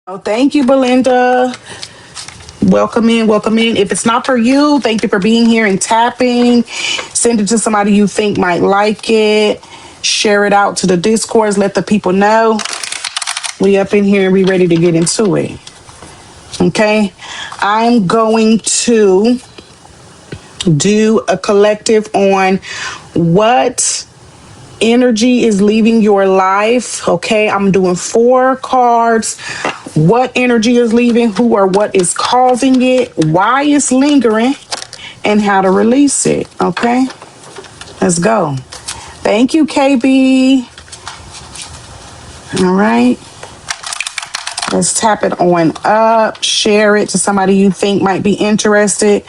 Oh, thank you, Belinda. Welcome in, welcome in. If it's not for you, thank you for being here and tapping. Send it to somebody you think might like it. Share it out to the discourse. Let the people know we up in here and we ready to get into it. Okay. I'm going to do a collective on what energy is leaving your life. Okay, I'm doing 4 cards. What energy is leaving, who or what is causing it, why it's lingering, and how to release it. Okay, let's go. Thank you, KB. All right, let's tap it on up, share it to somebody you think might be interested,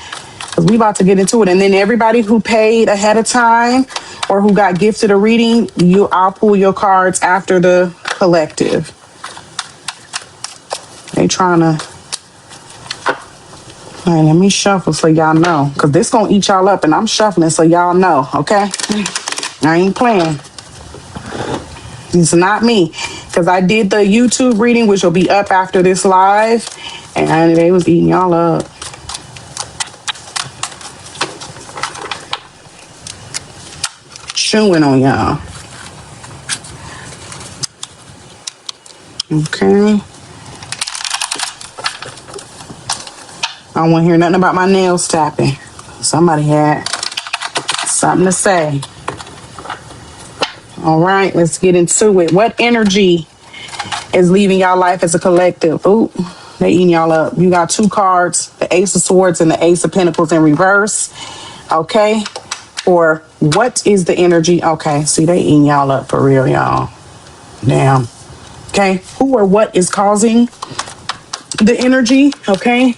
because we about to get into it. And then everybody who paid ahead of time or who got gifted a reading, I'll pull your cards after the collective. They trying to, all right, let me shuffle so y'all know, because this gonna eat y'all up and I'm shuffling so y'all know. Okay, I ain't playing. It's not me, because I did the YouTube reading, which will be up after this live, and they was eating y'all up. Chewing on y'all. Okay. I don't want to hear nothing about my nails tapping. Somebody had something to say. All right, let's get into it. What energy is leaving y'all life as a collective? Ooh, they eating y'all up. You got 2 cards, the Ace of Swords and the Ace of Pentacles in reverse. Okay. Or what is the energy? Okay, see, they eating y'all up for real, y'all. Damn. Okay, who or what is causing the energy? Okay,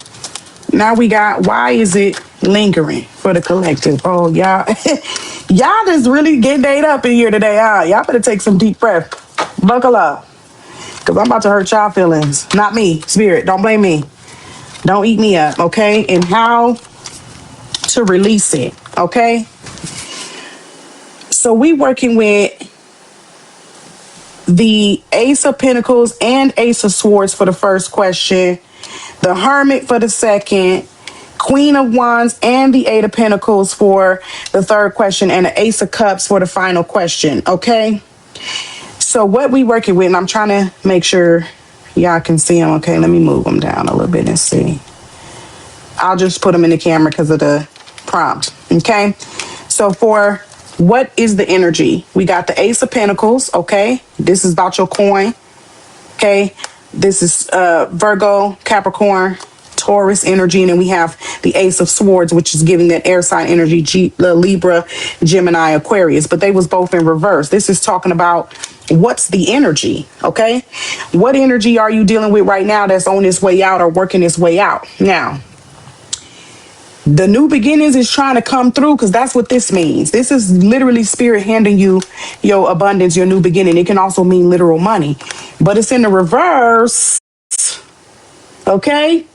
now we got why is it lingering for the collective? Oh, y'all, y'all just really getting ate up in here today, huh? Y'all better take some deep breath. Buckle up, because I'm about to hurt y'all feelings. Not me, spirit. Don't blame me. Don't eat me up, okay? And how to release it, okay? So we working with the Ace of Pentacles and Ace of Swords for the first question, the Hermit for the second, Queen of Wands and the Eight of Pentacles for the third question, and the Ace of Cups for the final question, okay? So what we working with, and I'm trying to make sure y'all can see them, okay? Let me move them down a little bit and see. I'll just put them in the camera because of the prompt, okay? So for what is the energy? We got the Ace of Pentacles, okay? This is about your coin, okay? This is Virgo, Capricorn, Taurus energy, and then we have the Ace of Swords, which is giving that air sign energy, Libra, Gemini, Aquarius, but they was both in reverse. This is talking about what's the energy, okay? What energy are you dealing with right now that's on its way out or working its way out? Now, the new beginnings is trying to come through, because that's what this means. This is literally spirit handing you your abundance, your new beginning. It can also mean literal money, but it's in the reverse, okay?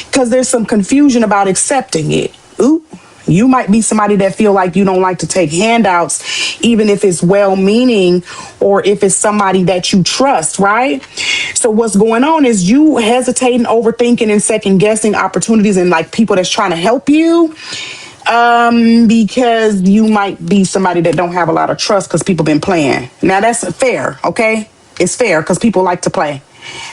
Because there's some confusion about accepting it. Ooh, you might be somebody that feel like you don't like to take handouts, even if it's well-meaning or if it's somebody that you trust, right? So what's going on is you hesitating, overthinking, and second-guessing opportunities and like people that's trying to help you, because you might be somebody that don't have a lot of trust because people been playing. Now that's fair, okay? It's fair because people like to play.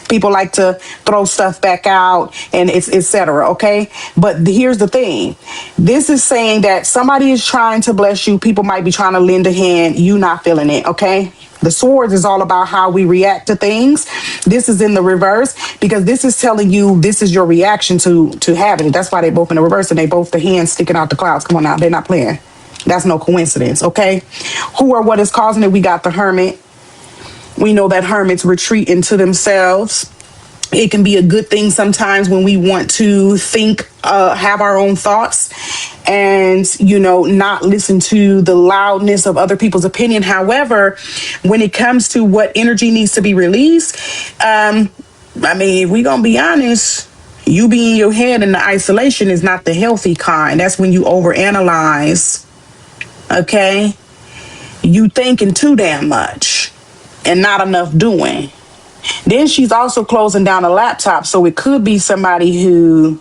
People like to throw stuff back out and it's etc. Okay, but here's the thing. This is saying that somebody is trying to bless you. People might be trying to lend a hand. You not feeling it. Okay. The swords is all about how we react to things. This is in the reverse because this is telling you this is your reaction to having it. That's why they both in the reverse and they both the hands sticking out the clouds. Come on now, they're not playing. That's no coincidence. Okay. Who or what is causing it? We got the Hermit. We know that hermits retreat into themselves. It can be a good thing sometimes when we want to think, have our own thoughts and, not listen to the loudness of other people's opinion. However, when it comes to what energy needs to be released, if we're going to be honest, you being in your head and the isolation is not the healthy kind. That's when you overanalyze, okay? You thinking too damn much and not enough doing. Then she's also closing down a laptop, so it could be somebody who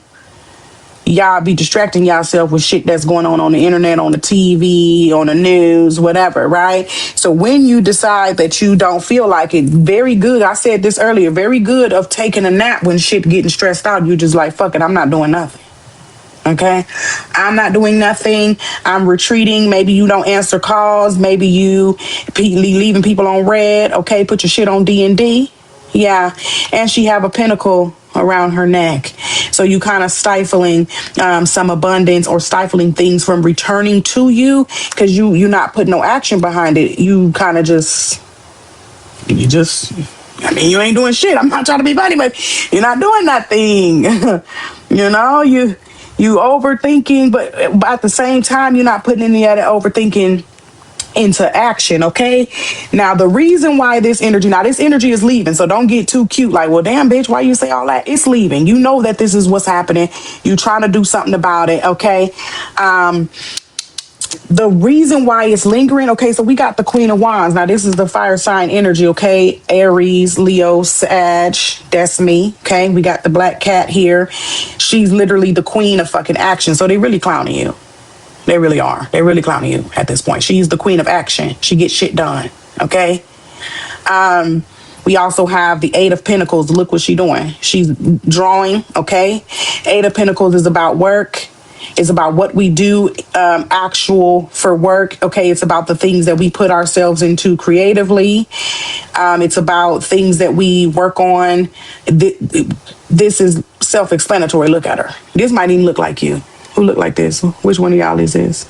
y'all be distracting yourself with shit that's going on the internet, on the TV, on the news, whatever, right? So when you decide that you don't feel like it, very good. I said this earlier, very good of taking a nap when shit getting stressed out. You just like, fuck it, I'm not doing nothing. Okay, I'm not doing nothing. I'm retreating. Maybe you don't answer calls. Maybe you leaving people on red. Okay, put your shit on D&D. Yeah, and she have a pentacle around her neck, so you kind of stifling some abundance or stifling things from returning to you because you're not putting no action behind it. You kind of just I mean, you ain't doing shit. I'm not trying to be funny, but you're not doing nothing. You overthinking, but at the same time, you're not putting any of that overthinking into action. Okay. Now, the reason why this energy is leaving. So don't get too cute. Like, well, damn, bitch, why you say all that? It's leaving. You know that this is what's happening. You trying to do something about it. Okay. The reason why it's lingering, okay, so we got the Queen of Wands. Now, this is the fire sign energy, okay? Aries, Leo, Sag, that's me, okay? We got the black cat here. She's literally the queen of fucking action. So they really clowning you. They really are. They're really clowning you at this point. She's the queen of action. She gets shit done, okay? We also have the Eight of Pentacles. Look what she's doing. She's drawing, okay? Eight of Pentacles is about work. It's about what we do actual for work. Okay, it's about the things that we put ourselves into creatively. It's about things that we work on. This is self-explanatory. Look at her. This might even look like you. Who look like this? Which one of y'all is this?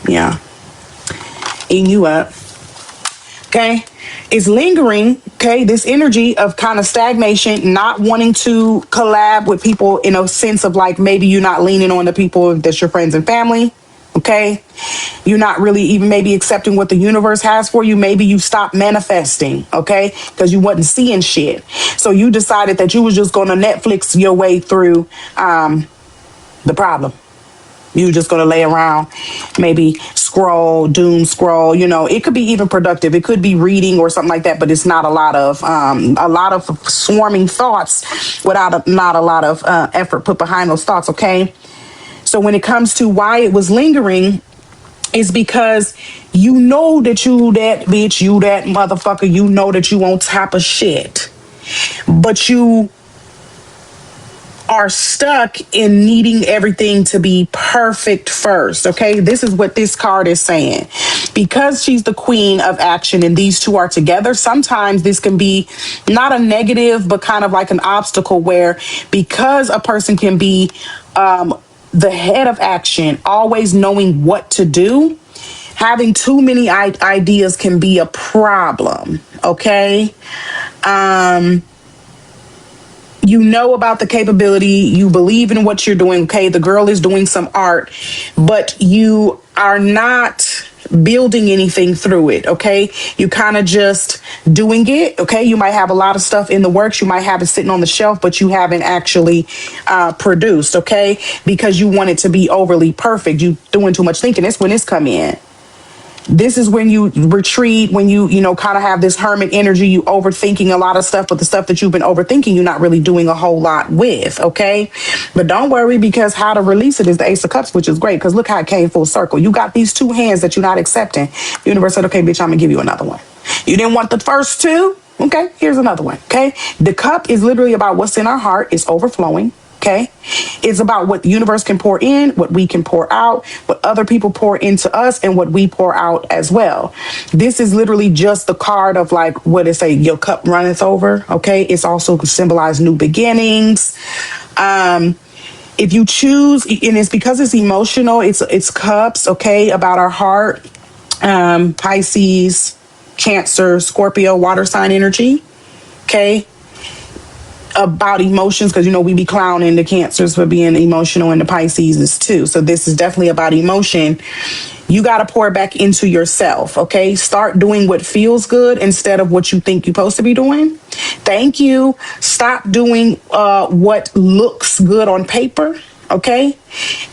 Yeah. Eating you up. Okay. It's lingering, okay, this energy of kind of stagnation, not wanting to collab with people in a sense of like maybe you're not leaning on the people that's your friends and family, okay? You're not really even maybe accepting what the universe has for you. Maybe you stopped manifesting, okay? Because you wasn't seeing shit. So you decided that you was just going to Netflix your way through the problem. You just gonna lay around, maybe doom scroll. It could be even productive. It could be reading or something like that, but it's not a lot of swarming thoughts without not a lot of effort put behind those thoughts. Okay, so when it comes to why it was lingering, is because you know that you that bitch, you that motherfucker, you know that you on top of shit, but you are stuck in needing everything to be perfect first. Okay, this is what this card is saying. Because she's the queen of action and these two are together, sometimes this can be not a negative, but kind of like an obstacle where because a person can be the head of action, always knowing what to do, having too many ideas can be a problem. Okay. You know about the capability, you believe in what you're doing. Okay, the girl is doing some art, but you are not building anything through it. Okay, you kind of just doing it. Okay, you might have a lot of stuff in the works, you might have it sitting on the shelf, but you haven't actually produced. Okay, because you want it to be overly perfect. You doing too much thinking. That's when it's come in. This is when you retreat, when you kind of have this hermit energy, you overthinking a lot of stuff, but the stuff that you've been overthinking, you're not really doing a whole lot with, okay? But don't worry, because how to release it is the Ace of Cups, which is great, because look how it came full circle. You got these two hands that you're not accepting. The universe said, okay, bitch, I'm gonna give you another one. You didn't want the first two? Okay, here's another one, okay? The cup is literally about what's in our heart. It's overflowing. Okay, it's about what the universe can pour in, what we can pour out, what other people pour into us, and what we pour out as well. This is literally just the card of like what it say, your cup runneth over. Okay, it's also symbolize new beginnings. If you choose, and it's because it's emotional, it's cups. Okay, about our heart. Pisces, Cancer, Scorpio, water sign energy. Okay. About emotions, because we be clowning the Cancers for being emotional, and the Pisces is too. So this is definitely about emotion. You got to pour back into yourself. Okay, start doing what feels good instead of what you think you're supposed to be doing. Thank you. Stop doing what looks good on paper. Okay,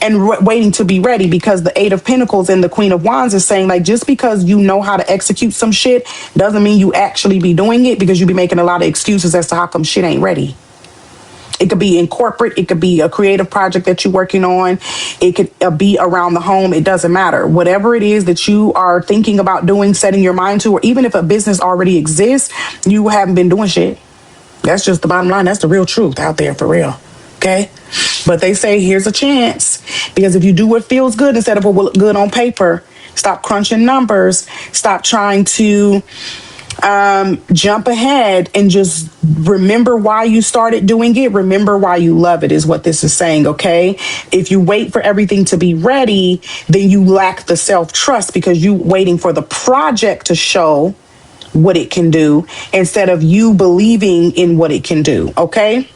and waiting to be ready, because the Eight of Pentacles and the Queen of Wands is saying, like, just because you know how to execute some shit doesn't mean you actually be doing it, because you be making a lot of excuses as to how come shit ain't ready. It could be in corporate, it could be a creative project that you're working on, it could be around the home. It doesn't matter. Whatever it is that you are thinking about doing, setting your mind to, or even if a business already exists, you haven't been doing shit. That's just the bottom line. That's the real truth out there, for real. Okay? But they say here's a chance, because if you do what feels good instead of what will look good on paper, stop crunching numbers, stop trying to jump ahead, and just remember why you started doing it. Remember why you love it, is what this is saying. Okay, if you wait for everything to be ready, then you lack the self-trust, because you waiting for the project to show what it can do instead of you believing in what it can do. Okay,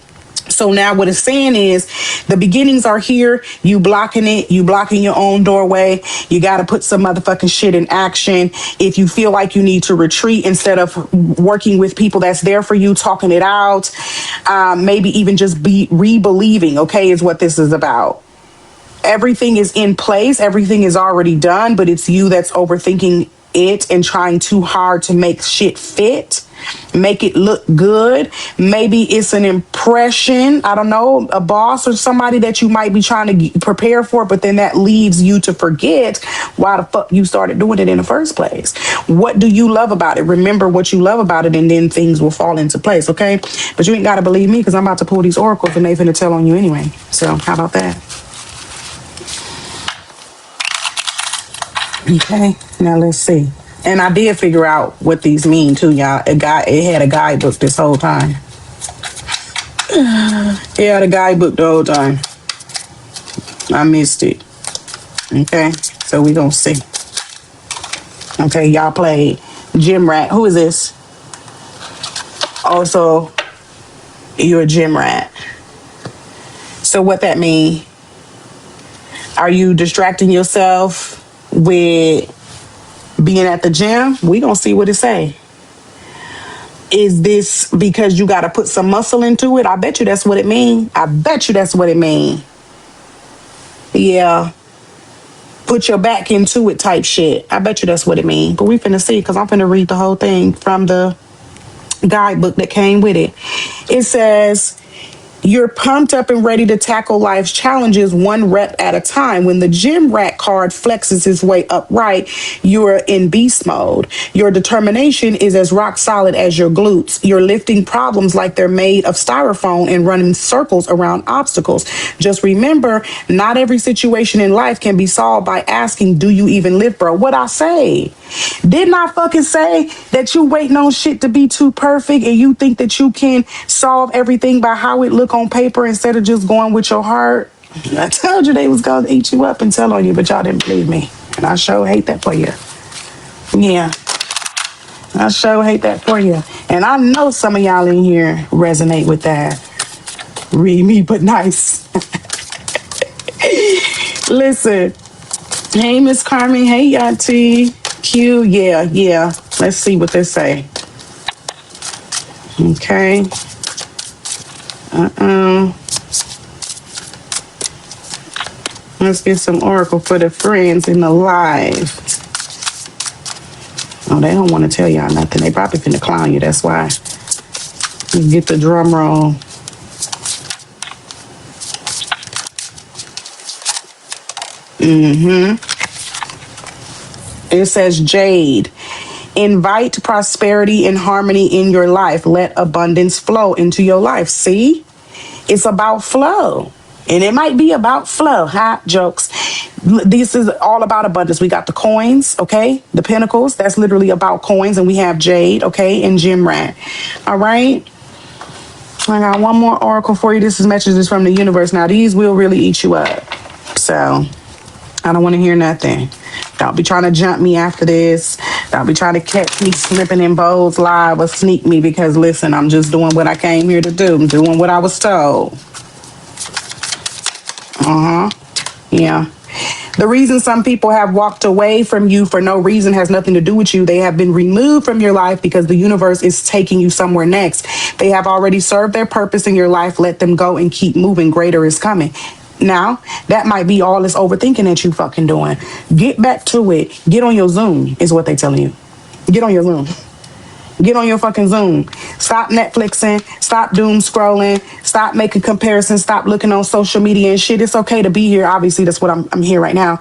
so now what it's saying is the beginnings are here. You blocking it. You blocking your own doorway. You got to put some motherfucking shit in action. If you feel like you need to retreat, instead of working with people that's there for you, talking it out, maybe even just be re-believing, okay, is what this is about. Everything is in place. Everything is already done, but it's you that's overthinking it and trying too hard to make shit fit, make it look good. Maybe it's an impression, I don't know, a boss or somebody that you might be trying to prepare for, but then that leaves you to forget why the fuck you started doing it in the first place. What do you love about it? Remember what you love about it, and then things will fall into place. Okay, but you ain't gotta believe me, because I'm about to pull these oracles and they finna tell on you anyway. So how about that? Okay, now let's see. And I did figure out what these mean too, y'all. It had a guidebook this whole time. It had a guidebook the whole time. I missed it. Okay, so we gonna see. Okay, y'all played Gym Rat. Who is this? Also, you're a gym rat. So what that mean? Are you distracting yourself with being at the gym? We gonna see what it say. Is this because you got to put some muscle into it? I bet you that's what it mean. I bet you that's what it mean. Yeah, put your back into it type shit. I bet you that's what it mean. But we finna see, because I'm finna read the whole thing from the guidebook that came with it. It says, you're pumped up and ready to tackle life's challenges one rep at a time. When the gym rat card flexes his way upright, you're in beast mode. Your determination is as rock solid as your glutes. You're lifting problems like they're made of styrofoam and running circles around obstacles. Just remember, not every situation in life can be solved by asking, do you even live, bro? What I say? Didn't I fucking say that you waiting on shit to be too perfect, and you think that you can solve everything by how it look on paper instead of just going with your heart? I told you they was gonna eat you up and tell on you, but y'all didn't believe me. And I sure hate that for you. Yeah, I sure hate that for you. And I know some of y'all in here resonate with that. Read me, but nice. Listen. Hey, Miss Carmen. Hey, Yati. Q. Yeah. Let's see what they say. Okay. Let's get some oracle for the friends in the live. Oh, they don't want to tell y'all nothing. They probably finna clown you. That's why. You get the drum roll. It says Jade. Invite prosperity and harmony in your life. Let abundance flow into your life. See? It's about flow. And it might be about flow. Hot jokes. This is all about abundance. We got the coins, okay? The pentacles. That's literally about coins. And we have Jade, okay? And Jim Rat. All right? I got one more oracle for you. This is messages from the universe. Now, these will really eat you up. So, I don't want to hear nothing. Don't be trying to jump me after this. Don't be trying to catch me slipping in Bo's live or sneak me, because listen, I'm just doing what I came here to do. I'm doing what I was told. Yeah. The reason some people have walked away from you for no reason has nothing to do with you. They have been removed from your life because the universe is taking you somewhere next. They have already served their purpose in your life. Let them go and keep moving. Greater is coming. Now, that might be all this overthinking that you fucking doing. Get back to it. Get on your Zoom, is what they telling you. Get on your Zoom. Get on your fucking Zoom. Stop Netflixing. Stop doom scrolling. Stop making comparisons. Stop looking on social media and shit. It's okay to be here. Obviously, that's what I'm here right now.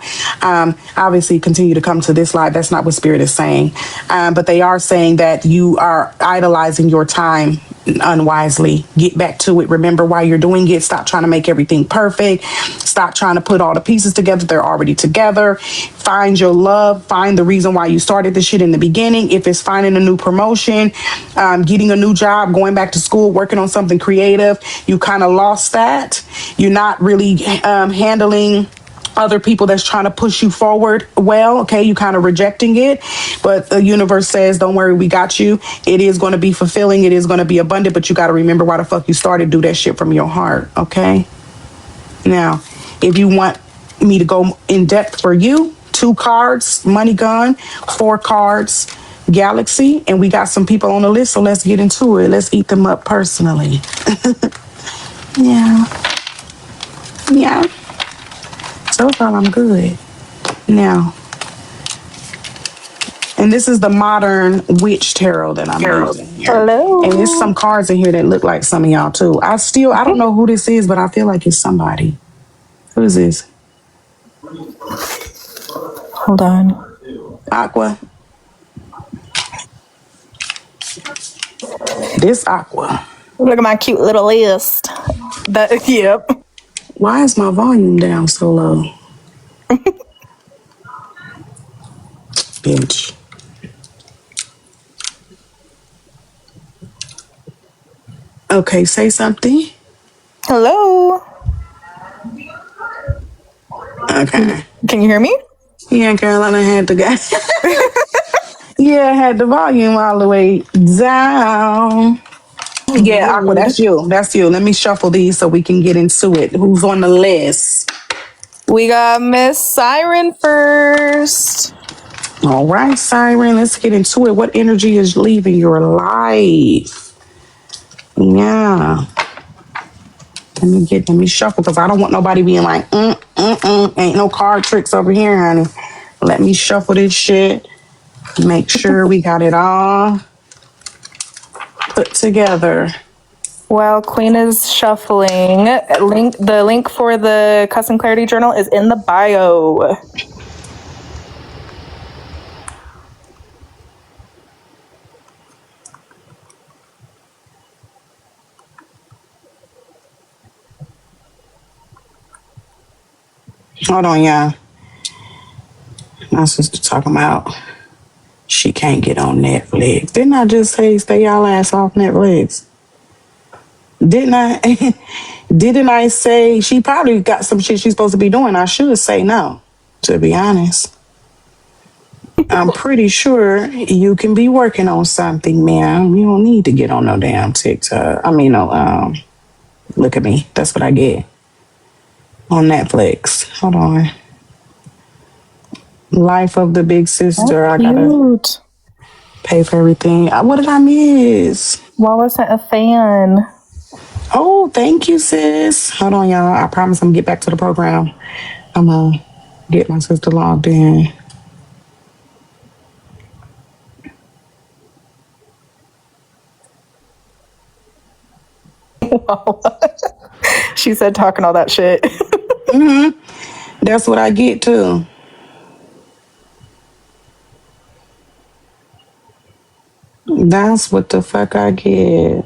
Obviously, continue to come to this live. That's not what Spirit is saying. But they are saying that you are idolizing your time unwisely. Get back to it. Remember why you're doing it. Stop trying to make everything perfect. Stop trying to put all the pieces together. They're already together. Find your love. Find the reason why you started this shit in the beginning. If it's finding a new promotion, getting a new job, going back to school, working on something creative, you kind of lost that. You're not really handling other people that's trying to push you forward well. Okay, you kind of rejecting it, but the universe says, don't worry, we got you. It is going to be fulfilling. It is going to be abundant, but you got to remember why the fuck you started. Do that shit from your heart. Okay, now if you want me to go in depth for you, 2 cards money gun, 4 cards galaxy, and we got some people on the list, so let's get into it. Let's eat them up personally. Yeah, so far I'm good. Now, and this is the modern witch tarot that I'm using here. Hello. And there's some cards in here that look like some of y'all too. I don't know who this is, but I feel like it's somebody. Who is this? Hold on. Aqua. This Aqua. Look at my cute little list. Yep. Why is my volume down so low? Bitch. Okay, say something. Hello. Okay. Can you hear me? Yeah, girl, I done had the guy. Yeah, I had the volume all the way down. Yeah, Aqua, that's you. That's you. Let me shuffle these so we can get into it. Who's on the list? We got Miss Siren first. All right, Siren, let's get into it. What energy is leaving your life? Yeah. Let me shuffle because I don't want nobody being like, ain't no card tricks over here, honey. Let me shuffle this shit. Make sure we got it all put together. While Queen is shuffling, the link for the Cuss and Clarity journal is in the bio. Hold on, y'all. My sister talking about she can't get on Netflix. Didn't I just say stay y'all ass off Netflix? Didn't I? Didn't I say she probably got some shit she's supposed to be doing? I should say no, to be honest. I'm pretty sure you can be working on something, man. You don't need to get on no damn TikTok. I mean, no, look at me. That's what I get on Netflix. Hold on. Life of the Big Sister. I gotta pay for everything. What did I miss? Wallace sent a fan. Oh, thank you, sis. Hold on, y'all. I promise I'm gonna get back to the program. I'm gonna get my sister logged in. She said talking all that shit. Mm-hmm. That's what I get too. That's what the fuck I get.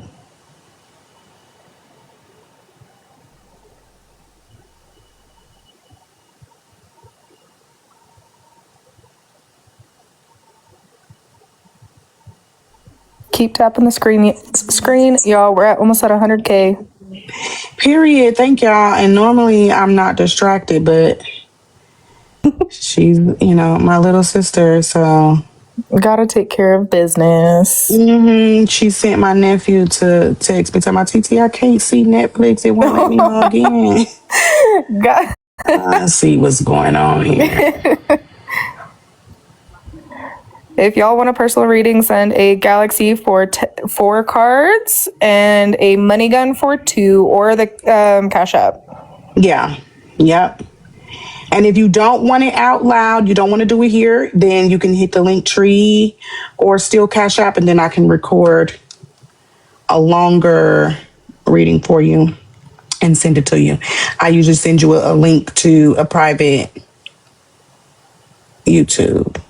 Keep tapping the screen, y'all. We're at almost at 100K. Period. Thank y'all. And normally I'm not distracted, but she's, my little sister, so. Gotta take care of business. She sent my nephew to text me, tell my TT, I can't see Netflix. It won't let me log in. I see what's going on here. If y'all want a personal reading, send a Galaxy for 4 cards and a money gun for 2 or the Cash App. Yeah. Yep. And if you don't want it out loud, you don't want to do it here, then you can hit the link tree or still Cash App, and then I can record a longer reading for you and send it to you. I usually send you a link to a private YouTube.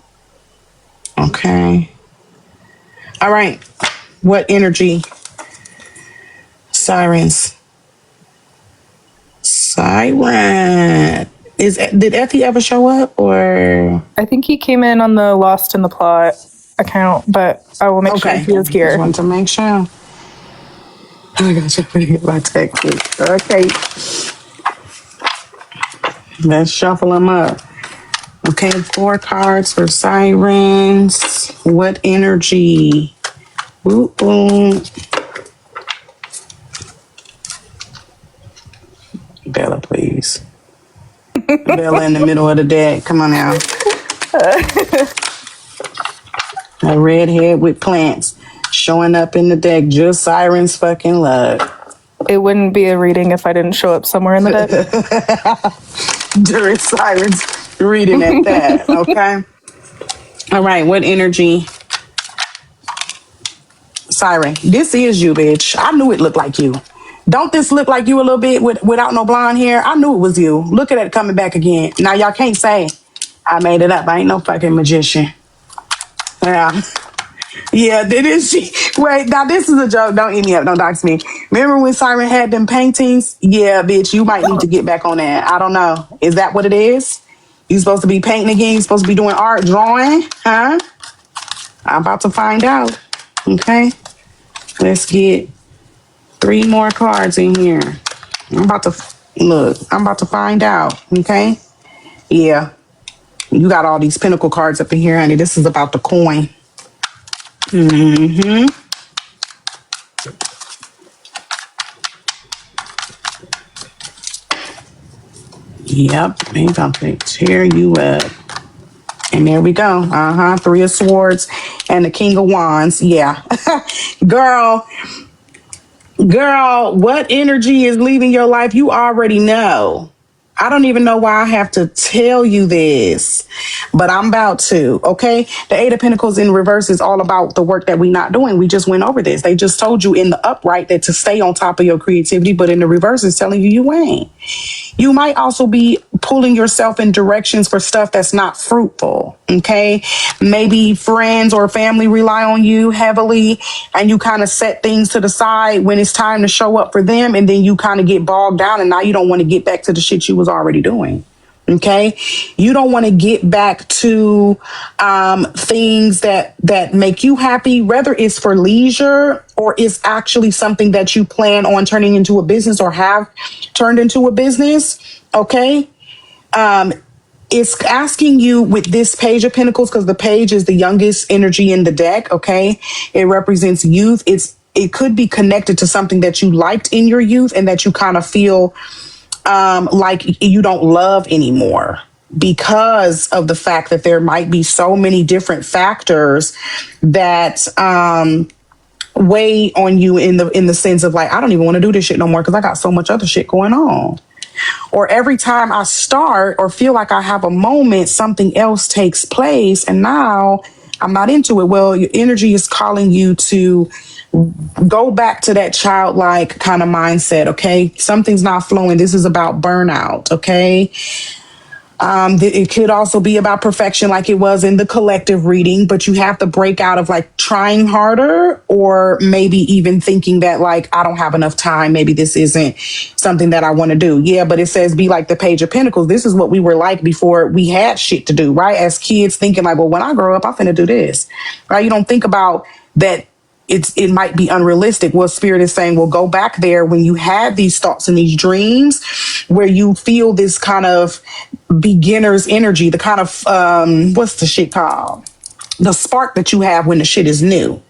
Okay. All right. What energy? Sirens. Siren. Did Effie ever show up, or? I think he came in on the Lost in the Plot account, but I will make sure he is Just here. wanted to make sure. I got you putting it my text. Okay. Let's shuffle them up. Okay, 4 cards for sirens. What energy? Ooh, ooh. Bella, please. Bella in the middle of the deck. Come on now. A redhead with plants showing up in the deck. Just sirens fucking luck. It wouldn't be a reading if I didn't show up somewhere in the deck. During sirens reading at that. Okay. All right. What energy? Siren. This is you, bitch. I knew it looked like you. Don't this look like you a little bit without no blonde hair? I knew it was you. Look at it coming back again. Now y'all can't say I made it up. I ain't no fucking magician. Yeah. Yeah, that is she. Wait, now this is a joke. Don't eat me up. Don't dox me. Remember when Siren had them paintings? Yeah, bitch, you might need to get back on that. I don't know. Is that what it is? You supposed to be painting again? You supposed to be doing art, drawing? Huh? I'm about to find out. Okay. Let's get 3 more cards in here. I'm about to find out. Okay. Yeah. You got all these Pentacle cards up in here, honey. This is about the coin. Mm-hmm. Yep. He's about to tear you up. And there we go. 3 of Swords and the King of Wands. Yeah. Girl, what energy is leaving your life? You already know. I don't even know why I have to tell you this, but I'm about to, okay? The 8 of Pentacles in reverse is all about the work that we're not doing. We just went over this. They just told you in the upright that to stay on top of your creativity, but in the reverse is telling you you ain't. You might also be pulling yourself in directions for stuff that's not fruitful, okay? Maybe friends or family rely on you heavily and you kind of set things to the side when it's time to show up for them, and then you kind of get bogged down and now you don't want to get back to the shit you was already doing. Okay, you don't want to get back to things that make you happy, whether it's for leisure or it's actually something that you plan on turning into a business or have turned into a business. Okay, it's asking you with this Page of Pentacles, because the page is the youngest energy in the deck. Okay, it represents youth. It could be connected to something that you liked in your youth and that you kind of feel like you don't love anymore because of the fact that there might be so many different factors that weigh on you in the sense of like, I don't even want to do this shit no more because I got so much other shit going on. Or every time I start or feel like I have a moment, something else takes place and now I'm not into it. Well, your energy is calling you to go back to that childlike kind of mindset. Okay. Something's not flowing. This is about burnout. Okay. It could also be about perfection like it was in the collective reading, but you have to break out of like trying harder or maybe even thinking that like, I don't have enough time. Maybe this isn't something that I want to do. Yeah, but it says be like the Page of Pentacles. This is what we were like before we had shit to do, right? As kids thinking like, well, when I grow up, I'm finna do this, right? You don't think about that. It might be unrealistic. Well, Spirit is saying, well, go back there when you had these thoughts and these dreams where you feel this kind of beginner's energy, the kind of, what's the shit called? The spark that you have when the shit is new.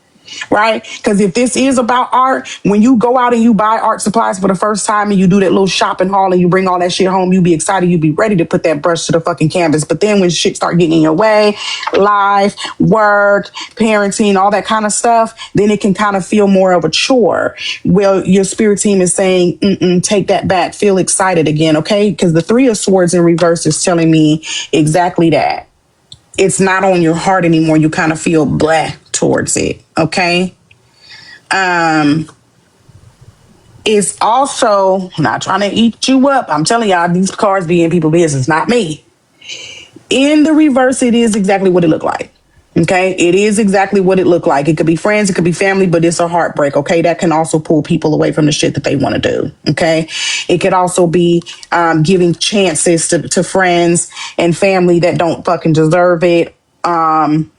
right? Because if this is about art, when you go out and you buy art supplies for the first time and you do that little shopping haul and you bring all that shit home, you be excited, you be ready to put that brush to the fucking canvas. But then when shit start getting in your way, life, work, parenting, all that kind of stuff, then it can kind of feel more of a chore. Well, your spirit team is saying, take that back, feel excited again, okay? Because the Three of Swords in reverse is telling me exactly that. It's not on your heart anymore. You kind of feel blah towards it, okay? It's also not trying to eat you up. I'm telling y'all, these cards be in people's business, not me. In the reverse, it is exactly what it looked like. Okay, it is exactly what it looked like. It could be friends, it could be family, but it's a heartbreak. Okay, that can also pull people away from the shit that they want to do. Okay, it could also be giving chances to friends and family that don't fucking deserve it.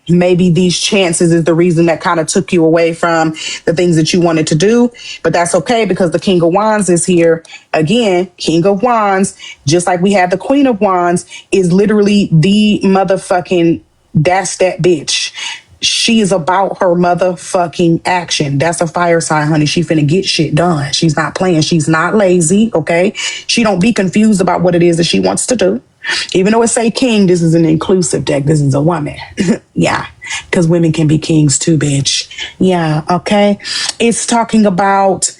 Maybe these chances is the reason that kind of took you away from the things that you wanted to do, but that's okay because the King of Wands is here again. King of Wands, just like we had the Queen of Wands, is literally the motherfucking, that's that bitch. She is about her motherfucking action. That's a fire sign, honey. She finna get shit done. She's not playing. She's not lazy, okay? She don't be confused about what it is that she wants to do. Even though it say king, this is an inclusive deck. This is a woman. Yeah, because women can be kings too, bitch. Yeah, okay? It's talking about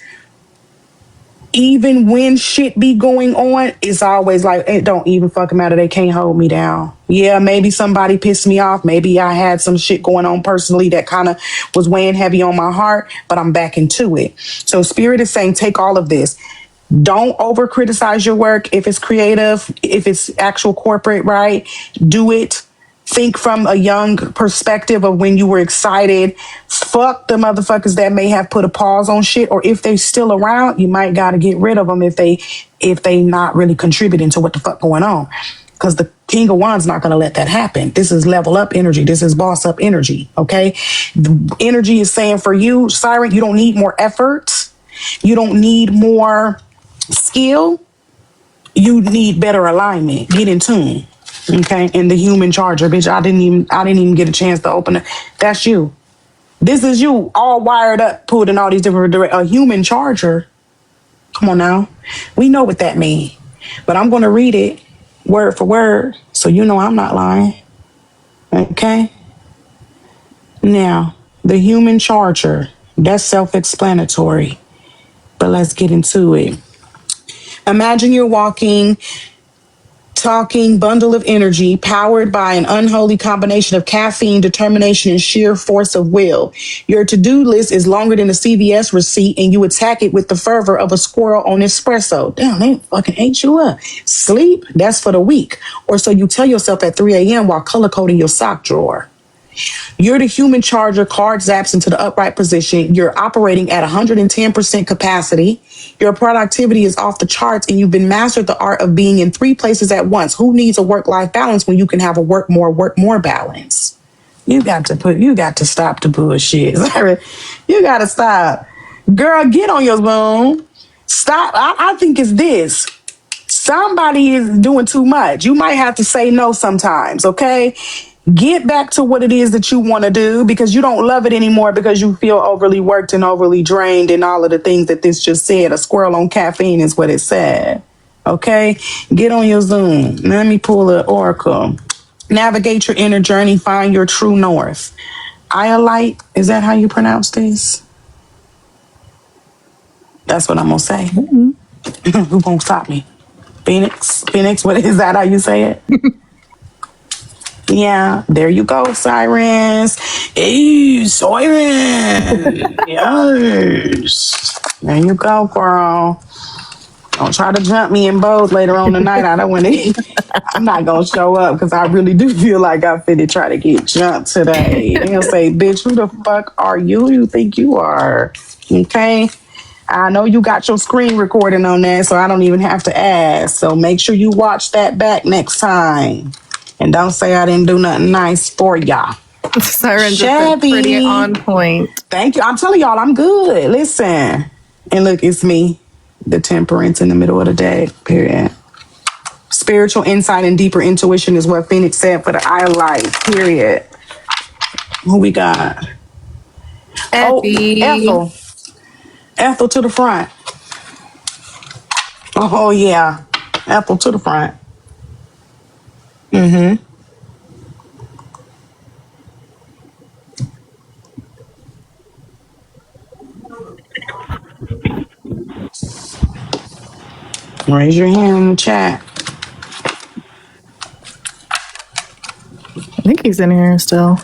even when shit be going on, it's always like, it don't even fucking matter. They can't hold me down. Yeah, maybe somebody pissed me off. Maybe I had some shit going on personally that kind of was weighing heavy on my heart, but I'm back into it. So Spirit is saying, take all of this. Don't over criticize your work. If it's creative, if it's actual corporate, right? Do it. Think from a young perspective of when you were excited. Fuck the motherfuckers that may have put a pause on shit, or if they still around, you might gotta get rid of them if they not really contributing to what the fuck going on. Because the King of Wands not gonna let that happen. This is level up energy. This is boss up energy. Okay, the energy is saying for you, Siren, you don't need more effort. You don't need more skill. You need better alignment. Get in tune. Okay, and the human charger, bitch. I didn't even get a chance to open it. That's you. This is you, all wired up, pulled in all these different a human charger. Come on now, we know what that means. But I'm going to read it word for word, so you know I'm not lying. Okay. Now, the human charger. That's self-explanatory. But let's get into it. Imagine you're walking, talking bundle of energy powered by an unholy combination of caffeine, determination, and sheer force of will. Your to-do list is longer than a CVS receipt, and you attack it with the fervor of a squirrel on espresso. Damn, they fucking ate you up. Sleep, that's for the weak. Or so you tell yourself at 3 a.m. while color coding your sock drawer. You're the human charger, card zaps into the upright position. You're operating at 110% capacity. Your productivity is off the charts, and you've been mastered the art of being in 3 places at once. Who needs a work-life balance when you can have a work more balance? You got to stop the bullshit. You got to stop. Girl, get on your Zoom. Stop. I think it's this. Somebody is doing too much. You might have to say no sometimes, okay? Get back to what it is that you want to do, because you don't love it anymore because you feel overly worked and overly drained and all of the things that this just said. A squirrel on caffeine is what it said. Okay? Get on your Zoom. Let me pull an oracle. Navigate your inner journey. Find your true north. Iolite, is that how you pronounce this? That's what I'm going to say. Who going to stop me? Phoenix, what is that? How you say it? Yeah, there you go, Sirens. Hey, Siren. Yes. There you go, girl. Don't try to jump me in both later on tonight. I don't want to. I'm not going to show up because I really do feel like I'm finna try to get jumped today. They'll say, bitch, who the fuck are you? You think you are? Okay. I know you got your screen recording on there, so I don't even have to ask. So make sure you watch that back next time. And don't say I didn't do nothing nice for y'all. Sirens are pretty on point. Thank you. I'm telling y'all, I'm good. Listen. And look, it's me, the temperance in the middle of the day, period. Spiritual insight and deeper intuition is what Phoenix said for the I light, period. Who we got? Oh, Effie. Ethel. Ethel to the front. Oh, yeah. Ethel to the front. Mm-hmm. Raise your hand in the chat. I think he's in here still.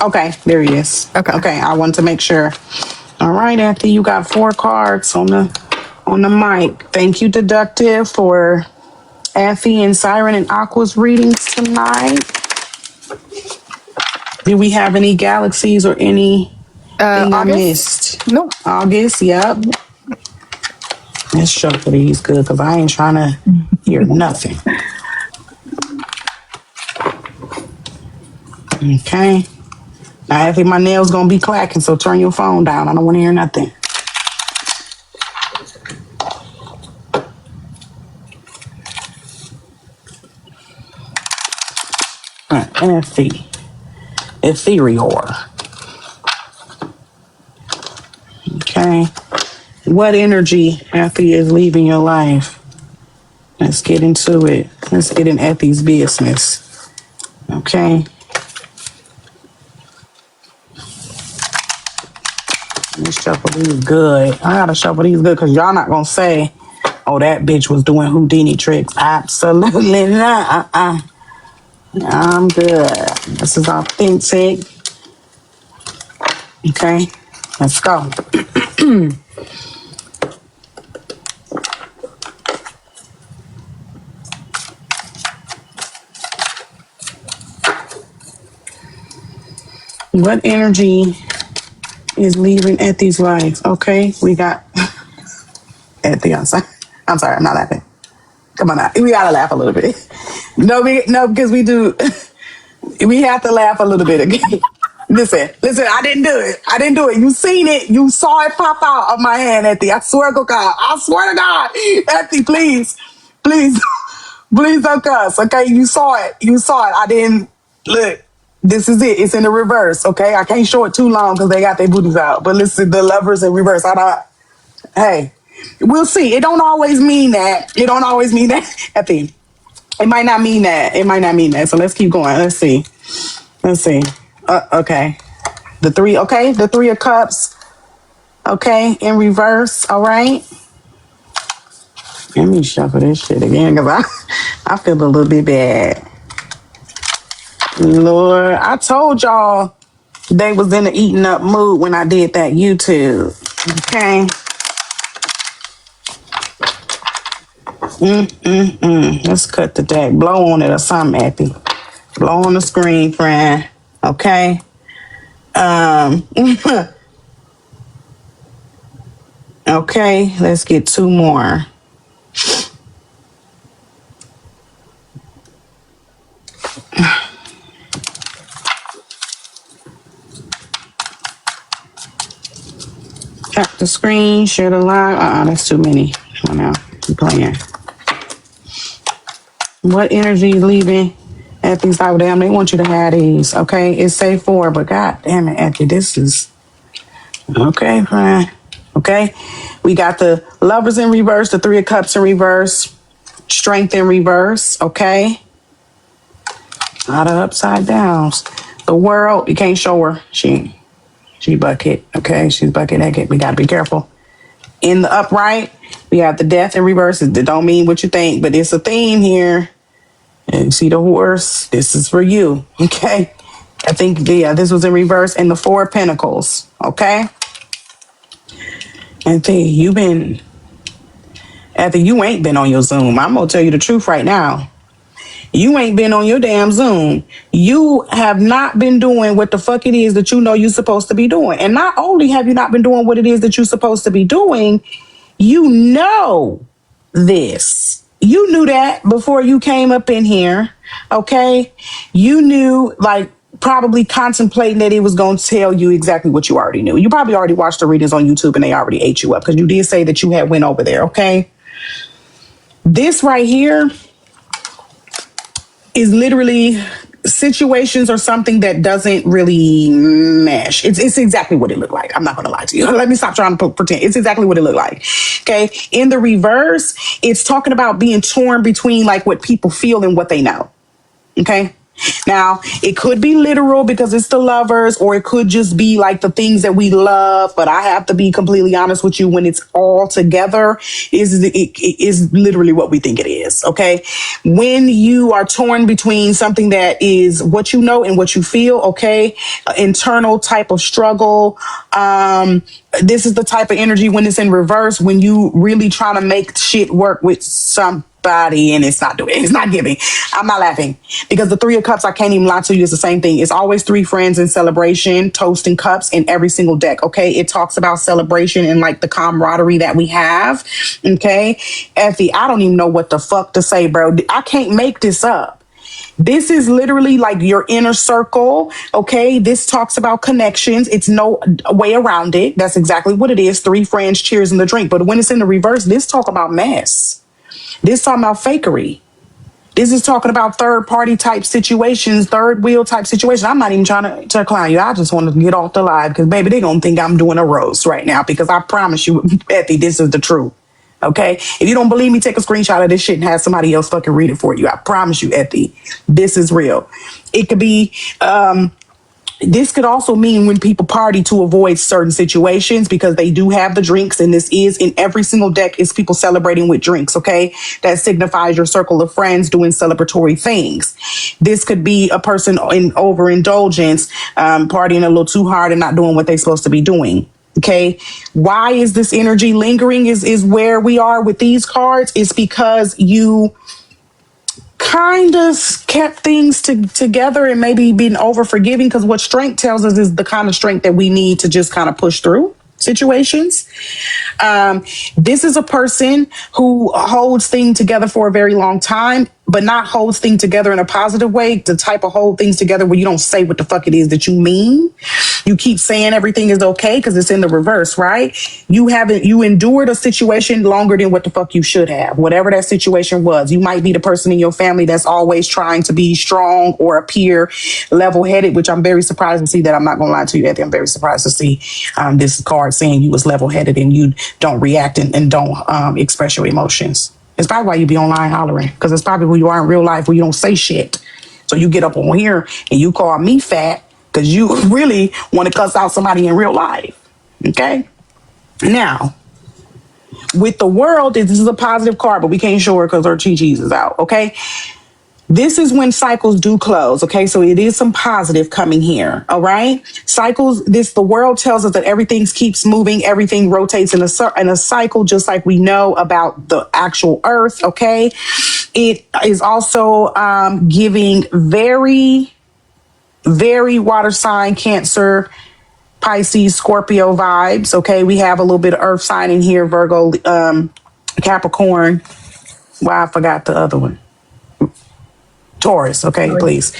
Okay, there he is. Okay. Okay, I wanted to make sure. All right, Ethel, you got 4 cards on the mic. Thank you, Deductive, for Effie and Siren and Aqua's readings tonight. Do we have any galaxies or anything I August? missed? Nope. August, yep. Let's shuffle these good because I ain't trying to hear nothing. Okay. Now, Effie, my nails gonna be clacking, so turn your phone down. I don't want to hear nothing. All right, Effie. Ethereal. Okay. What energy, Effie, is leaving your life? Let's get into it. Let's get in Effie's business. Okay. Let's shuffle these good. I gotta shuffle these good because y'all not gonna say, oh, that bitch was doing Houdini tricks. Absolutely not. I'm good. This is authentic. Okay. Let's go. What energy is leaving Ethy's life? Okay, we got Ethy. I'm sorry, I'm not laughing. Come on now, we gotta laugh a little bit. No, because we do. We have to laugh a little bit again. Listen, I didn't do it. You seen it. You saw it pop out of my hand, Ethy. I swear to God. Ethy, please, please, please don't cuss. Okay, you saw it. I didn't look. This is it. It's in the reverse. Okay, I can't show it too long because they got their booties out. But listen, the lovers in reverse. I don't. Hey, we'll see. It don't always mean that. Ethy. It might not mean that. So let's keep going. Let's see. Okay. The 3 of cups. Okay. In reverse. All right. Let me shuffle this shit again because I feel a little bit bad. Lord, I told y'all they was in the eating up mood when I did that YouTube. Okay. Let's cut the deck. Blow on it or something, Epi. Blow on the screen, friend. Okay. Okay, let's get 2 more. Tap the screen, share the live. That's too many. Come on now. I'm playing. What energy is leaving at these live? Damn, they want you to have these. Okay, it's safe for, but god damn it, Effie, this is okay, friend. Okay, we got the lovers in reverse, the 3 of cups in reverse, strength in reverse. Okay, a lot of upside downs. The world, you can't show her. She bucket. Okay, she's bucket naked. We gotta be careful. In the upright, we have the death in reverse. It don't mean what you think, but it's a theme here. And you see the horse. This is for you. Okay. I think this was in reverse. And the 4 of Pentacles. Okay. And after you ain't been on your Zoom. I'm gonna tell you the truth right now. You ain't been on your damn Zoom. You have not been doing what the fuck it is that you know you're supposed to be doing. And not only have you not been doing what it is that you're supposed to be doing, you know this. You knew that before you came up in here. Okay. You knew, like, probably contemplating that it was going to tell you exactly what you already knew. You probably already watched the readings on YouTube and they already ate you up because you did say that you had went over there. Okay. This right here is literally situations or something that doesn't really mesh. It's exactly what it looked like. I'm not going to lie to you. Let me stop trying to pretend. It's exactly what it looked like. Okay. In the reverse, it's talking about being torn between like what people feel and what they know. Okay. Now, it could be literal because it's the lovers, or it could just be like the things that we love. But I have to be completely honest with you, when it's all together, it is literally what we think it is. Okay. When you are torn between something that is what you know and what you feel, okay, internal type of struggle. This is the type of energy when it's in reverse, when you really trying to make shit work with somebody and it's not giving. I'm not laughing because the Three of Cups, I can't even lie to you, it's the same thing. It's always three friends in celebration, toasting cups in every single deck. Okay. It talks about celebration and like the camaraderie that we have. Okay. Effie, I don't even know what the fuck to say, bro. I can't make this up. This is literally like your inner circle. Okay. This talks about connections. It's no way around it. That's exactly what it is. Three friends, cheers in the drink. But when it's in the reverse, this talk about mess. This talking about fakery. This is talking about third party type situations, third wheel type situations. I'm not even trying to clown you. I just want to get off the live because baby, they're going to think I'm doing a roast right now because I promise you, Ethy, this is the truth. Okay. If you don't believe me, take a screenshot of this shit and have somebody else fucking read it for you. I promise you, Ethy, this is real. It could be, this could also mean when people party to avoid certain situations because they do have the drinks, and this is in every single deck is people celebrating with drinks. Okay. That signifies your circle of friends doing celebratory things. This could be a person in overindulgence, partying a little too hard and not doing what they're supposed to be doing. Okay. Why is this energy lingering is where we are with these cards. It's because you kind of kept things together and maybe been over forgiving, because what strength tells us is the kind of strength that we need to just kind of push through situations. This is a person who holds things together for a very long time, but not holds things together in a positive way. The type of hold things together where you don't say what the fuck it is that you mean. You keep saying everything is okay because it's in the reverse, right? You endured a situation longer than what the fuck you should have, whatever that situation was. You might be the person in your family that's always trying to be strong or appear level-headed, which I'm very surprised to see that. I'm not gonna lie to you, Eddie. I'm very surprised to see this card saying you was level-headed and you don't react and don't express your emotions. It's probably why you be online hollering, because it's probably who you are in real life where you don't say shit. So you get up on here and you call me fat because you really want to cuss out somebody in real life. Okay? Now, with the world, this is a positive card, but we can't show her because her chi-chis is out. Okay? This is when cycles do close. Okay. So it is some positive coming here. All right. Cycles, the world tells us that everything keeps moving. Everything rotates in a cycle, just like we know about the actual earth. Okay. It is also, giving very, very water sign, Cancer, Pisces, Scorpio vibes. Okay. We have a little bit of earth sign in here, Virgo, Capricorn. Well, I forgot the other one. Taurus, okay, please.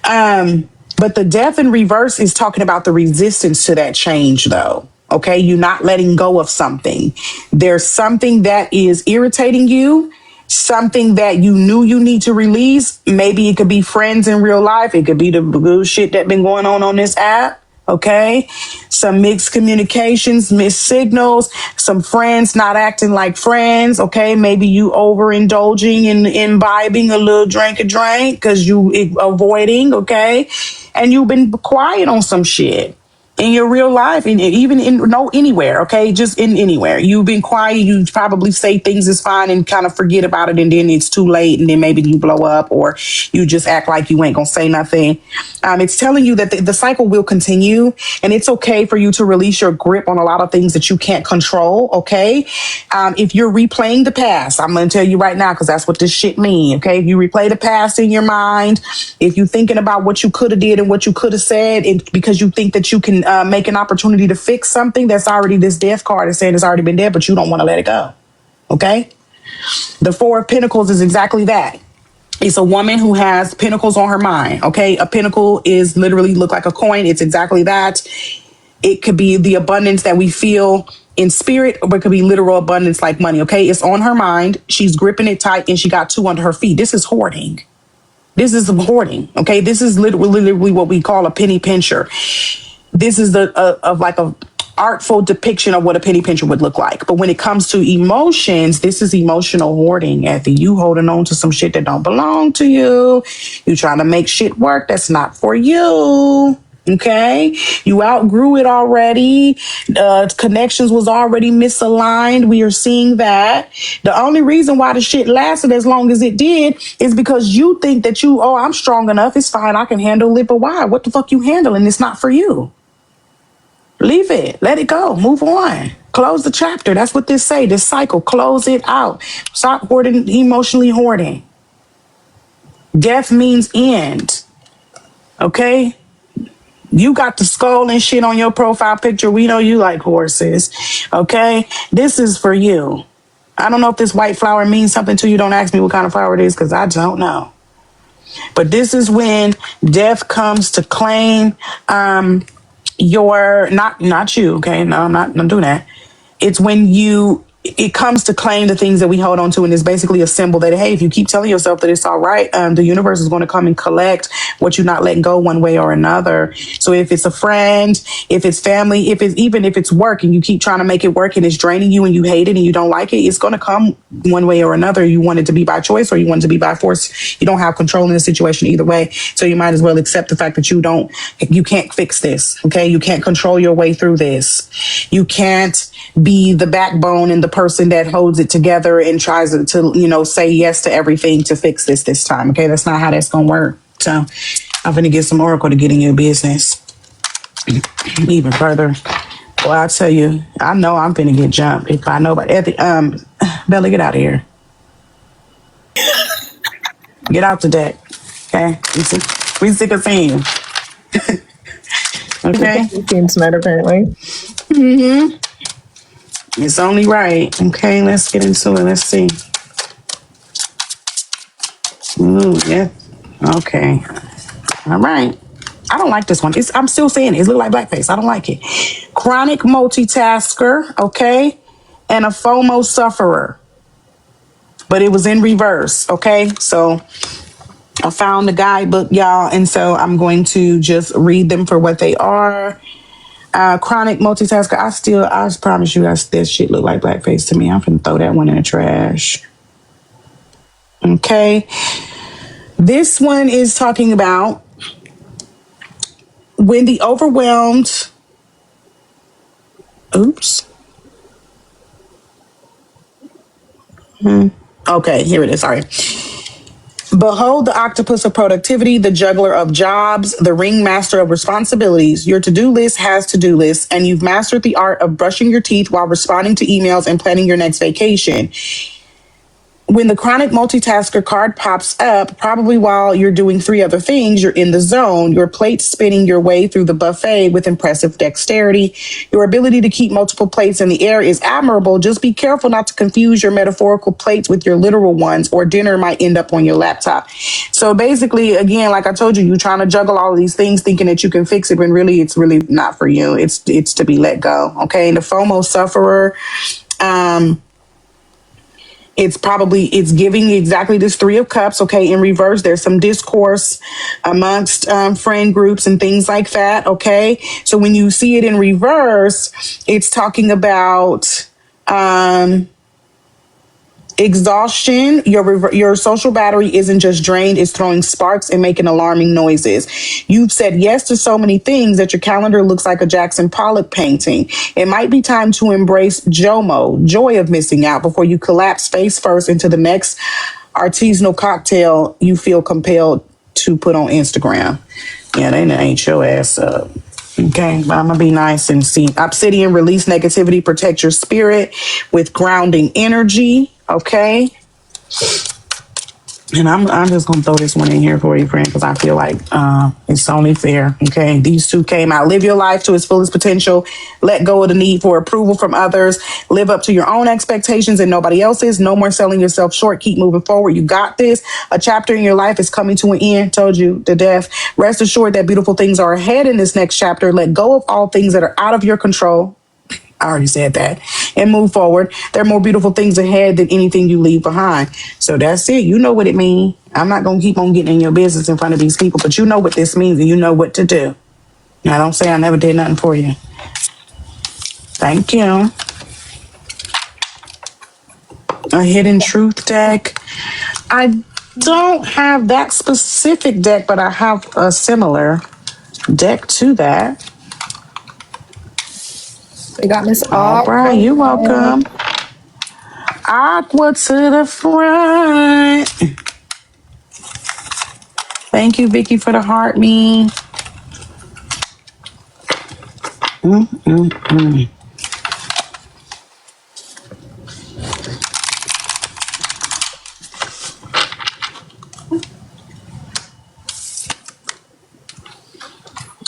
But the death in reverse is talking about the resistance to that change, though. Okay, you're not letting go of something. There's something that is irritating you, something that you knew you need to release. Maybe it could be friends in real life. It could be the good shit that been going on this app. Okay, some mixed communications, mixed signals, some friends not acting like friends. Okay, maybe you overindulging and imbibing a little drink because you avoiding. Okay, and you've been quiet on some shit in your real life, and even anywhere. Okay, just in anywhere you've been quiet. You probably say things is fine and kind of forget about it, and then it's too late, and then maybe you blow up, or you just act like you ain't gonna say nothing. It's telling you that the cycle will continue, and it's okay for you to release your grip on a lot of things that you can't control. Okay, if you're replaying the past, I'm gonna tell you right now, because that's what this shit mean. Okay, if you replay the past in your mind, if you're thinking about what you could have did and what you could have said, because you think that you can make an opportunity to fix something that's already, this death card is saying it's already been dead, but you don't want to let it go. Okay, the Four of Pentacles is exactly that. It's a woman who has pentacles on her mind. Okay. A pentacle is literally look like a coin. It's exactly that. It could be the abundance that we feel in spirit, or it could be literal abundance like money. Okay. It's on her mind. She's gripping it tight and she got two under her feet. This is hoarding. This is some hoarding. Okay, this is literally what we call a penny pincher. This is the of like a artful depiction of what a penny pincher would look like. But when it comes to emotions, this is emotional hoarding. Effie, you holding on to some shit that don't belong to you. You trying to make shit work that's not for you. Okay, you outgrew it already. Connections was already misaligned. We are seeing that. The only reason why the shit lasted as long as it did is because you think that I'm strong enough. It's fine. I can handle it. But why? What the fuck you handling? It's not for you. Leave it. Let it go. Move on. Close the chapter. That's what this say. This cycle. Close it out. Stop hoarding, emotionally hoarding. Death means end. Okay? You got the skull and shit on your profile picture. We know you like horses. Okay? This is for you. I don't know if this white flower means something to you. Don't ask me what kind of flower it is because I don't know. But this is when death comes to claim your not you. Okay? No, I'm not doing that. It's when it comes to claim the things that we hold on to, and it's basically a symbol that, hey, if you keep telling yourself that it's all right, the universe is going to come and collect what you're not letting go one way or another. So if it's a friend, if it's family, even if it's work, and you keep trying to make it work and it's draining you and you hate it and you don't like it, it's going to come one way or another. You want it to be by choice or you want it to be by force. You don't have control in the situation either way. So you might as well accept the fact that you can't fix this. Okay. You can't control your way through this. You can't be the backbone and the person that holds it together and tries to say yes to everything to fix this time. Okay, that's not how that's gonna work. So I'm gonna get some oracle to get in your business even further. Well, I'll tell you, I know I'm finna get jumped if I know about Bella, get out of here. Get out the deck. Okay, we sick of seeing you. Okay. Team tonight, apparently. Mm-hmm. It's only right. Okay, let's get into it. Let's see. Ooh, yeah. Okay. All right. I don't like this one. I'm still saying it. It looks like blackface. I don't like it. Chronic multitasker, okay? And a FOMO sufferer. But it was in reverse, okay? So I found the guidebook, y'all, and so I'm going to just read them for what they are. Chronic multitasker. I promise you, that shit look like blackface to me. I'm finna throw that one in the trash. Okay. This one is talking about when the overwhelmed. Oops. Okay, here it is. Sorry. Behold the octopus of productivity, the juggler of jobs, the ringmaster of responsibilities. Your to-do list has to-do lists, and you've mastered the art of brushing your teeth while responding to emails and planning your next vacation. When the chronic multitasker card pops up, probably while you're doing 3 other things, you're in the zone, your plate spinning your way through the buffet with impressive dexterity. Your ability to keep multiple plates in the air is admirable. Just be careful not to confuse your metaphorical plates with your literal ones, or dinner might end up on your laptop. So basically, again, like I told you, you're trying to juggle all of these things thinking that you can fix it, when really it's really not for you. It's to be let go. Okay. And the FOMO sufferer, it's giving exactly this 3 of cups. Okay. In reverse, there's some discourse amongst friend groups and things like that. Okay. So when you see it in reverse, it's talking about exhaustion. Your social battery isn't just drained, it's throwing sparks and making alarming noises. You've said yes to so many things that your calendar looks like a Jackson Pollock painting. It might be time to embrace JOMO, joy of missing out, before you collapse face first into the next artisanal cocktail you feel compelled to put on Instagram. Yeah, they ain't your ass up. Okay, but I'm gonna be nice and see. Obsidian, release negativity, protect your spirit with grounding energy. Okay. And I'm just gonna throw this one in here for you, friend, because I feel like it's only fair. Okay, these 2 came out. Live your life to its fullest potential. Let go of the need for approval from others. Live up to your own expectations and nobody else's. No more selling yourself short. Keep moving forward. You got this. A chapter in your life is coming to an end. Told you, the death. Rest assured that beautiful things are ahead in this next chapter. Let go of all things that are out of your control. I already said that. And move forward. There are more beautiful things ahead than anything you leave behind. So that's it. You know what it means. I'm not going to keep on getting in your business in front of these people, but you know what this means and you know what to do. Now, don't say I never did nothing for you. Thank you. A hidden truth deck. I don't have that specific deck, but I have a similar deck to that. We got Miss All right, you're welcome. Aqua to the front. Thank you, Vicky, for the heart me.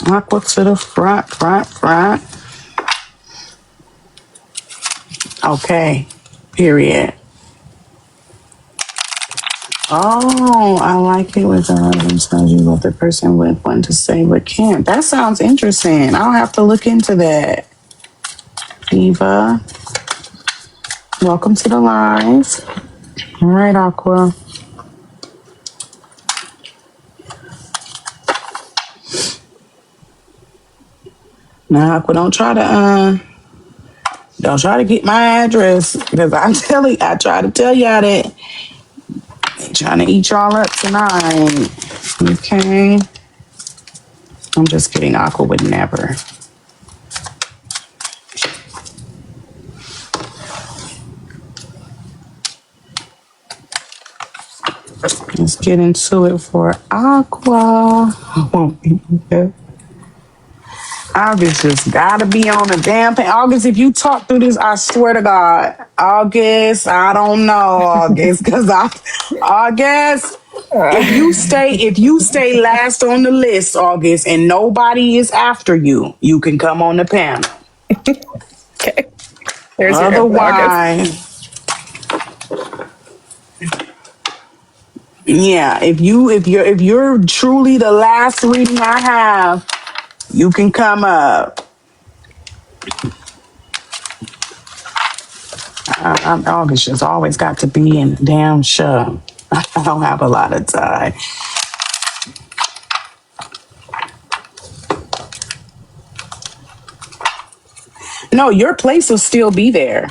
Aqua to the front. Okay, period. Oh, I like it with the husband tells you what the person would want to say but can't. That sounds interesting. I'll have to look into that. Eva, welcome to the live. All right, Aqua. Now, Aqua, don't try to get my address because I try to tell y'all that they trying to eat y'all up tonight. Okay. I'm just kidding. Aqua would never. Let's get into it for Aqua. August just gotta be on the damn thing. August, if you talk through this, I swear to God, August, I don't know, August, August, if you stay last on the list, August, and nobody is after you, you can come on the panel. Okay. There's otherwise, yeah, if you're truly the last reading I have, you can come up. August just always got to be in the damn show. I don't have a lot of time. No, your place will still be there.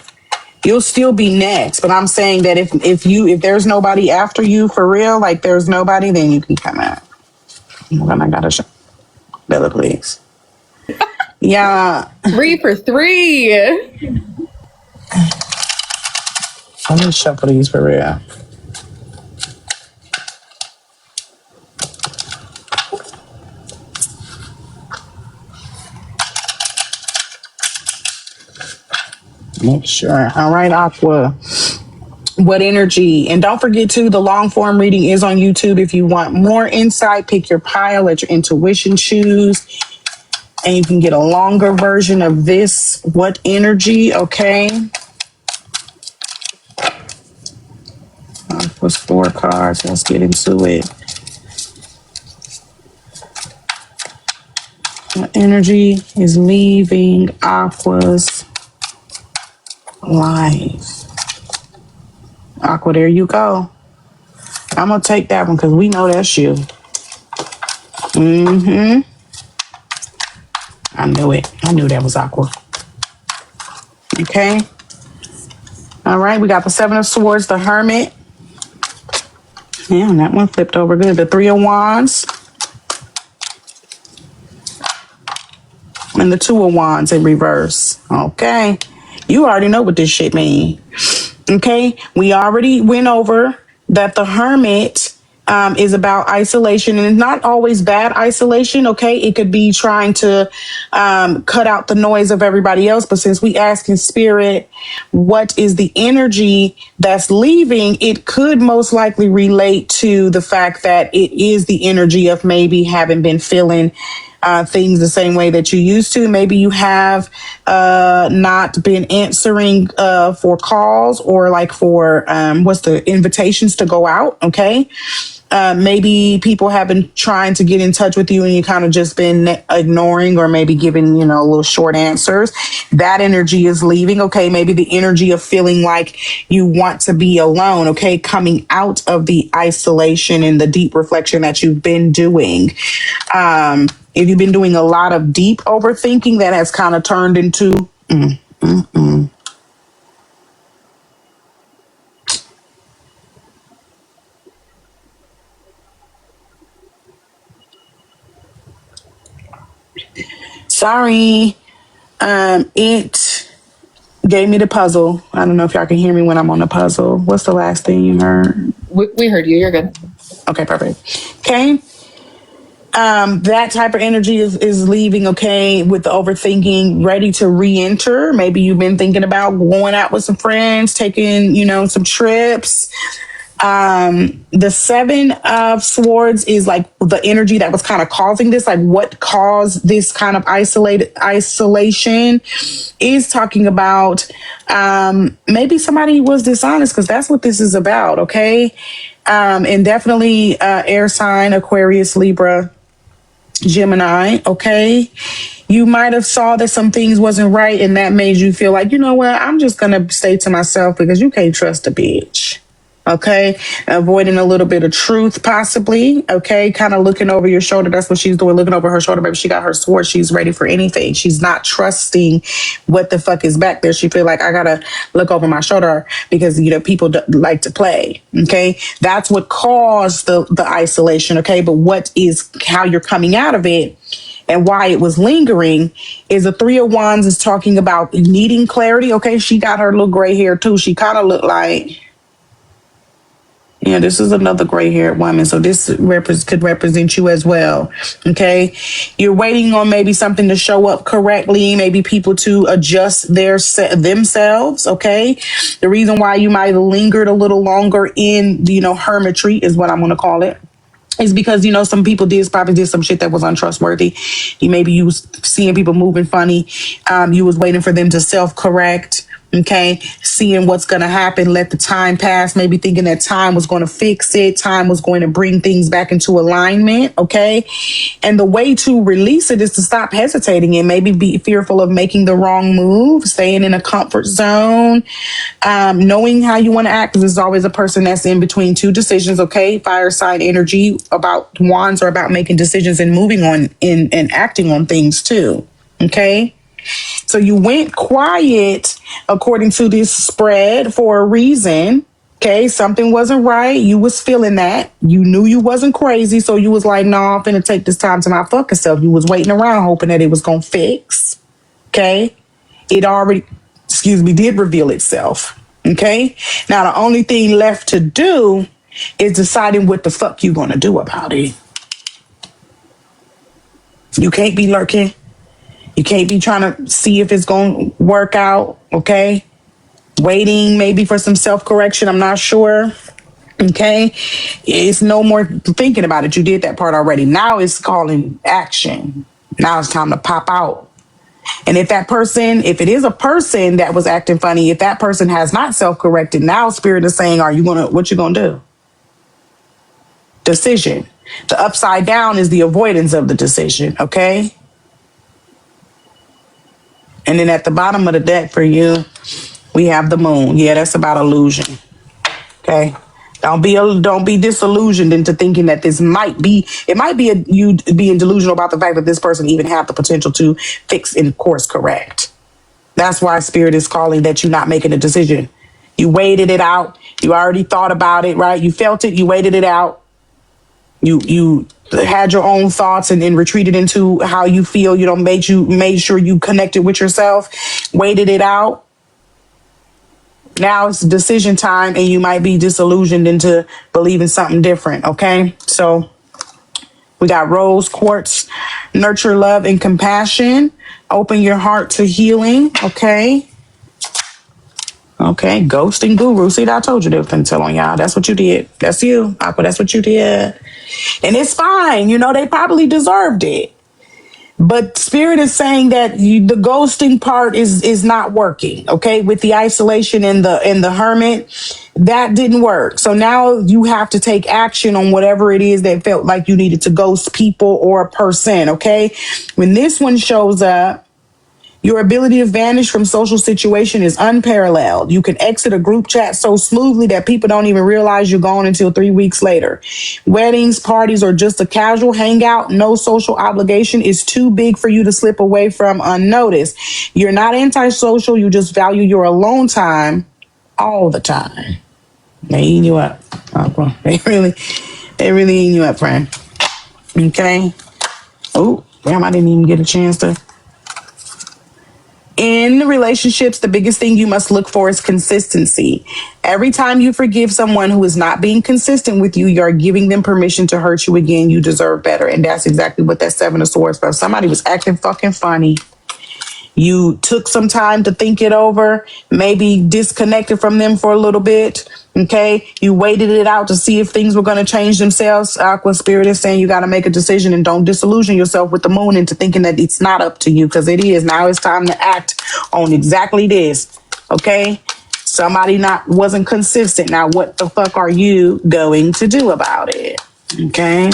You'll still be next. But I'm saying that if there's nobody after you for real, like there's nobody, then you can come out. Then I gotta show Bella, please. Yeah. 3 for 3. Let me shuffle these for real. Make sure. All right, Aqua. What energy? And don't forget too, the long form reading is on YouTube. If you want more insight, pick your pile, let your intuition choose. And you can get a longer version of this. What energy? Okay. Aqua's 4 cards. Let's get into it. What energy is leaving Aqua's life? Aqua, there you go. I'm going to take that one because we know that's you. Mm-hmm. I knew it. I knew that was Aqua. Okay. All right. We got the 7 of Swords, the Hermit. Yeah, that one flipped over good. The 3 of Wands. And the 2 of Wands in reverse. Okay. You already know what this shit means. Okay. We already went over that the Hermit is about isolation, and it's not always bad isolation. Okay. It could be trying to cut out the noise of everybody else. But since we ask in spirit, what is the energy that's leaving? It could most likely relate to the fact that it is the energy of maybe having been feeling things the same way that you used to. Maybe you have not been answering for calls or like for what's the invitations to go out. Okay. Maybe people have been trying to get in touch with you and you kind of just been ignoring or maybe giving, little short answers. That energy is leaving. Okay. Maybe the energy of feeling like you want to be alone. Okay. Coming out of the isolation and the deep reflection that you've been doing. If you've been doing a lot of deep overthinking, that has kind of turned into sorry. It gave me the puzzle. I don't know if y'all can hear me when I'm on the puzzle. What's the last thing you heard? We heard you. You're good. Okay, perfect. Okay. That type of energy is leaving, okay, with the overthinking, ready to re-enter. Maybe you've been thinking about going out with some friends, taking, some trips. The Seven of Swords is like the energy that was kind of causing this, like what caused this kind of isolation is talking about, maybe somebody was dishonest because that's what this is about. Okay. And definitely, air sign, Aquarius, Libra, Gemini. Okay. You might have saw that some things wasn't right and that made you feel like, you know what, I'm just going to stay to myself because you can't trust a bitch. Okay. Avoiding a little bit of truth, possibly. Okay. Kind of looking over your shoulder. That's what she's doing. Looking over her shoulder. Maybe she got her sword. She's ready for anything. She's not trusting what the fuck is back there. She feel like I got to look over my shoulder because, people like to play. Okay. That's what caused the isolation. Okay. But how you're coming out of it and why it was lingering is the Three of Wands is talking about needing clarity. Okay. She got her little gray hair too. She kind of looked like, yeah, this is another gray-haired woman, so this could represent you as well, okay? You're waiting on maybe something to show up correctly, maybe people to adjust themselves, okay? The reason why you might have lingered a little longer in, hermitry is what I'm going to call it. Is because, some people probably did some shit that was untrustworthy. You was seeing people moving funny. You was waiting for them to self-correct. Okay. Seeing what's going to happen. Let the time pass. Maybe thinking that time was going to fix it. Time was going to bring things back into alignment. Okay. And the way to release it is to stop hesitating and maybe be fearful of making the wrong move, staying in a comfort zone, knowing how you want to act. Because there's always a person that's in between two decisions. Okay. Fire sign energy about wands are about making decisions and moving on and acting on things too. Okay. So you went quiet according to this spread for a reason. Okay, something wasn't right. You was feeling that. You knew you wasn't crazy, so you was like, "No, I'm finna take this time to my fucking self." You was waiting around hoping that it was gonna fix. Okay, it already, did reveal itself. Okay, now the only thing left to do is deciding what the fuck you gonna do about it. You can't be lurking. You can't be trying to see if it's going to work out, okay? Waiting maybe for some self-correction, I'm not sure, okay? It's no more thinking about it. You did that part already. Now it's calling action. Now it's time to pop out. And if it is a person that was acting funny, if that person has not self-corrected, now Spirit is saying, what you going to do? Decision. The upside down is the avoidance of the decision, okay? And then at the bottom of the deck for you, we have the moon. Yeah, that's about illusion. Okay. Don't be disillusioned into thinking that you being delusional about the fact that this person even have the potential to fix and course correct. That's why Spirit is calling that you're not making a decision. You waited it out. You already thought about it, right? You felt it. You waited it out. You had your own thoughts and then retreated into how you feel. Made sure you connected with yourself, waited it out. Now it's decision time and you might be disillusioned into believing something different. Okay. So we got rose quartz, nurture, love, and compassion. Open your heart to healing. Okay. Okay. Ghosting guru. See, I told you they were finna tell on y'all. That's what you did. That's you. Aqua, that's what you did. And it's fine. They probably deserved it. But Spirit is saying that the ghosting part is not working. Okay, with the isolation and the hermit, that didn't work. So now you have to take action on whatever it is that felt like you needed to ghost people or a person. Okay, when this one shows up, your ability to vanish from social situation is unparalleled. You can exit a group chat so smoothly that people don't even realize you're gone until 3 weeks later. Weddings, parties, or just a casual hangout, no social obligation is too big for you to slip away from unnoticed. You're not antisocial, you just value your alone time all the time. They eating you up. Oh, they really eating you up, friend. Okay. Oh, damn, I didn't even get a chance to. In relationships, the biggest thing you must look for is consistency. Every time you forgive someone who is not being consistent with you, you're giving them permission to hurt you again. You deserve better. And that's exactly what that Seven of Swords was. Somebody was acting fucking funny. You took some time to think it over, maybe disconnected from them for a little bit. Okay. You waited it out to see if things were going to change themselves. Aqua Spirit is saying you got to make a decision and don't disillusion yourself with the moon into thinking that it's not up to you, because it is. Now it's time to act on exactly this. Okay. Somebody wasn't consistent. Now, what the fuck are you going to do about it? Okay.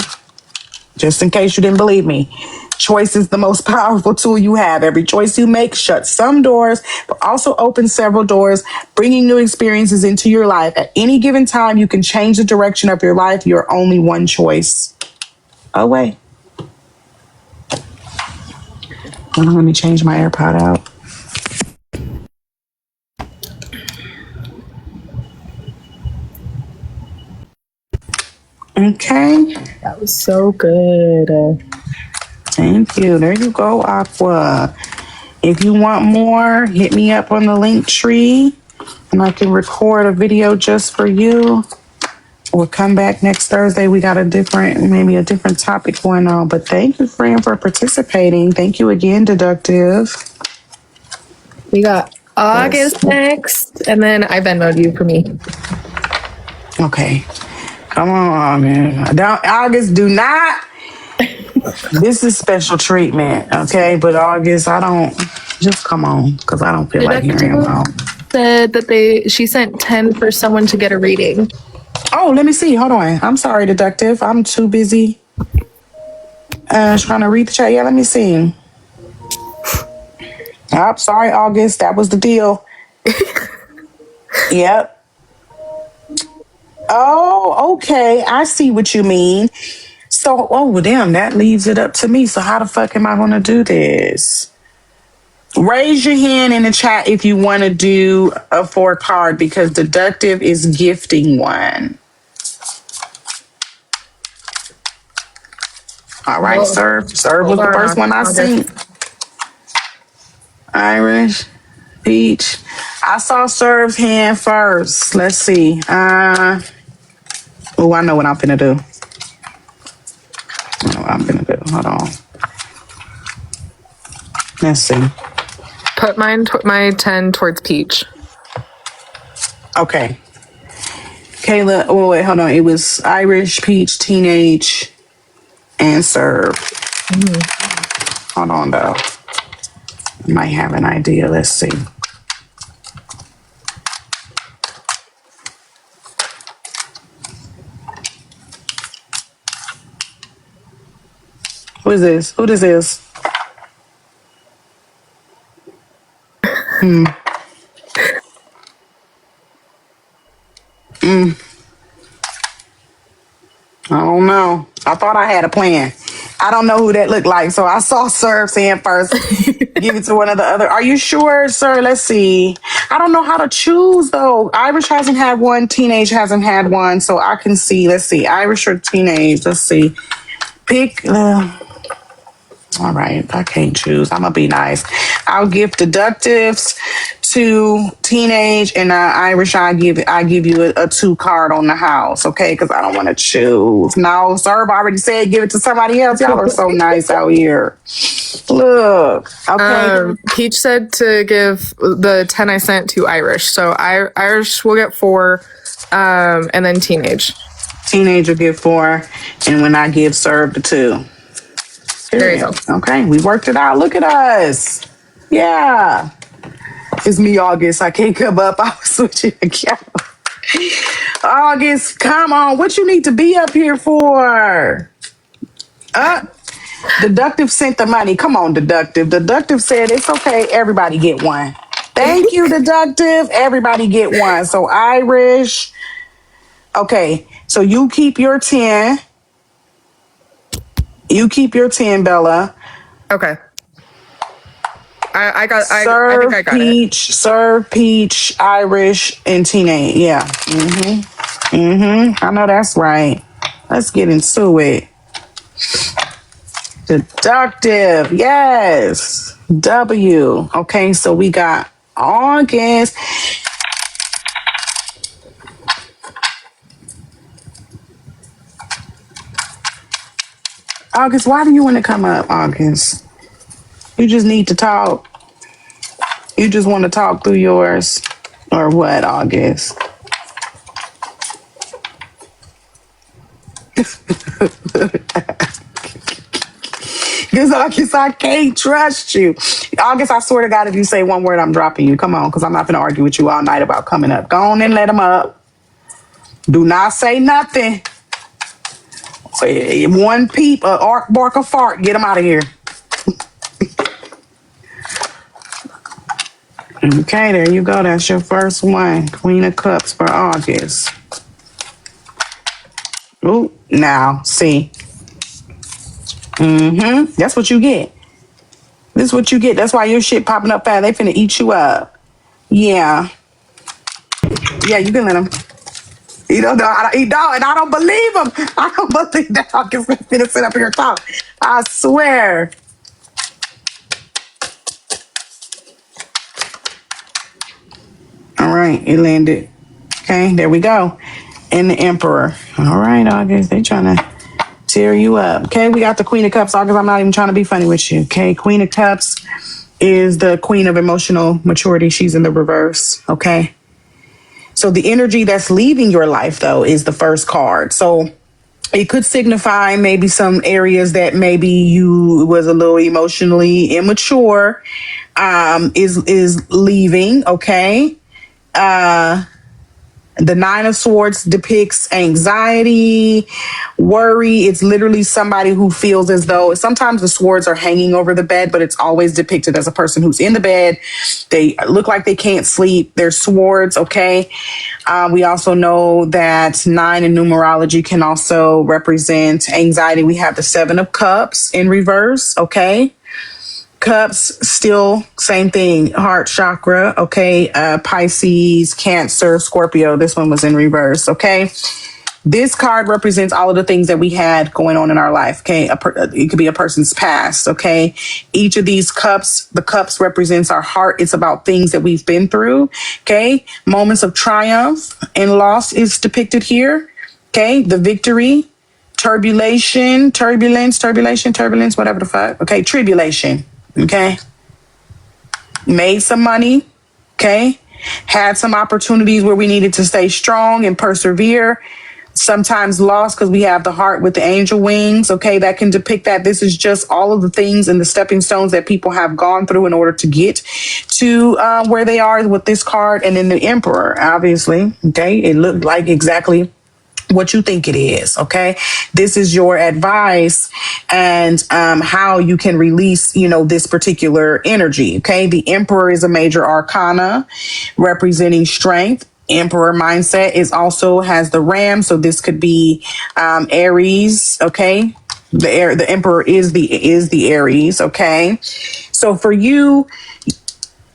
Just in case you didn't believe me. Choice is the most powerful tool you have. Every choice you make shuts some doors, but also opens several doors, bringing new experiences into your life. At any given time, you can change the direction of your life. You're only one choice away. Hold on, let me change my AirPod out. Okay. That was so good. Thank you. There you go, Aqua. If you want more, hit me up on the link tree and I can record a video just for you. We'll come back next Thursday. We got maybe a different topic going on. But thank you, friend, for participating. Thank you again, Deductive. We got August next, and then I Venmo'd you for me. Okay. Come on, man. August, do not. This is special treatment, okay? But August, just come on, because I don't feel like hearing about. Said that she sent 10 for someone to get a reading. Oh, let me see. Hold on. I'm sorry, Deductive. I'm too busy trying to read the chat. Yeah, let me see. Oh, sorry, August. That was the deal. Yep. Oh, okay. I see what you mean. So, damn, that leaves it up to me. So how the fuck am I going to do this? Raise your hand in the chat if you want to do a 4 card, because Deductive is gifting one. All right, Serve. Serve was the first one I seen. Irish, Peach. I saw Serve's hand first. Let's see. I know what I'm finna do. Hold on. Let's see. Put my 10 towards Peach. Okay. Kayla, wait, hold on. It was Irish, Peach, Teenage, and Serve. Hold on, though. I might have an idea. Let's see. Who is this? Who this is? I don't know. I thought I had a plan. I don't know who that looked like. So I saw Serve's hand first. Give it to one of the other. Are you sure, sir? Let's see. I don't know how to choose, though. Irish hasn't had one. Teenage hasn't had one. So I can see. Let's see. Irish or Teenage. Let's see. Pick. All right. I can't choose. I'm going to be nice. I'll give Deductives to Teenage, and Irish, I give you a 2 card on the house, okay? Because I don't want to choose. No, Serve already said give it to somebody else. Y'all are so nice out here. Look, okay. Peach said to give the 10 I sent to Irish, so Irish will get 4, and then Teenage. Teenage will get 4, and when I give Serve the 2. There you Period. go. Okay, we worked it out. Look at us. Yeah. It's me, August. I can't come up. I was switching the camera. August, come on. What you need to be up here for? Deductive sent the money. Come on, Deductive. Deductive said it's okay. Everybody get one. Thank you, Deductive. Everybody get one. So Irish. Okay. So you keep your 10. You keep your 10, Bella. Okay. I think I got it. Serve Peach, Irish, and Tina. Yeah. I know that's right. Let's get into it. Deductive. Yes. W. Okay, so we got August. August, why do you want to come up, August? You just need to talk. You just want to talk through yours. Or what, August? Because August, I can't trust you. August, I swear to God, if you say one word, I'm dropping you. Come on, because I'm not going to argue with you all night about coming up. Go on and let him up. Do not say nothing. Say one peep, a arc, bark, a fart. Get him out of here. Okay, there you go. That's your first one. Queen of Cups for August. Ooh, now, see. That's what you get. This is what you get. That's why your shit popping up fast. They finna eat you up. Yeah. Yeah, you can let them. He don't know. He don't, and I don't believe him. I don't believe that August finna sit up here and talk. I swear. All right, it landed. Okay, there we go. And the Emperor. All right, August, they trying to tear you up. Okay, we got the Queen of Cups. August, I'm not even trying to be funny with you. Okay, Queen of Cups is the Queen of emotional maturity. She's in the reverse. Okay. So the energy that's leaving your life, though, is the first card. So it could signify maybe some areas that maybe you was a little emotionally immature, is leaving. Okay. The Nine of Swords depicts anxiety, worry. It's literally somebody who feels as though sometimes the swords are hanging over the bed, but it's always depicted as a person who's in the bed. They look like they can't sleep. They're swords, okay? We also know that 9 in numerology can also represent anxiety. We have the 7 of Cups in reverse, okay? Cups, still same thing. Heart chakra, okay. Pisces, Cancer, Scorpio. This one was in reverse, okay. This card represents all of the things that we had going on in our life, okay. It could be a person's past, okay. Each of these cups, the cups represents our heart. It's about things that we've been through, okay. Moments of triumph and loss is depicted here, okay. The victory, turbulence, whatever the fuck, okay. Tribulation. Okay. Made some money. Okay. Had some opportunities where we needed to stay strong and persevere. Sometimes lost because we have the heart with the angel wings. Okay. That can depict that. This is just all of the things and the stepping stones that people have gone through in order to get to where they are with this card. And then the Emperor, obviously. Okay. It looked like exactly what you think it is. Okay. This is your advice and how you can release, this particular energy. Okay. The Emperor is a major arcana representing strength. Emperor mindset is also has the ram. So this could be Aries. Okay. The Emperor is the Aries. Okay. So for you,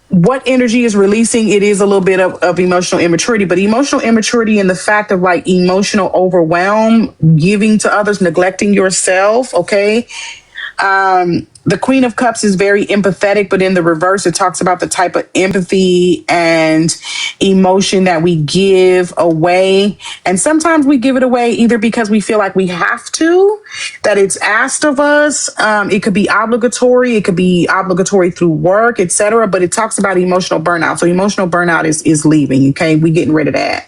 what energy is releasing, it is a little bit of emotional immaturity, but emotional immaturity and the fact of like emotional overwhelm, giving to others, neglecting yourself. Okay. The Queen of Cups is very empathetic, but in the reverse, it talks about the type of empathy and emotion that we give away. And sometimes we give it away either because we feel like we have to, that it's asked of us. It could be obligatory. It could be obligatory through work, etc. But it talks about emotional burnout. So emotional burnout is leaving. Okay. We getting rid of that.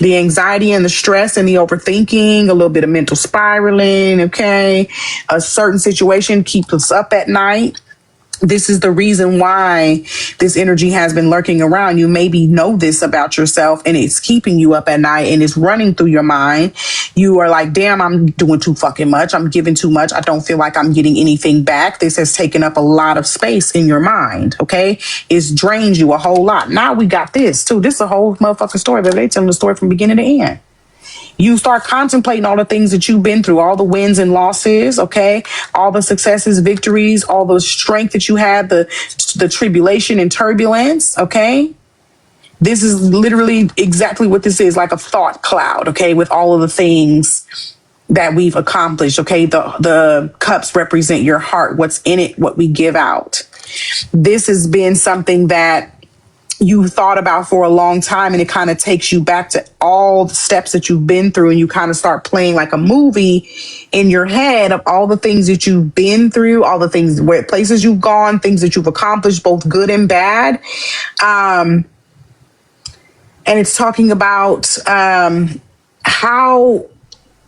The anxiety and the stress and the overthinking, a little bit of mental spiraling, okay? A certain situation keeps us up at night. This is the reason why this energy has been lurking around. You maybe know this about yourself and it's keeping you up at night and it's running through your mind. You are like, damn, I'm doing too fucking much. I'm giving too much. I don't feel like I'm getting anything back. This has taken up a lot of space in your mind. Okay. It's drained you a whole lot. Now we got this too. This is a whole motherfucking story, but they telling the story from beginning to end. You start contemplating all the things that you've been through, all the wins and losses, okay? All the successes, victories, all the strength that you had, the tribulation and turbulence, okay? This is literally exactly what this is, like a thought cloud, okay, with all of the things that we've accomplished, okay? The cups represent your heart, what's in it, what we give out. This has been something that you thought about for a long time, and it kind of takes you back to all the steps that you've been through, and you kind of start playing like a movie in your head of all the things that you've been through, all the things, where places you've gone, things that you've accomplished, both good and bad. And it's talking about how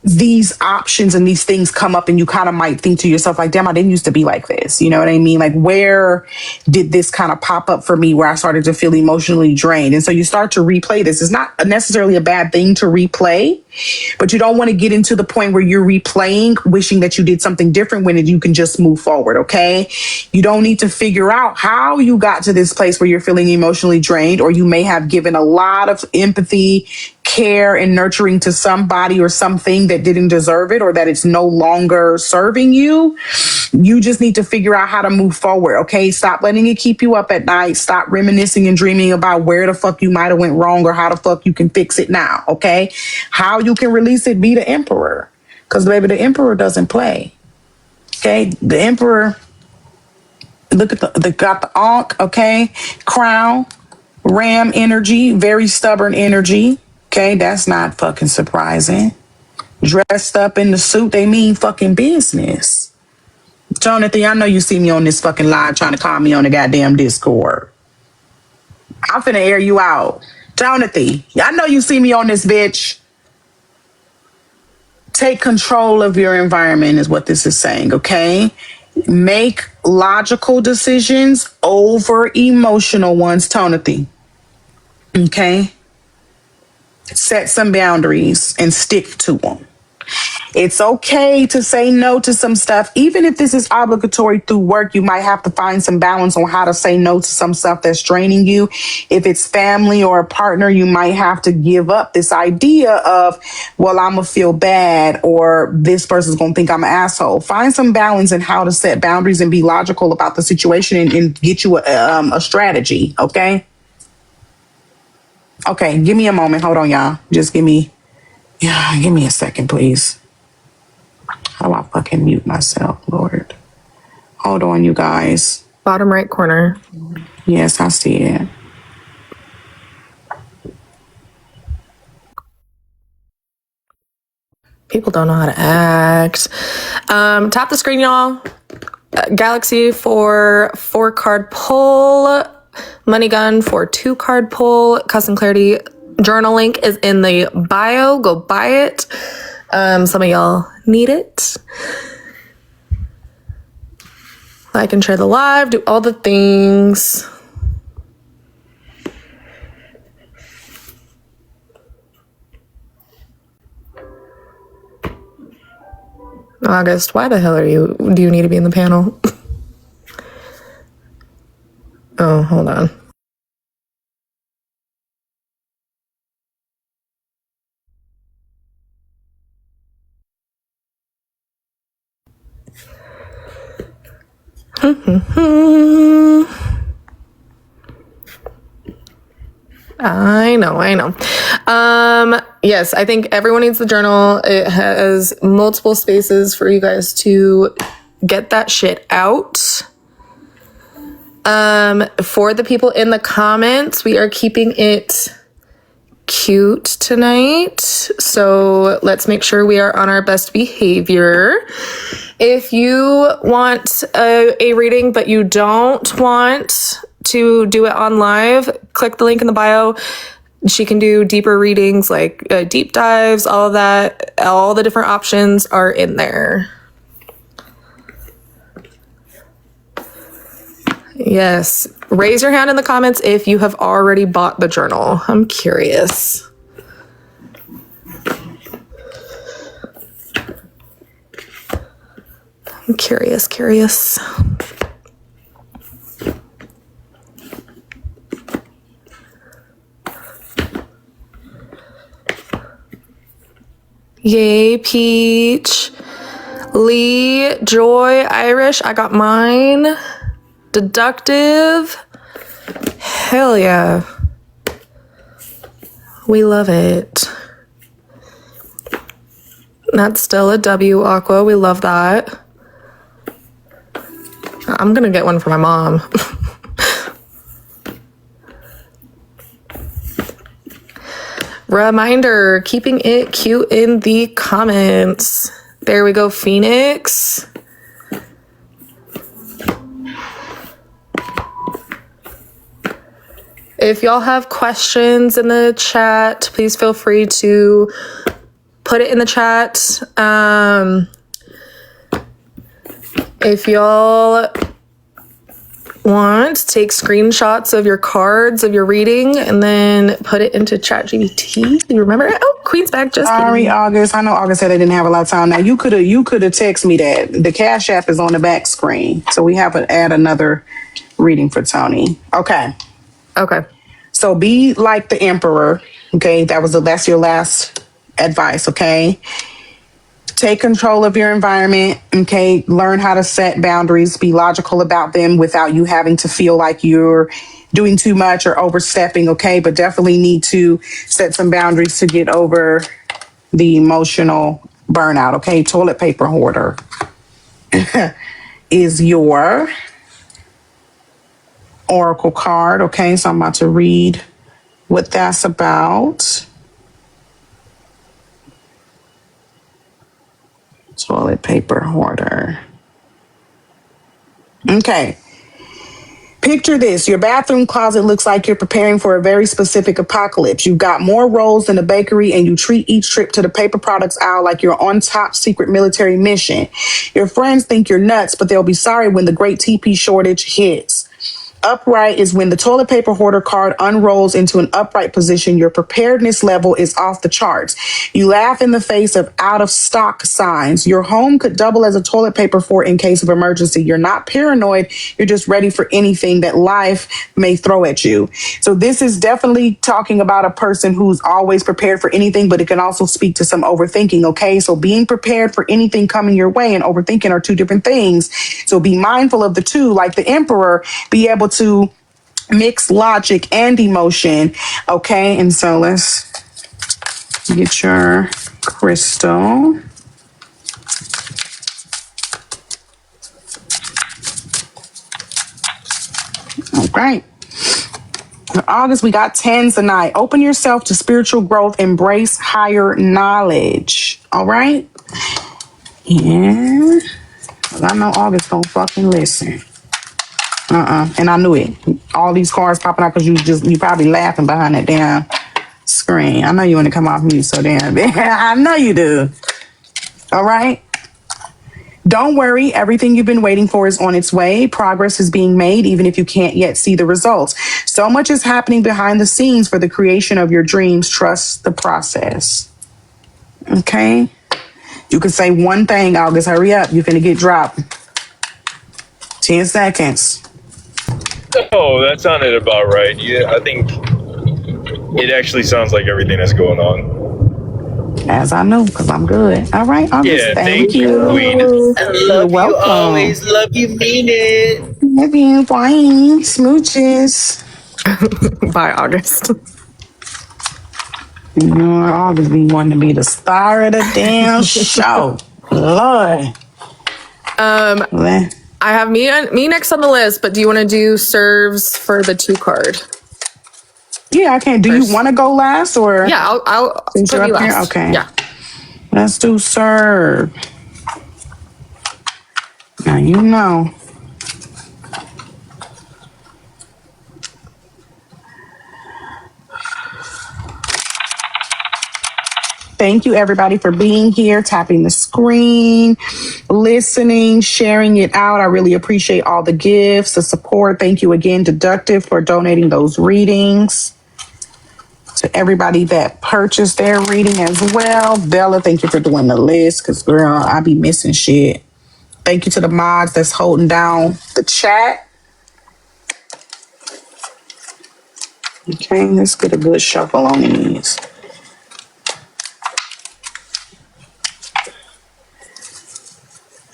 these options and these things come up, and you kind of might think to yourself like, damn, I didn't used to be like this. You know what I mean? Like, where did this kind of pop up for me where I started to feel emotionally drained? And so you start to replay this. It's not necessarily a bad thing to replay, but you don't want to get into the point where you're replaying, wishing that you did something different when you can just move forward. Okay. You don't need to figure out how you got to this place where you're feeling emotionally drained, or you may have given a lot of empathy, care, and nurturing to somebody or something that didn't deserve it, or that it's no longer serving you. You just need to figure out how to move forward. Okay. Stop letting it keep you up at night. Stop reminiscing and dreaming about where the fuck you might have went wrong or how the fuck you can fix it now. Okay. How you can release it, be the emperor. Because baby, the emperor doesn't play. Okay. The emperor, look at got the ankh, okay, crown, ram energy, very stubborn energy. Okay, that's not fucking surprising. Dressed up in the suit, they mean fucking business. Jonathan, I know you see me on this fucking live trying to call me on the goddamn Discord. I'm finna air you out. Jonathan, I know you see me on this bitch. Take control of your environment is what this is saying, okay? Make logical decisions over emotional ones, Tonathy. Okay? Set some boundaries and stick to them. It's okay to say no to some stuff. Even if this is obligatory through work, you might have to find some balance on how to say no to some stuff that's draining you. If it's family or a partner, you might have to give up this idea of, well, I'm going to feel bad, or this person's going to think I'm an asshole. Find some balance in how to set boundaries and be logical about the situation, and get you a strategy. Okay. Okay. Give me a moment. Hold on, y'all. Just give me a second, please. How do I fucking mute myself, Lord? Hold on, you guys. Bottom right corner. Yes, I see it. People don't know how to act. Tap the screen, y'all. Galaxy for 4-card pull. Money Gun for 2-card pull. Cuss and Clarity journal link is in the bio. Go buy it. Some of y'all need it. Like and share the live. Do all the things. August, why the hell do you need to be in the panel? Oh, hold on. I know. Yes, I think everyone needs the journal. It has multiple spaces for you guys to get that shit out. For the people in the comments, we are keeping it cute tonight. So let's make sure we are on our best behavior. If you want a reading, but you don't want to do it on live, click the link in the bio. She can do deeper readings, like deep dives, all of that. All the different options are in there. Yes. Raise your hand in the comments if you have already bought the journal. I'm curious. I'm curious. Yay, Peach. Lee, Joy, Irish, I got mine. Deductive. Hell yeah. We love it. That's still a W, Aqua. We love that. I'm gonna get one for my mom. Reminder, keeping it cute in the comments. There we go, Phoenix. If y'all have questions in the chat, please feel free to put it in the chat. If y'all want, take screenshots of your cards of your reading and then put it into ChatGPT. You remember? Oh, Queen's back. Just Sorry, kidding. August. I know August said they didn't have a lot of time. Now you could have texted me that. The Cash App is on the back screen, so we have to add another reading for Tony. Okay. So be like the emperor. Okay, that's your last advice. Okay. Take control of your environment. Okay. Learn how to set boundaries. Be logical about them without you having to feel like you're doing too much or overstepping. Okay. But definitely need to set some boundaries to get over the emotional burnout. Okay. Toilet paper hoarder is your oracle card. Okay. So I'm about to read what that's about. Toilet paper hoarder. Okay. Picture this. Your bathroom closet looks like you're preparing for a very specific apocalypse. You've got more rolls than a bakery, and you treat each trip to the paper products aisle like you're on top secret military mission. Your friends think you're nuts, but they'll be sorry when the great TP shortage hits. Upright is when the toilet paper hoarder card unrolls into an upright position. Your preparedness level is off the charts. You laugh in the face of out of stock signs. Your home could double as a toilet paper fort in case of emergency. You're not paranoid. You're just ready for anything that life may throw at you. So this is definitely talking about a person who's always prepared for anything, but it can also speak to some overthinking. Okay. So being prepared for anything coming your way and overthinking are two different things. So be mindful of the two, like the emperor, be able to mix logic and emotion. Okay. And so let's get your crystal. All right. In August, we got 10s tonight. Open yourself to spiritual growth. Embrace higher knowledge. All right. Yeah. I know August don't fucking listen. And I knew it. All these cards popping out because you probably laughing behind that damn screen. I know you want to come off mute so damn. I know you do. All right. Don't worry. Everything you've been waiting for is on its way. Progress is being made, even if you can't yet see the results. So much is happening behind the scenes for the creation of your dreams. Trust the process. Okay. You can say one thing, August. Hurry up. You're going to get dropped. 10 seconds. Oh, that sounded about right. Yeah, I think it actually sounds like everything that's going on. As I know, because I'm good. All right, August. Yeah, thank you. Queen. I love You're you welcome. always. Love you, mean it. Love you. Bye. Smooches. Bye, August. You know, August be wanting to be the star of the damn show. Lord. I have me next on the list, but do you want to do serves for the 2 card? Yeah, I can. Do you want to go last or? Yeah, I'll Since put you're you up here? last. Okay. Yeah. Let's do serve. Now you know. Thank you, everybody, for being here, tapping the screen, listening, sharing it out. I really appreciate all the gifts, the support. Thank you again, Deductive, for donating those readings. To everybody that purchased their reading as well. Bella, thank you for doing the list, because, girl, I be missing shit. Thank you to the mods that's holding down the chat. Okay, let's get a good shuffle on these.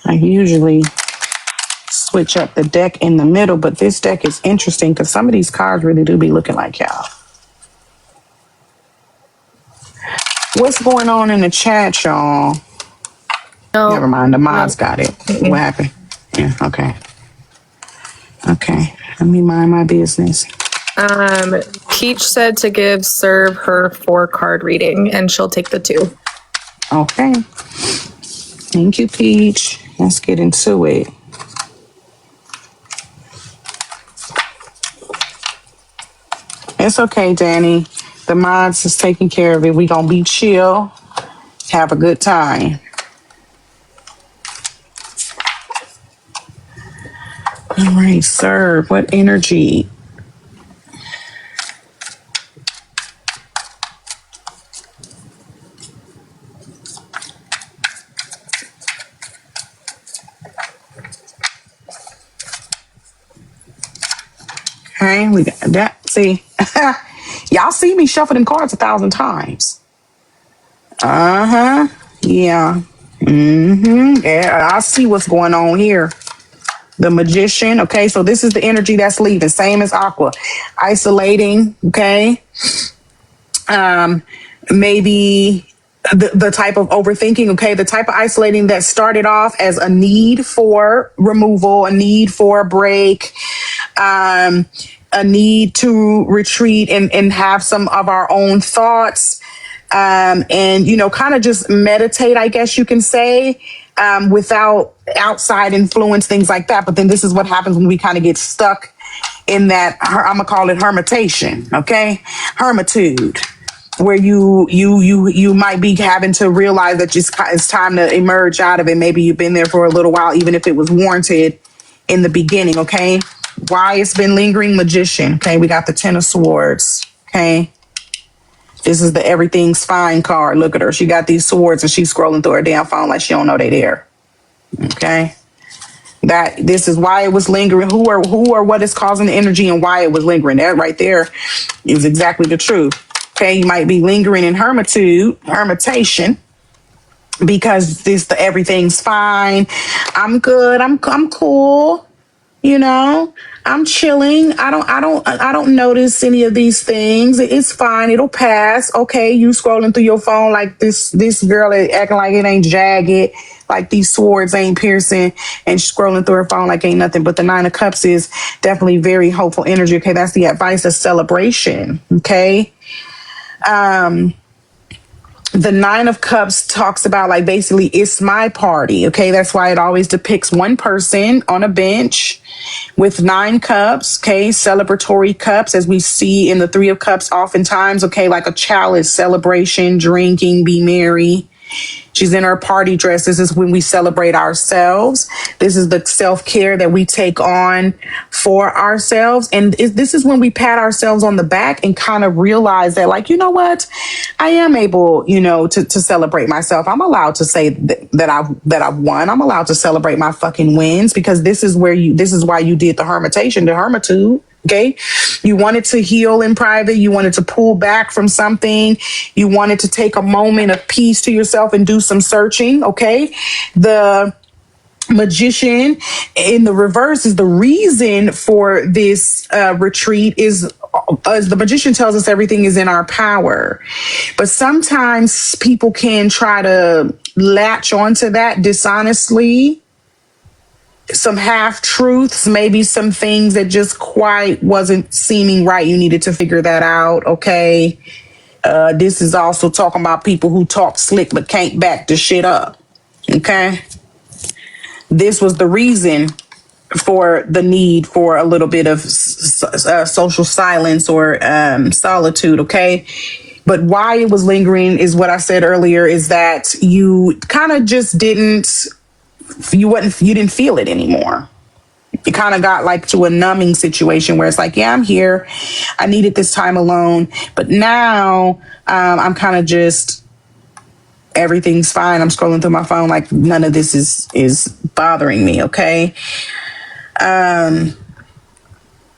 I usually switch up the deck in the middle, but this deck is interesting because some of these cards really do be looking like y'all. What's going on in the chat, y'all? No, Never mind, the mods no. got it. What happened? Yeah, okay. Okay, let me mind my business. Peach said to give Serve her 4-card reading, and she'll take the 2. Okay. Thank you, Peach. Let's get into it. It's okay, Danny. The mods is taking care of it. We gonna be chill. Have a good time. All right, Serve. What energy? Okay, we got that. See, y'all see me shuffle them cards 1,000 times. Yeah. Yeah, I see what's going on here. The Magician. Okay, so this is the energy that's leaving. Same as Aqua. Isolating. Okay. Maybe the type of overthinking, okay, the type of isolating that started off as a need for removal, a need for a break, a need to retreat and have some of our own thoughts, and, you know, kind of just meditate, I guess you can say, without outside influence, things like that. But then this is what happens when we kind of get stuck in that, I'm gonna call it hermitation, okay? Hermitude, where you might be having to realize that it's time to emerge out of it. Maybe you've been there for a little while, even if it was warranted in the beginning, okay? Why it's been lingering? Magician, okay? We got the 10 of Swords, okay? This is the everything's fine card. Look at her. She got these swords and she's scrolling through her damn phone like she don't know they there, okay? That this is why it was lingering. Who or what is causing the energy and why it was lingering. That right there is exactly the truth. Okay, you might be lingering in hermitation, because the everything's fine. I'm good. I'm cool. You know, I'm chilling. I don't notice any of these things. It's fine. It'll pass. Okay, you scrolling through your phone like this girl acting like it ain't jagged, like these swords ain't piercing, and scrolling through her phone like ain't nothing. But the 9 of Cups is definitely very hopeful energy. Okay, that's the advice of celebration. Okay. The 9 of Cups talks about, like, basically it's my party. Okay. That's why it always depicts one person on a bench with 9 cups. Okay. Celebratory cups, as we see in the 3 of Cups oftentimes. Okay. Like a chalice, celebration, drinking, be merry. She's in her party dress. This is when we celebrate ourselves. This is the self-care that we take on for ourselves. And this is when we pat ourselves on the back and kind of realize that, like, you know what? I am able, you know, to celebrate myself. I'm allowed to say that I've won. I'm allowed to celebrate my fucking wins, because this is why you did the hermitation, the hermitude. Okay. You wanted to heal in private. You wanted to pull back from something. You wanted to take a moment of peace to yourself and do some searching. Okay. The Magician in the reverse is the reason for this retreat is, as the Magician tells us, everything is in our power. But sometimes people can try to latch onto that dishonestly. Some half truths, maybe some things that just quite wasn't seeming right. You needed to figure that out. Okay. This is also talking about people who talk slick but can't back the shit up. Okay. This was the reason for the need for a little bit of social silence or solitude. Okay. But why it was lingering is what I said earlier, is that you kind of just you didn't feel it anymore. You kind of got like to a numbing situation where it's like, yeah, I'm here. I needed this time alone. But now I'm kind of just, everything's fine. I'm scrolling through my phone like none of this is bothering me, okay?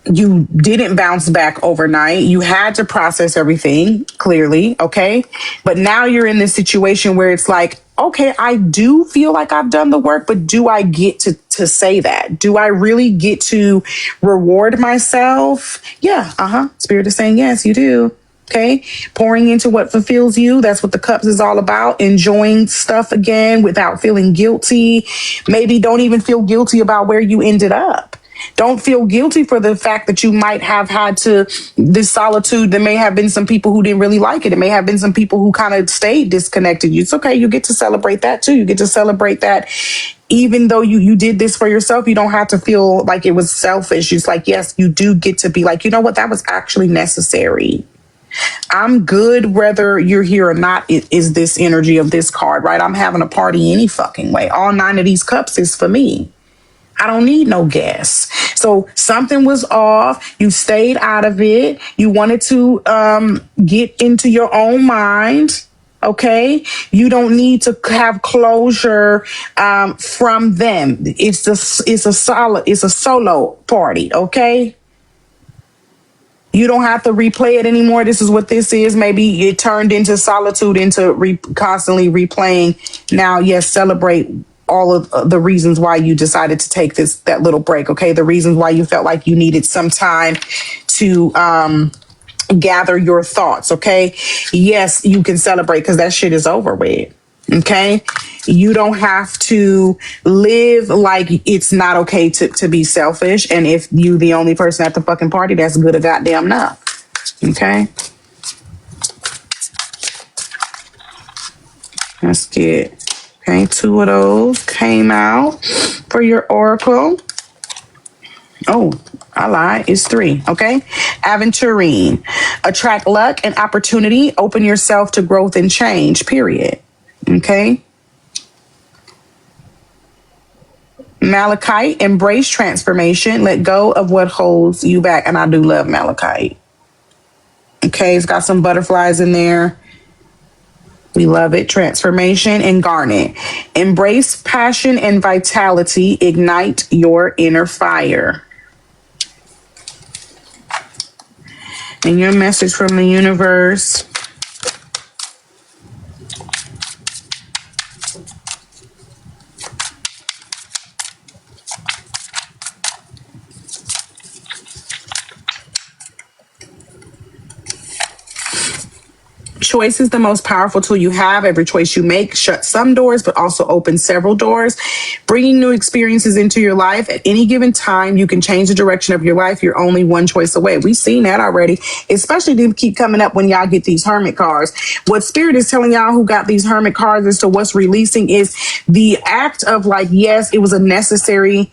You didn't bounce back overnight. You had to process everything clearly, okay? But now you're in this situation where it's like, okay, I do feel like I've done the work, but do I get to say that? Do I really get to reward myself? Yeah, Spirit is saying yes, you do. Okay, pouring into what fulfills you. That's what the cups is all about. Enjoying stuff again without feeling guilty. Maybe don't even feel guilty about where you ended up. Don't feel guilty for the fact that you might have had to, this solitude. There may have been some people who didn't really like it. It may have been some people who kind of stayed disconnected. It's okay. You get to celebrate that too. You get to celebrate that. Even though you did this for yourself, you don't have to feel like it was selfish. It's like, yes, you do get to be like, you know what? That was actually necessary. I'm good whether you're here or not. It is this energy of this card, right? I'm having a party any fucking way. All 9 of these cups is for me. I don't need no guests. So something was off. You stayed out of it. You wanted to get into your own mind. Okay. You don't need to have closure from them. It's a solo party. Okay. You don't have to replay it anymore. This is what this is. Maybe it turned into solitude, into constantly replaying. Now, yes, celebrate all of the reasons why you decided to take that little break. Okay, the reasons why you felt like you needed some time to gather your thoughts. Okay, yes, you can celebrate because that shit is over with. Okay, you don't have to live like it's not okay to be selfish. And if you the only person at the fucking party, that's good a goddamn enough. Okay, let's get. Okay, 2 of those came out for your oracle. Oh, I lied. It's 3. Okay. Aventurine. Attract luck and opportunity. Open yourself to growth and change, period. Okay. Malachite. Embrace transformation. Let go of what holds you back. And I do love Malachite. Okay. It's got some butterflies in there. We love it. Transformation. And Garnet. Embrace passion and vitality. Ignite your inner fire. And your message from the universe. Choice is the most powerful tool you have. Every choice you make shuts some doors, but also opens several doors, bringing new experiences into your life. At any given time, you can change the direction of your life. You're only one choice away. We've seen that already, especially them keep coming up when y'all get these hermit cards. What Spirit is telling y'all who got these hermit cards as to what's releasing is the act of like, yes, it was a necessary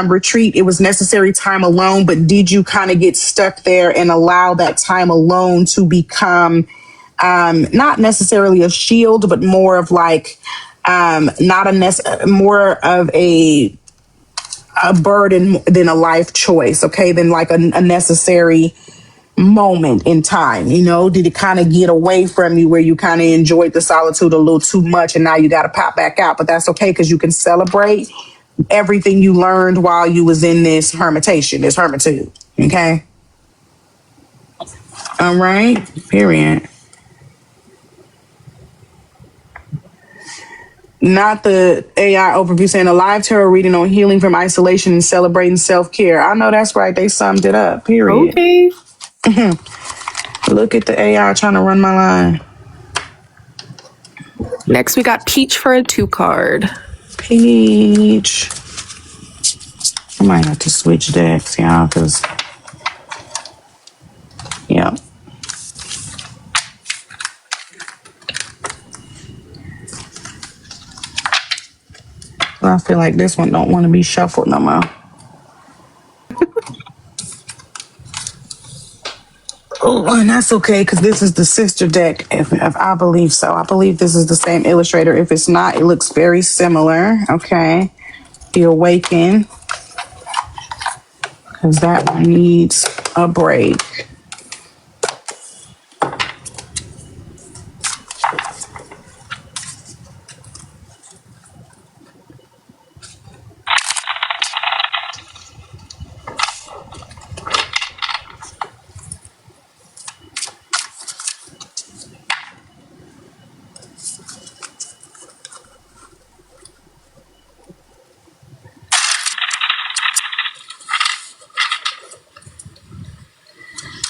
retreat. It was necessary time alone, but did you kind of get stuck there and allow that time alone to become not necessarily a shield, but more of like more of a burden than a life choice, okay, than like a necessary moment in time. You know, did it kind of get away from you where you kind of enjoyed the solitude a little too much and now you got to pop back out? But that's okay because you can celebrate everything you learned while you was in this hermitation, this hermitude. Okay. All right. Period. Not the AI overview saying a live tarot reading on healing from isolation and celebrating self-care. I know that's right. They summed it up. Period. Okay. Look at the AI trying to run my line. Next, we got Peach for a 2 card. Peach. I might have to switch decks, y'all, because, yeah. I feel like this one don't want to be shuffled no more. Oh, Oh, and that's okay because this is the sister deck. If I believe so, I believe this is the same illustrator. If it's not, it looks very similar. Okay, the Awaken, because that one needs a break.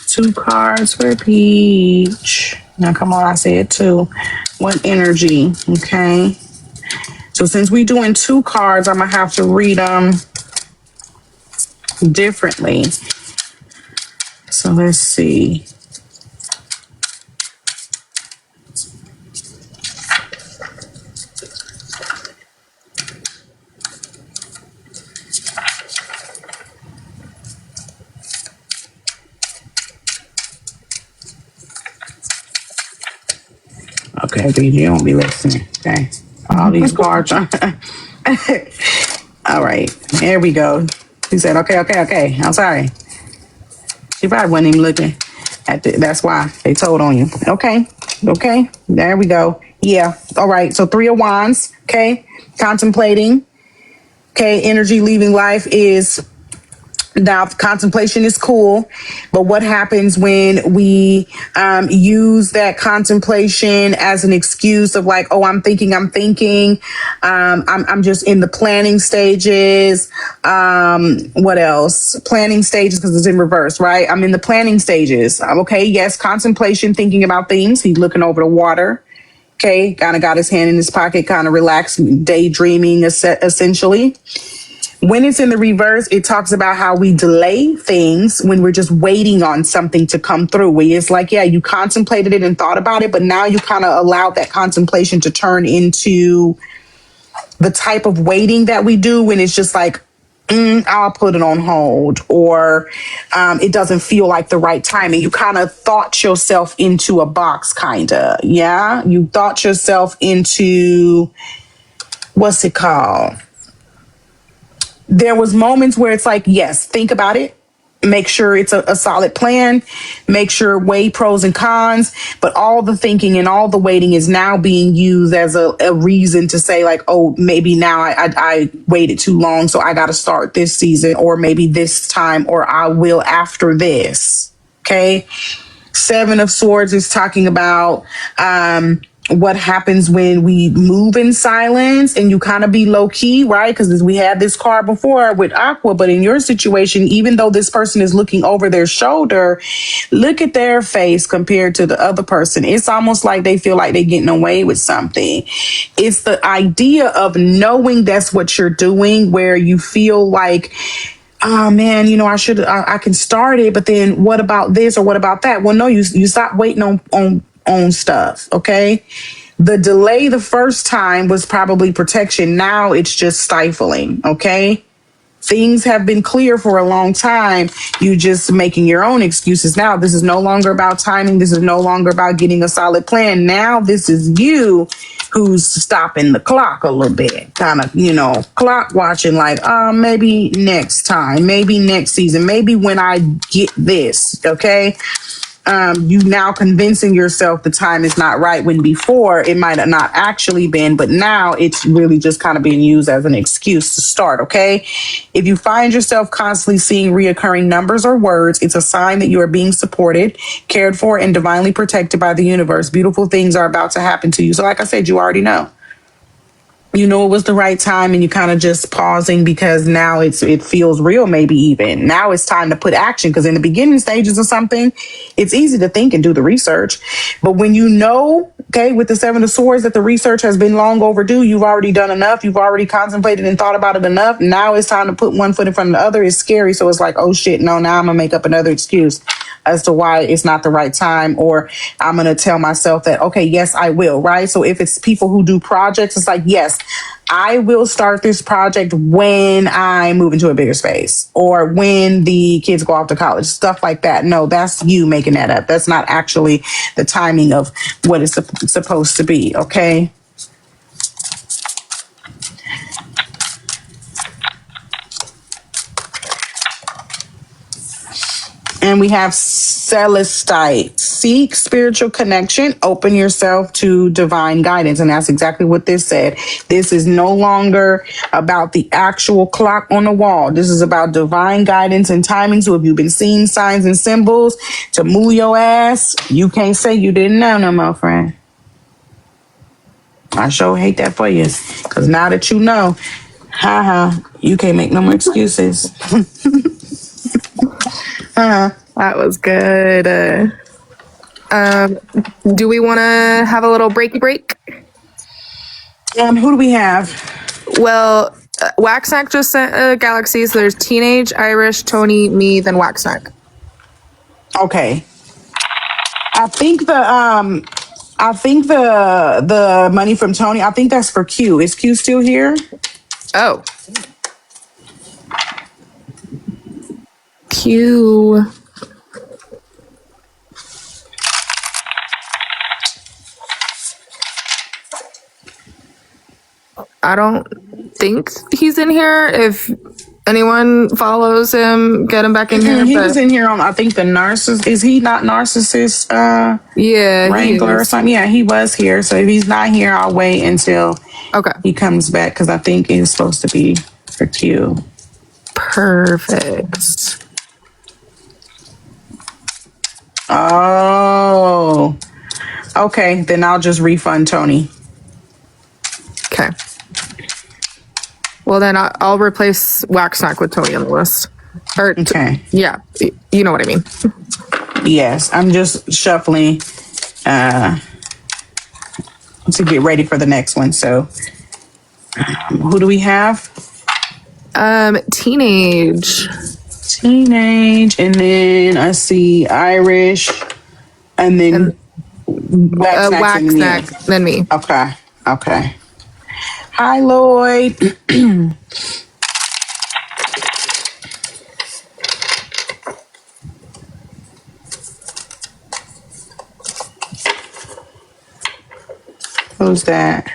Two cards for Peach. Now, come on, I said two. What energy? Okay. So since we're doing two cards, I'm going to have to read them differently. So let's see. Okay, BG, you won't be listening. Okay. All these cards are. All right. There we go. He said, okay. I'm sorry. She probably wasn't even looking at that's why they told on you. Okay. There we go. Yeah. All right. So 3 of Wands. Okay. Contemplating. Okay. Energy leaving life is. Now, contemplation is cool, but what happens when we use that contemplation as an excuse of like, oh, I'm thinking, I'm just in the planning stages. What else? Planning stages because it's in reverse, right? I'm in the planning stages. Okay, yes, contemplation, thinking about things. He's looking over the water. Okay, kind of got his hand in his pocket, kind of relaxed, daydreaming essentially. When it's in the reverse, it talks about how we delay things when we're just waiting on something to come through. Where it's like, yeah, you contemplated it and thought about it, but now you kind of allowed that contemplation to turn into the type of waiting that we do when it's just like, I'll put it on hold, or it doesn't feel like the right timing. You kind of thought yourself into a box, kind of. Yeah, you thought yourself into, what's it called? There was moments where it's like, yes, think about it. Make sure it's a solid plan. Make sure weigh pros and cons. But all the thinking and all the waiting is now being used as a reason to say like, oh, maybe now I waited too long, so I got to start this season, or maybe this time, or I will after this. Okay. 7 of Swords is talking about what happens when we move in silence and you kind of be low key, right? Because we had this card before with Aqua, but in your situation, even though this person is looking over their shoulder, look at their face compared to the other person. It's almost like they feel like they're getting away with something. It's the idea of knowing that's what you're doing, where you feel like, oh man, I can start it, but then what about this or what about that? Well, no, you stop waiting on stuff. Okay. The delay the first time was probably protection. Now it's just stifling. Okay. Things have been clear for a long time. You just making your own excuses. Now this is no longer about timing. This is no longer about getting a solid plan. Now this is you who's stopping the clock a little bit, kind of, clock watching, like, maybe next time, maybe next season, maybe when I get this. Okay. You now convincing yourself the time is not right, when before it might have not actually been, but now it's really just kind of being used as an excuse to start. Okay. If you find yourself constantly seeing reoccurring numbers or words, it's a sign that you are being supported, cared for, and divinely protected by the universe. Beautiful things are about to happen to you. So like I said, you already know. You know it was the right time, and you kind of just pausing because now it feels real. Maybe even now it's time to put action, because in the beginning stages of something, it's easy to think and do the research, but when okay, with the 7 of Swords, that the research has been long overdue, you've already done enough, you've already contemplated and thought about it enough. Now it's time to put one foot in front of the other. It's scary, so it's like, oh shit, no, now I'm gonna make up another excuse as to why it's not the right time, or I'm gonna tell myself that, okay, yes, I will, right? So if it's people who do projects, it's like, yes, I will start this project when I move into a bigger space or when the kids go off to college, stuff like that. No, that's you making that up. That's not actually the timing of what it's supposed to be. Okay. And we have Celestite. Seek spiritual connection. Open yourself to divine guidance. And that's exactly what this said. This is no longer about the actual clock on the wall. This is about divine guidance and timing. So if you've been seeing signs and symbols to move your ass, you can't say you didn't know no more, friend. I sure hate that for you. Because now that you know, you can't make no more excuses. That was good. Do we want to have a little breaky break? Who do we have? Well, Waxnack just sent a galaxy, so there's Teenage, Irish, Tony, me, then Waxnack. Okay. I think the money from Tony, I think that's for Q. Is Q still here? Oh. Q. I don't think he's in here. If anyone follows him, get him back in here. He was in here on, I think, the narcissist. Is he not narcissist? Yeah, Wrangler or something. Yeah, he was here. So if he's not here, I'll wait until he comes back because I think it's supposed to be for Q. Perfect. Oh, okay. Then I'll just refund Tony. Okay. Well, then I'll replace Waxnack with Tony on the list. Okay. Yeah, you know what I mean. Yes, I'm just shuffling to get ready for the next one. So, who do we have? Teenage, and then I see Irish, and then Waxnack, then me. Okay. Hi, Lloyd. Who's that?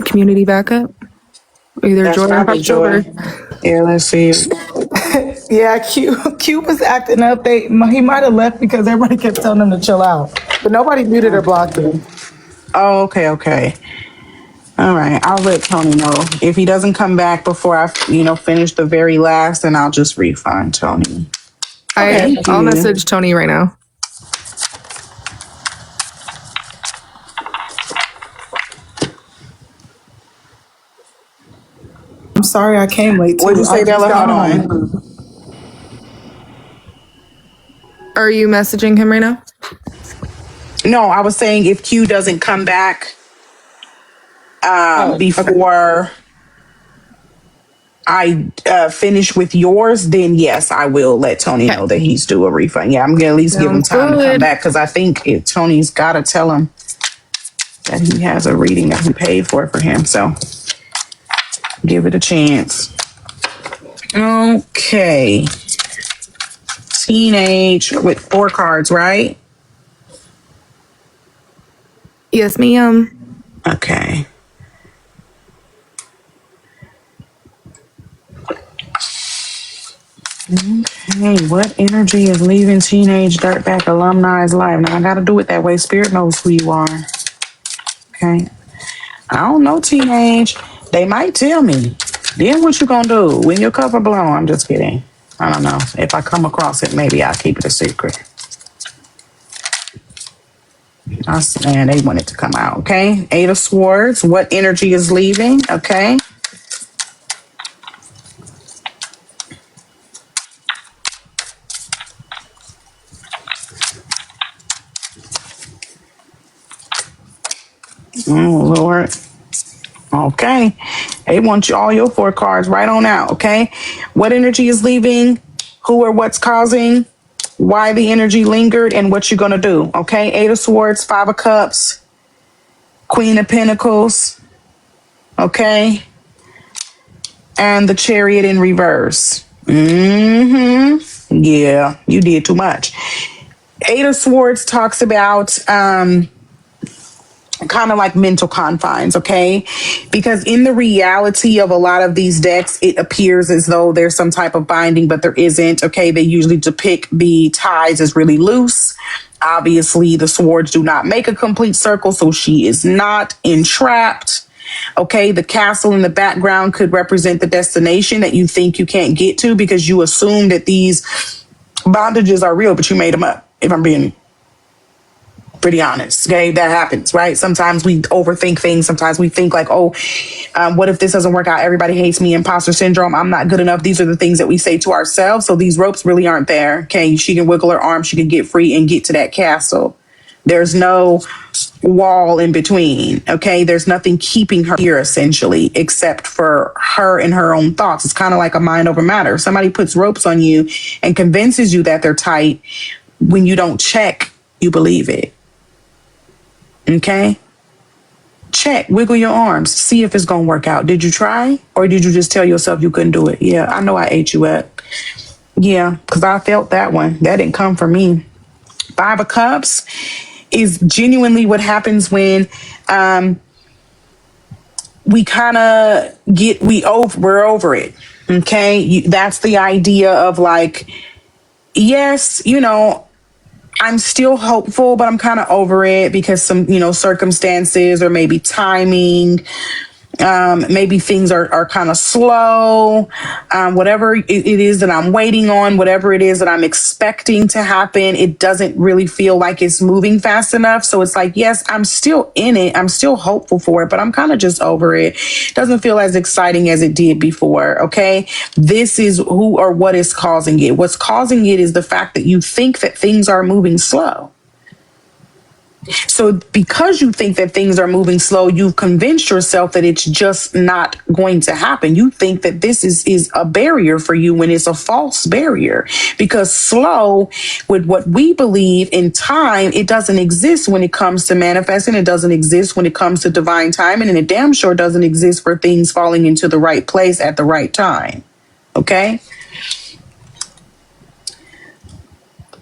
Community backup. Either That's Joy or probably Joy. October. Yeah, let's see. Yeah, Q was acting up. He might have left because everybody kept telling him to chill out. But nobody muted or blocked him. Oh, okay. All right, I'll let Tony know. If he doesn't come back before I, finish the very last, then I'll just refund Tony. I'll message Tony right now. I'm sorry I came late. What'd you say, Bella? Hold on. Are you messaging him right now? No, I was saying if Q doesn't come back before I finish with yours, then yes, I will let Tony know that he's due a refund. Yeah, I'm gonna at least give him time to come back because I think Tony's got to tell him that he has a reading that he paid for him. So give it a chance. Okay. Teenage with 4 cards, right? Yes, ma'am. Okay. Okay, what energy is leaving Teenage Dirtbag Alumni's life? Now, I got to do it that way. Spirit knows who you are. Okay. I don't know, Teenage. They might tell me. Then what you gonna do? When your cover blow? I'm just kidding. I don't know. If I come across it, maybe I'll keep it a secret. Man, they want it to come out. Okay. 8 of Swords. What energy is leaving? Okay. Oh, Lord. Okay. They want you all your 4 cards right on out. Okay. What energy is leaving? Who or what's causing? why the energy lingered, and what you're going to do. Okay. 8 of Swords, 5 of Cups, Queen of Pentacles. Okay. And the Chariot in reverse. Yeah, you did too much. 8 of Swords talks about kind of like mental confines, okay? Because in the reality of a lot of these decks, it appears as though there's some type of binding, but there isn't, okay? They usually depict the ties as really loose. Obviously, the swords do not make a complete circle, so she is not entrapped. Okay, the castle in the background could represent the destination that you think you can't get to because you assume that these bondages are real, but you made them up, if I'm being pretty honest. Okay, that happens, right? Sometimes we overthink things. Sometimes we think like, oh, what if this doesn't work out? Everybody hates me, imposter syndrome, I'm not good enough. These are the things that we say to ourselves. So these ropes really aren't there. Okay, she can wiggle her arm, she can get free and get to that castle. There's no wall in between. Okay, there's nothing keeping her here essentially, except for her and her own thoughts. It's kind of like a mind over matter. If somebody puts ropes on you and convinces you that they're tight, when you don't check, you believe it. Okay? Check, wiggle your arms, see if it's gonna work out. Did you try? Or did you just tell yourself you couldn't do it? Yeah, I know I ate you up. Yeah, because I felt that one. That didn't come from me. 5 of Cups is genuinely what happens when we kind of we're over it. Okay? That's the idea of like, yes, you know, I'm still hopeful, but I'm kind of over it because some, you know, circumstances or maybe timing, maybe things are kind of slow. Whatever it is that I'm waiting on, whatever it is that I'm expecting to happen, it doesn't really feel like it's moving fast enough. So it's like, yes, I'm still in it. I'm still hopeful for it, but I'm kind of just over it. It doesn't feel as exciting as it did before. Okay. This is who or what is causing it. What's causing it is the fact that you think that things are moving slow. So because you think that things are moving slow, you've convinced yourself that it's just not going to happen. You think that this is a barrier for you when it's a false barrier, because slow, with what we believe in time, it doesn't exist when it comes to manifesting. It doesn't exist when it comes to divine timing, and it damn sure doesn't exist for things falling into the right place at the right time. Okay?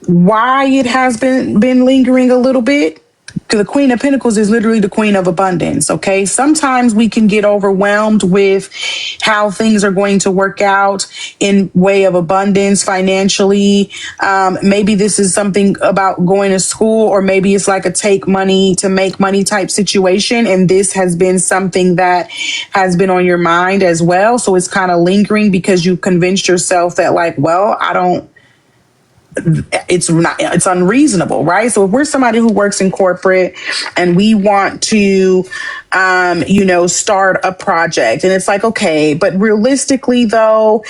Why it has been lingering a little bit? The Queen of Pentacles is literally the Queen of Abundance. Okay. Sometimes we can get overwhelmed with how things are going to work out in way of abundance financially. Maybe this is something about going to school, or maybe it's like a take money to make money type situation. And this has been something that has been on your mind as well. So it's kind of lingering because you convinced yourself that like, well, it's unreasonable, right? So if we're somebody who works in corporate and we want to, start a project, and it's like, okay, but realistically though,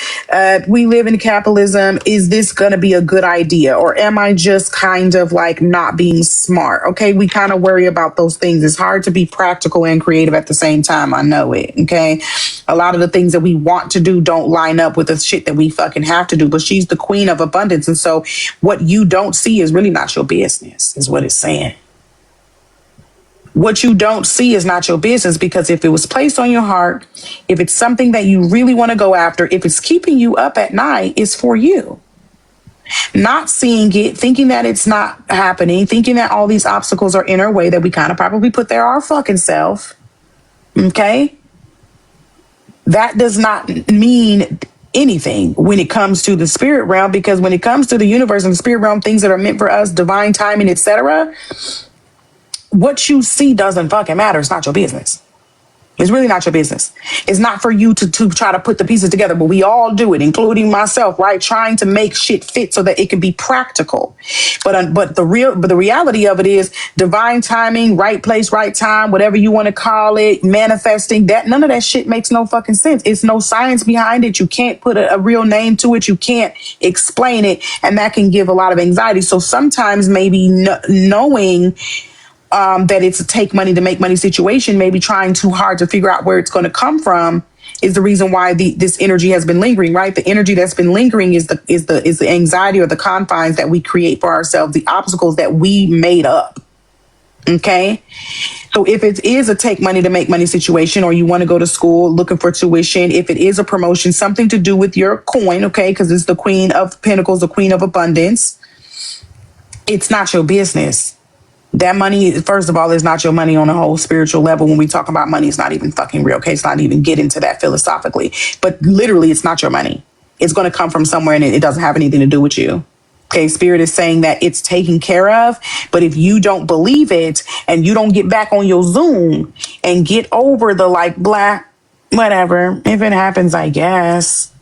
we live in capitalism. Is this going to be a good idea? Or am I just kind of like not being smart? Okay. We kind of worry about those things. It's hard to be practical and creative at the same time. I know it. Okay. A lot of the things that we want to do don't line up with the shit that we fucking have to do, but she's the Queen of Abundance. And so what you don't see is really not your business, is what it's saying. What you don't see is not your business, because if it was placed on your heart, if it's something that you really want to go after, if it's keeping you up at night, it's for you. Not seeing it, thinking that it's not happening, thinking that all these obstacles are in our way that we kind of probably put there our fucking self. Okay? That does not mean anything when it comes to the spirit realm, because when it comes to the universe and the spirit realm, things that are meant for us, divine timing, etc., what you see doesn't fucking matter. It's not your business. It's really not your business. It's not for you to try to put the pieces together, but we all do it, including myself, right? Trying to make shit fit so that it can be practical. But the reality of it is divine timing, right place, right time, whatever you want to call it, manifesting. That none of that shit makes no fucking sense. It's no science behind it. You can't put a real name to it. You can't explain it, and that can give a lot of anxiety. So sometimes maybe knowing that it's a take money to make money situation, maybe trying too hard to figure out where it's going to come from, is the reason why this energy has been lingering, right? The energy that's been lingering is the anxiety or the confines that we create for ourselves, the obstacles that we made up. Okay. So if it is a take money to make money situation, or you want to go to school looking for tuition, if it is a promotion, something to do with your coin, okay, because it's the Queen of Pentacles, the Queen of Abundance, it's not your business. That money, first of all, is not your money on a whole spiritual level. When we talk about money, it's not even fucking real. Okay, it's not even get into that philosophically. But literally, it's not your money. It's going to come from somewhere, and it doesn't have anything to do with you. Okay, Spirit is saying that it's taken care of. But if you don't believe it, and you don't get back on your Zoom and get over the like black, whatever, if it happens, I guess,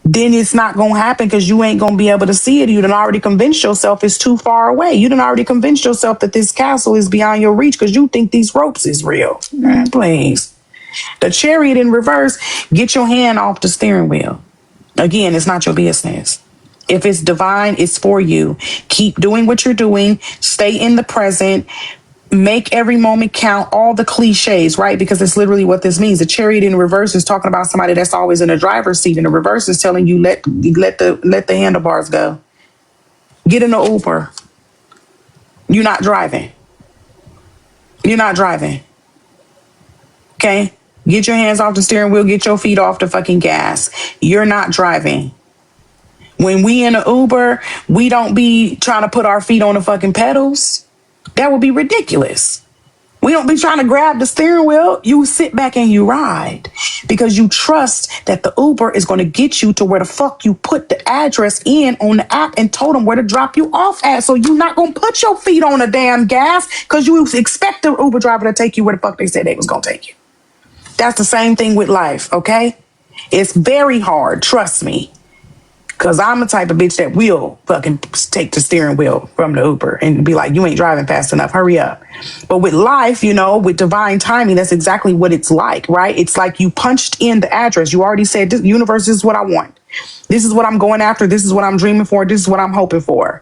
then it's not going to happen because you ain't going to be able to see it. You done already convinced yourself it's too far away. You done already convinced yourself that this castle is beyond your reach because you think these ropes is real. Please. The Chariot in reverse, get your hand off the steering wheel. Again, it's not your business. If it's divine, it's for you. Keep doing what you're doing. Stay in the present. Make every moment count, all the cliches, right? Because it's literally what this means. The Chariot in reverse is talking about somebody that's always in the driver's seat, and the reverse is telling you let the handlebars go. Get in the Uber. You're not driving. You're not driving. Okay? Get your hands off the steering wheel, get your feet off the fucking gas. You're not driving. When we in an Uber, we don't be trying to put our feet on the fucking pedals. That would be ridiculous. We don't be trying to grab the steering wheel. You sit back and you ride because you trust that the Uber is going to get you to where the fuck you put the address in on the app and told them where to drop you off at. So you're not going to put your feet on the damn gas because you expect the Uber driver to take you where the fuck they said they was going to take you. That's the same thing with life, okay? It's very hard, trust me. Because I'm the type of bitch that will fucking take the steering wheel from the Uber and be like, you ain't driving fast enough. Hurry up. But with life, you know, with divine timing, that's exactly what it's like, right? It's like you punched in the address. You already said, this universe, this is what I want. This is what I'm going after. This is what I'm dreaming for. This is what I'm hoping for.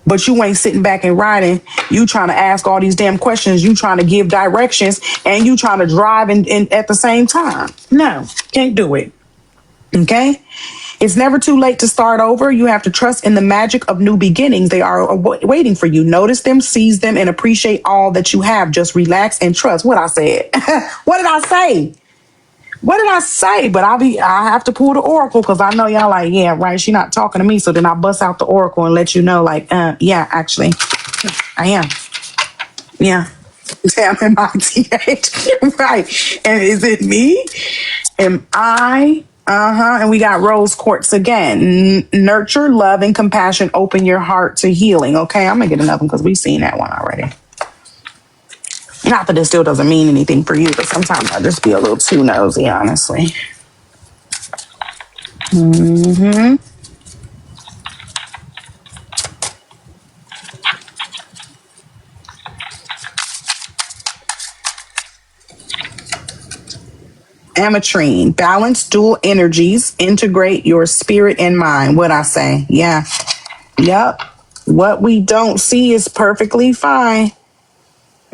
But you ain't sitting back and riding. You trying to ask all these damn questions. You trying to give directions and you trying to drive and at the same time. No, can't do it. Okay? It's never too late to start over. You have to trust in the magic of new beginnings. They are waiting for you. Notice them, seize them, and appreciate all that you have. Just relax and trust. What I said. What did I say? What did I say? But I have to pull the oracle because I know y'all like, yeah, right. She not talking to me. So then I bust out the oracle and let you know, like, yeah, actually, I am. Yeah. Damn, M-I-T-H. Right. And is it me? Am I? And we got rose quartz again. Nurture, love, and compassion. Open your heart to healing. Okay, I'm gonna get another one because we've seen that one already. Not that it still doesn't mean anything for you, but sometimes I just be a little too nosy, honestly. Ametrine, balance dual energies, integrate your spirit and mind. What I say? Yeah. Yep. What we don't see is perfectly fine.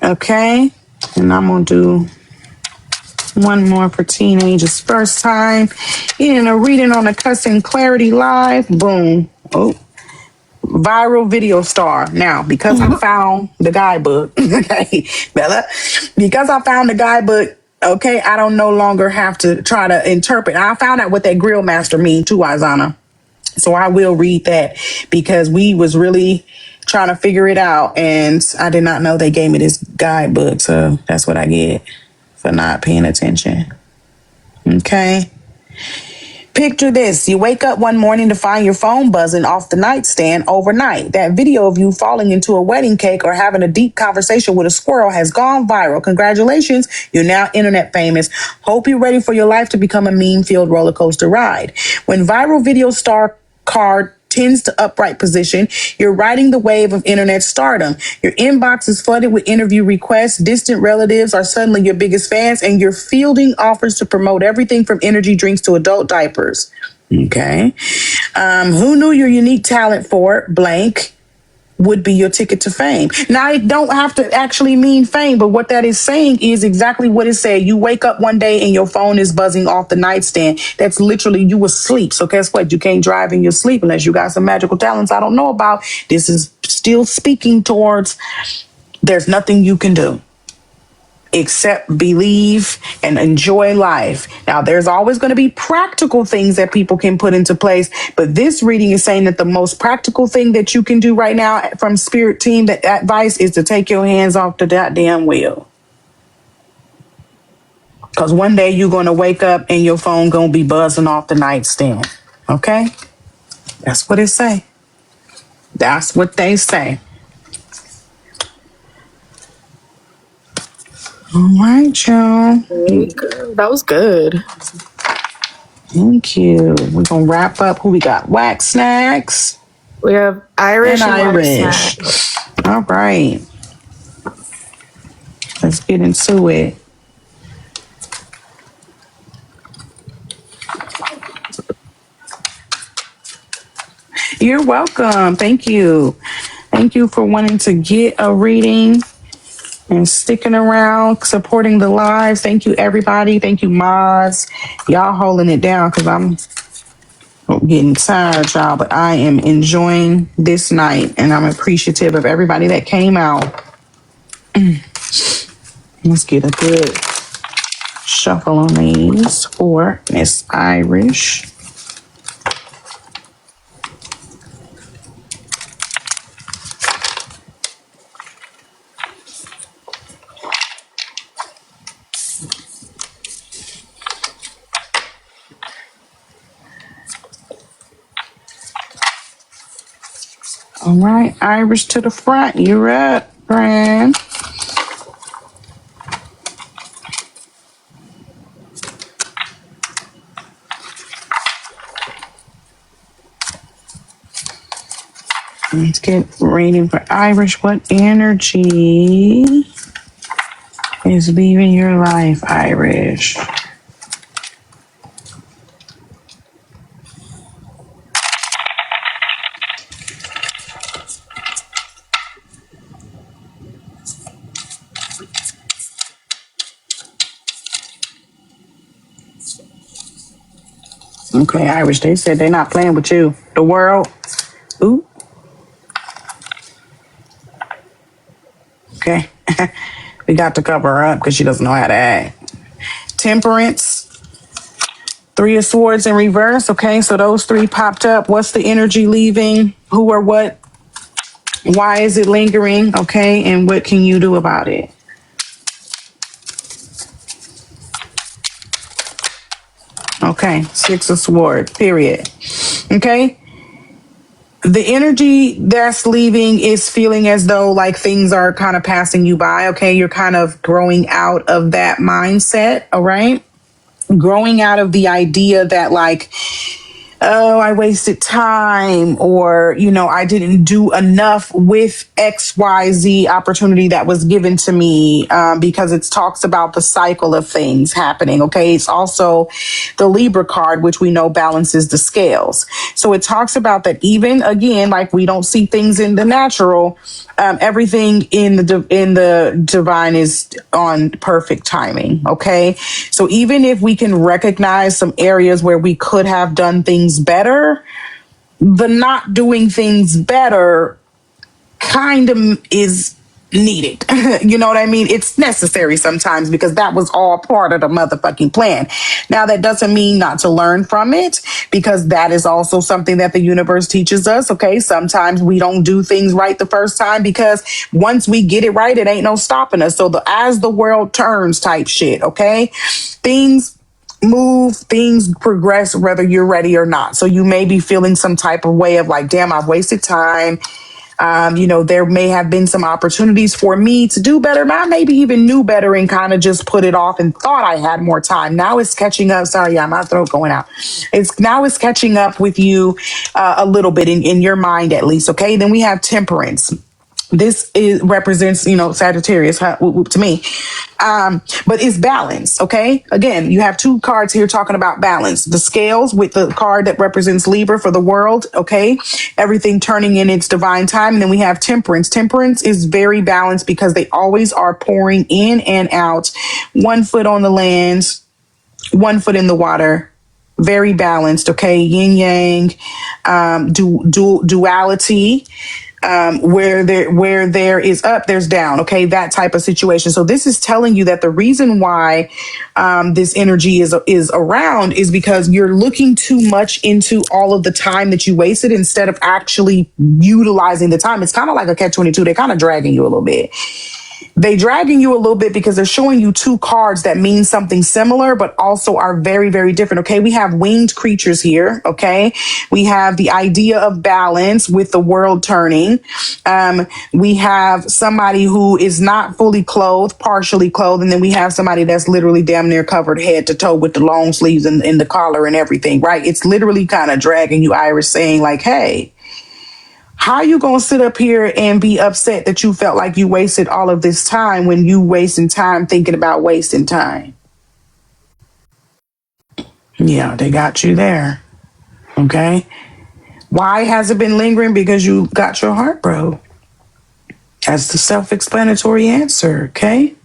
Okay. And I'm going to do one more for teenagers. First time in a reading on the Cuss and Clarity Live. Boom. Oh. Viral video star. Now, because I found the guidebook, okay, Bella, because I found the guidebook, okay, I don't no longer have to try to interpret. I found out what that grill master mean too, Izana. So I will read that because we was really trying to figure it out and I did not know they gave me this guidebook. So that's what I get for not paying attention. Okay. Picture this. You wake up one morning to find your phone buzzing off the nightstand overnight. That video of you falling into a wedding cake or having a deep conversation with a squirrel has gone viral. Congratulations. You're now internet famous. Hope you're ready for your life to become a meme-filled roller coaster ride. When viral video star card tends to upright position, you're riding the wave of internet stardom. Your inbox is flooded with interview requests. Distant relatives are suddenly your biggest fans, and you're fielding offers to promote everything from energy drinks to adult diapers. Okay. Who knew your unique talent for blank? would be your ticket to fame. Now, it don't have to actually mean fame, but what that is saying is exactly what it said. You wake up one day and your phone is buzzing off the nightstand. That's literally you asleep. So guess what? You can't drive in your sleep unless you got some magical talents I don't know about. This is still speaking towards there's nothing you can do except believe and enjoy life. Now, there's always going to be practical things that people can put into place, but this reading is saying that the most practical thing that you can do right now from Spirit Team, that advice is to take your hands off the goddamn wheel. Because one day you're going to wake up and your phone going to be buzzing off the nightstand. Okay? That's what it say. That's what they say. All right, y'all. That was good. Thank you. We're going to wrap up. Who we got? Wax Snacks. We have Irish and and Irish. Irish. All right. Let's get into it. You're welcome. Thank you. Thank you for wanting to get a reading and sticking around, supporting the lives. Thank you, everybody. Thank you, mods. Y'all holding it down because I'm getting tired, y'all, but I am enjoying this night and I'm appreciative of everybody that came out. Let's get a good shuffle on these for Miss Irish. All right, Irish to the front. You're up, friend. Let's get reading for Irish. What energy is leaving your life, Irish? Okay, Irish, they said they're not playing with you. The world. Ooh. Okay. We got to cover her up because she doesn't know how to act. Temperance. 3 of Swords in reverse. Okay, so those 3 popped up. What's the energy leaving? Who or what? Why is it lingering? Okay, and what can you do about it? Okay, 6 of Swords, period. Okay. The energy that's leaving is feeling as though like things are kind of passing you by. Okay, you're kind of growing out of that mindset. All right. Growing out of the idea that like, oh, I wasted time, or, you know, I didn't do enough with XYZ opportunity that was given to me, because it talks about the cycle of things happening. Okay. It's also the Libra card, which we know balances the scales. So it talks about that even again, like we don't see things in the natural. Everything in the divine is on perfect timing. Okay. So even if we can recognize some areas where we could have done things better, the not doing things better kind of is needed. You know what I mean? It's necessary sometimes because that was all part of the motherfucking plan. Now, that doesn't mean not to learn from it, because that is also something that the universe teaches us. Okay. Sometimes we don't do things right the first time, because once we get it right, it ain't no stopping us. So as the world turns type shit. Okay. Things move, things progress, whether you're ready or not. So you may be feeling some type of way of like, damn, I've wasted time. You know, there may have been some opportunities for me to do better. I maybe even knew better and kind of just put it off and thought I had more time. Now it's catching up. Sorry, yeah, my throat going out. It's catching up with you a little bit in your mind, at least. Okay. Then we have temperance. This is represents, Sagittarius to me. But it's balance. Okay. Again, you have two cards here talking about balance. The scales with the card that represents Libra for the world. Okay. Everything turning in its divine time. And then we have temperance. Temperance is very balanced because they always are pouring in and out. 1 foot on the land, 1 foot in the water. Very balanced. Okay. Yin yang, duality. Where there is up, there's down. Okay, that type of situation. So this is telling you that the reason why this energy is around is because you're looking too much into all of the time that you wasted instead of actually utilizing the time. It's kind of like a catch-22. They're kind of dragging you a little bit. They dragging you a little bit because they're showing you two cards that mean something similar, but also are very, very different. Okay. We have winged creatures here. Okay. We have the idea of balance with the world turning. We have somebody who is not fully clothed, partially clothed. And then we have somebody that's literally damn near covered head to toe with the long sleeves and the collar and everything, right? It's literally kind of dragging you, Iris, saying like, hey, how you gonna sit up here and be upset that you felt like you wasted all of this time when you wasting time thinking about wasting time? Yeah, they got you there. Okay. Why has it been lingering? Because you got your heart broke. That's the self-explanatory answer. Okay.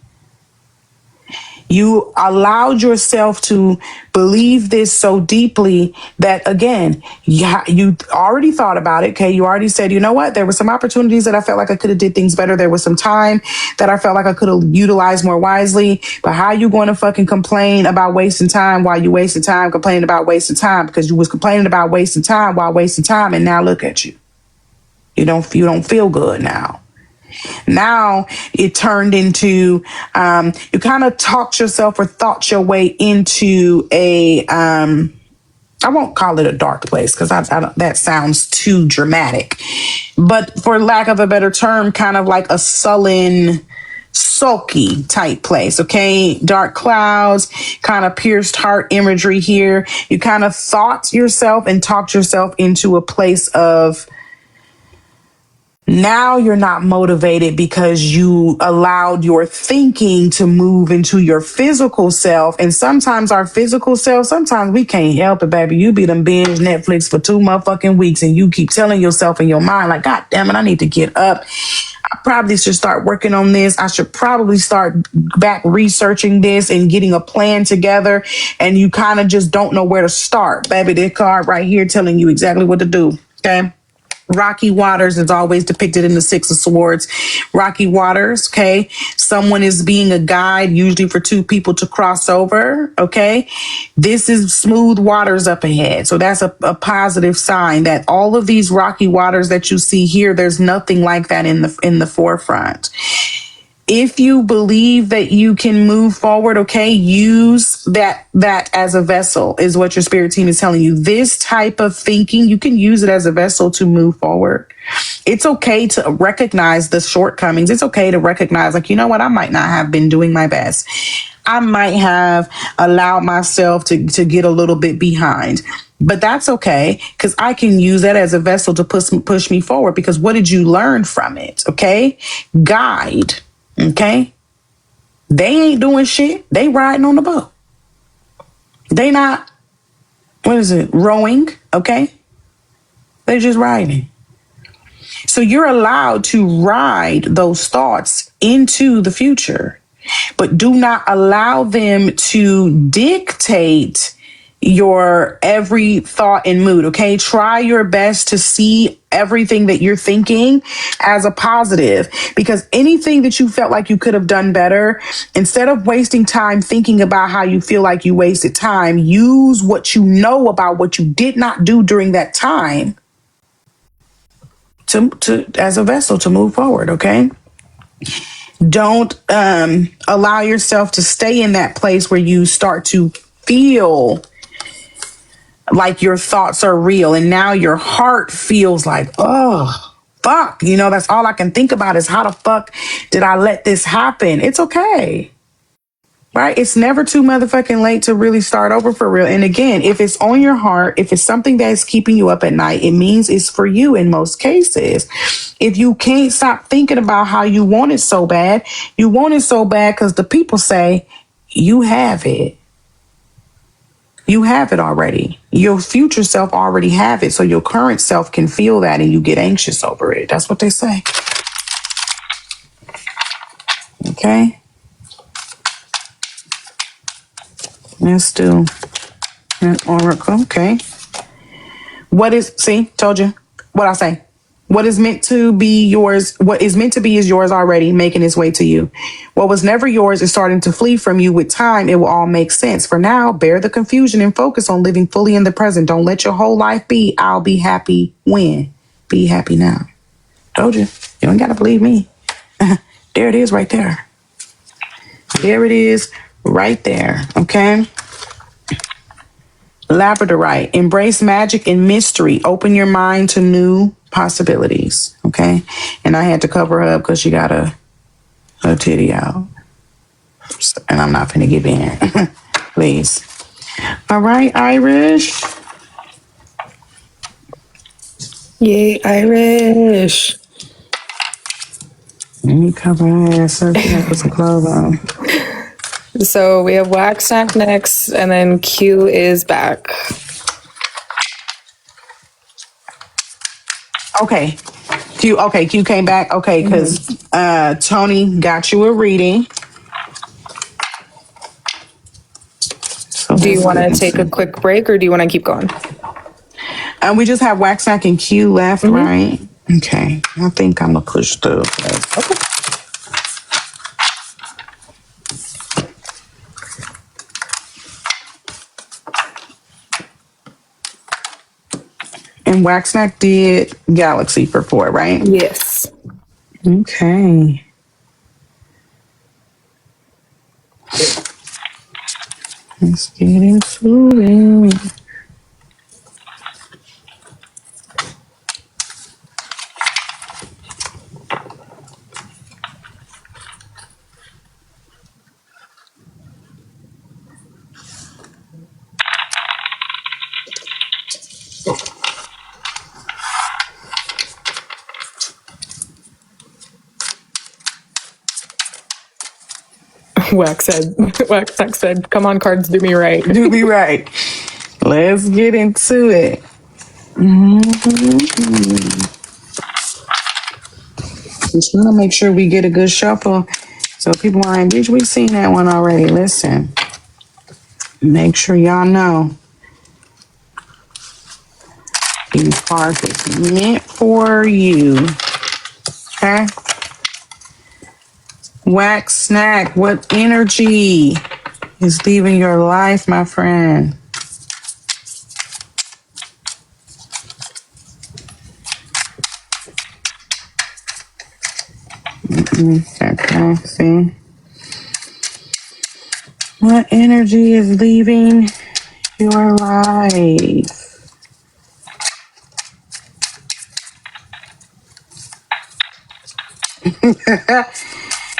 You allowed yourself to believe this so deeply that, again, you already thought about it. Okay. You already said, you know what? There were some opportunities that I felt like I could have did things better. There was some time that I felt like I could have utilized more wisely. But how you going to fucking complain about wasting time while you wasting time, complaining about wasting time because you was complaining about wasting time while wasting time. And now look at you. You don't feel good now. Now it turned into you kind of talked yourself or thought your way into a I won't call it a dark place because that sounds too dramatic, but for lack of a better term, kind of like a sullen, sulky type place. Okay, dark clouds, kind of pierced heart imagery here. You kind of thought yourself and talked yourself into a place of, now you're not motivated because you allowed your thinking to move into your physical self. And sometimes our physical self, sometimes we can't help it, baby. You be them binge Netflix for 2 motherfucking weeks and you keep telling yourself in your mind, like, God damn it, I need to get up. I probably should start working on this. I should probably start back researching this and getting a plan together. And you kind of just don't know where to start. Baby, this card right here telling you exactly what to do. Okay. Rocky waters is always depicted in the Six of Swords. Rocky waters, okay? Someone is being a guide, usually for two people to cross over, okay? This is smooth waters up ahead. So that's a positive sign that all of these rocky waters that you see here, there's nothing like that in the forefront. If you believe that you can move forward, okay, use that as a vessel is what your spirit team is telling you. This type of thinking, you can use it as a vessel to move forward. It's okay to recognize the shortcomings. It's okay to recognize, like, you know what, I might not have been doing my best. I might have allowed myself to get a little bit behind. But that's okay, because I can use that as a vessel to push me forward. Because what did you learn from it? Okay, guide. Okay, they ain't doing shit. They riding on the boat. They not, what is it, rowing? Okay, they're just riding. So you're allowed to ride those thoughts into the future, but do not allow them to dictate your every thought and mood. Okay, try your best to see everything that you're thinking as a positive, because anything that you felt like you could have done better, instead of wasting time thinking about how you feel like you wasted time, use what you know about what you did not do during that time to as a vessel to move forward. Okay, don't allow yourself to stay in that place where you start to feel like your thoughts are real and now your heart feels like, oh, fuck. That's all I can think about is how the fuck did I let this happen? It's okay. Right? It's never too motherfucking late to really start over for real. And again, if it's on your heart, if it's something that's keeping you up at night, it means it's for you in most cases. If you can't stop thinking about how you want it so bad, you want it so bad because the people say you have it. You have it already. Your future self already have it. So your current self can feel that and you get anxious over it. That's what they say. Okay. Let's do an oracle. Okay. Told you what I say. What is meant to be yours, what is meant to be is yours already, making its way to you. What was never yours is starting to flee from you. With time, it will all make sense. For now, bear the confusion and focus on living fully in the present. Don't let your whole life be, I'll be happy when. Be happy now. Told you. You don't got to believe me. There it is right there. There it is right there. Okay. Labradorite, embrace magic and mystery. Open your mind to new possibilities. Okay. And I had to cover her up because she got her titty out. And I'm not finna give in. Please. All right, Irish. Yay, Irish. Let me cover her ass up. Put some clothes on. So we have Wax Snack next, and then Q is back. Okay. Q came back. Okay, because Tony got you a reading. So Do you want to take a quick break, or do you want to keep going? We just have Wax Snack and Q left, right? Okay. I think I'm going to push through. Okay. And Wax Snack did Galaxy for 4, right? Yes. Okay. Let's get into it. Wax Snack said, come on, cards, do me right. Do me right. Let's get into it. Just want to make sure we get a good shuffle. So people are like, bitch, we've seen that one already. Listen. Make sure y'all know. These cards is meant for you. Okay? Wax Snack, what energy is leaving your life, my friend? Okay, see. What energy is leaving your life?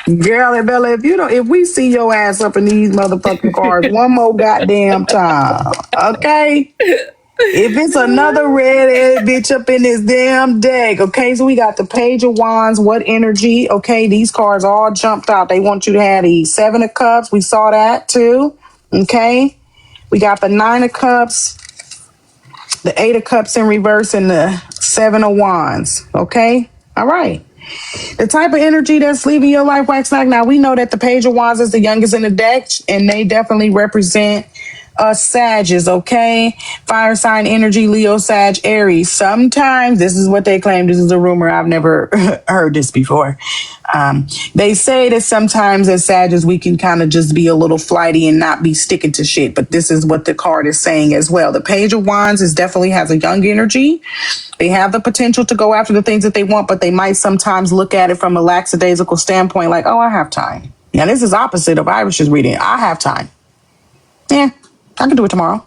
Girl, Bella, if we see your ass up in these motherfucking cars one more goddamn time, okay? If it's another red bitch up in this damn deck, okay? So we got the Page of Wands, what energy? Okay, these cards all jumped out. They want you to have the 7 of Cups. We saw that too, okay? We got the 9 of Cups, the 8 of Cups in reverse, and the 7 of Wands, okay? All right. The type of energy that's leaving your life, Wax Snack. Now, we know that the Page of Wands is the youngest in the deck, and they definitely represent Sages, okay? Fire sign energy, Leo, Sag, Aries. Sometimes, this is what they claim. This is a rumor. I've never heard this before. They say that sometimes as Sages, we can kind of just be a little flighty and not be sticking to shit. But this is what the card is saying as well. The Page of Wands definitely has a young energy. They have the potential to go after the things that they want, but they might sometimes look at it from a lackadaisical standpoint, like, oh, I have time. Now, this is opposite of Irish's reading. I have time. Yeah, I can do it tomorrow.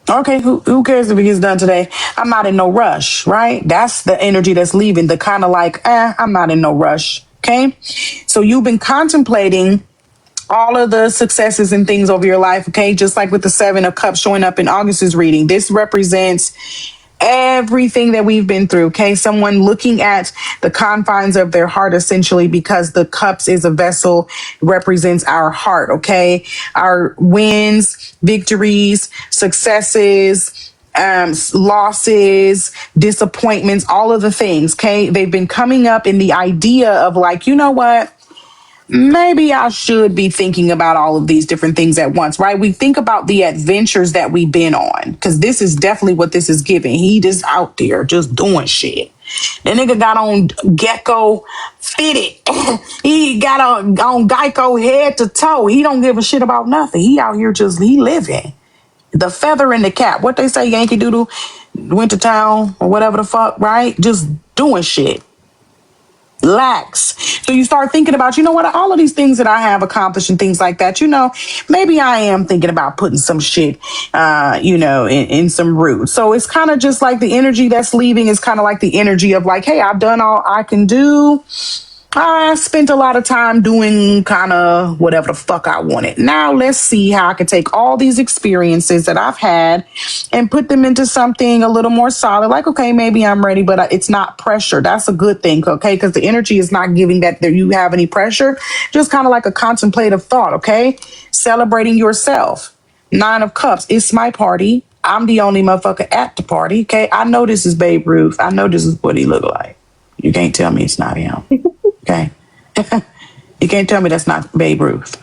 Okay, who cares if it gets done today? I'm not in no rush, right? That's the energy that's leaving, the kind of like, I'm not in no rush. Okay. So you've been contemplating all of the successes and things over your life. Okay. Just like with the 7 of Cups showing up in August's reading, this represents everything that we've been through. Okay. Someone looking at the confines of their heart, essentially, because the cups is a vessel, represents our heart. Okay. Our wins, victories, successes, losses, disappointments, all of the things. Okay. They've been coming up in the idea of like, you know what? Maybe I should be thinking about all of these different things at once, right? We think about the adventures that we've been on, because this is definitely what this is giving. He just out there just doing shit. That nigga got on Gecko fitted. He got on Geico head to toe. He don't give a shit about nothing. He out here he living. The feather in the cap. What they say, Yankee Doodle went to town or whatever the fuck, right? Just doing shit. Lax. So you start thinking about, you know what, all of these things that I have accomplished and things like that, maybe I am thinking about putting some shit, in some root. So it's kind of just like the energy that's leaving is kind of like the energy of like, hey, I've done all I can do. I spent a lot of time doing kind of whatever the fuck I wanted. Now let's see how I can take all these experiences that I've had and put them into something a little more solid. Like, okay, maybe I'm ready, but it's not pressure. That's a good thing, okay? Because the energy is not giving that you have any pressure. Just kind of like a contemplative thought, okay? Celebrating yourself. 9 of Cups. It's my party. I'm the only motherfucker at the party, okay? I know this is Babe Ruth. I know this is what he look like. You can't tell me it's not him. Okay. You can't tell me that's not Babe Ruth.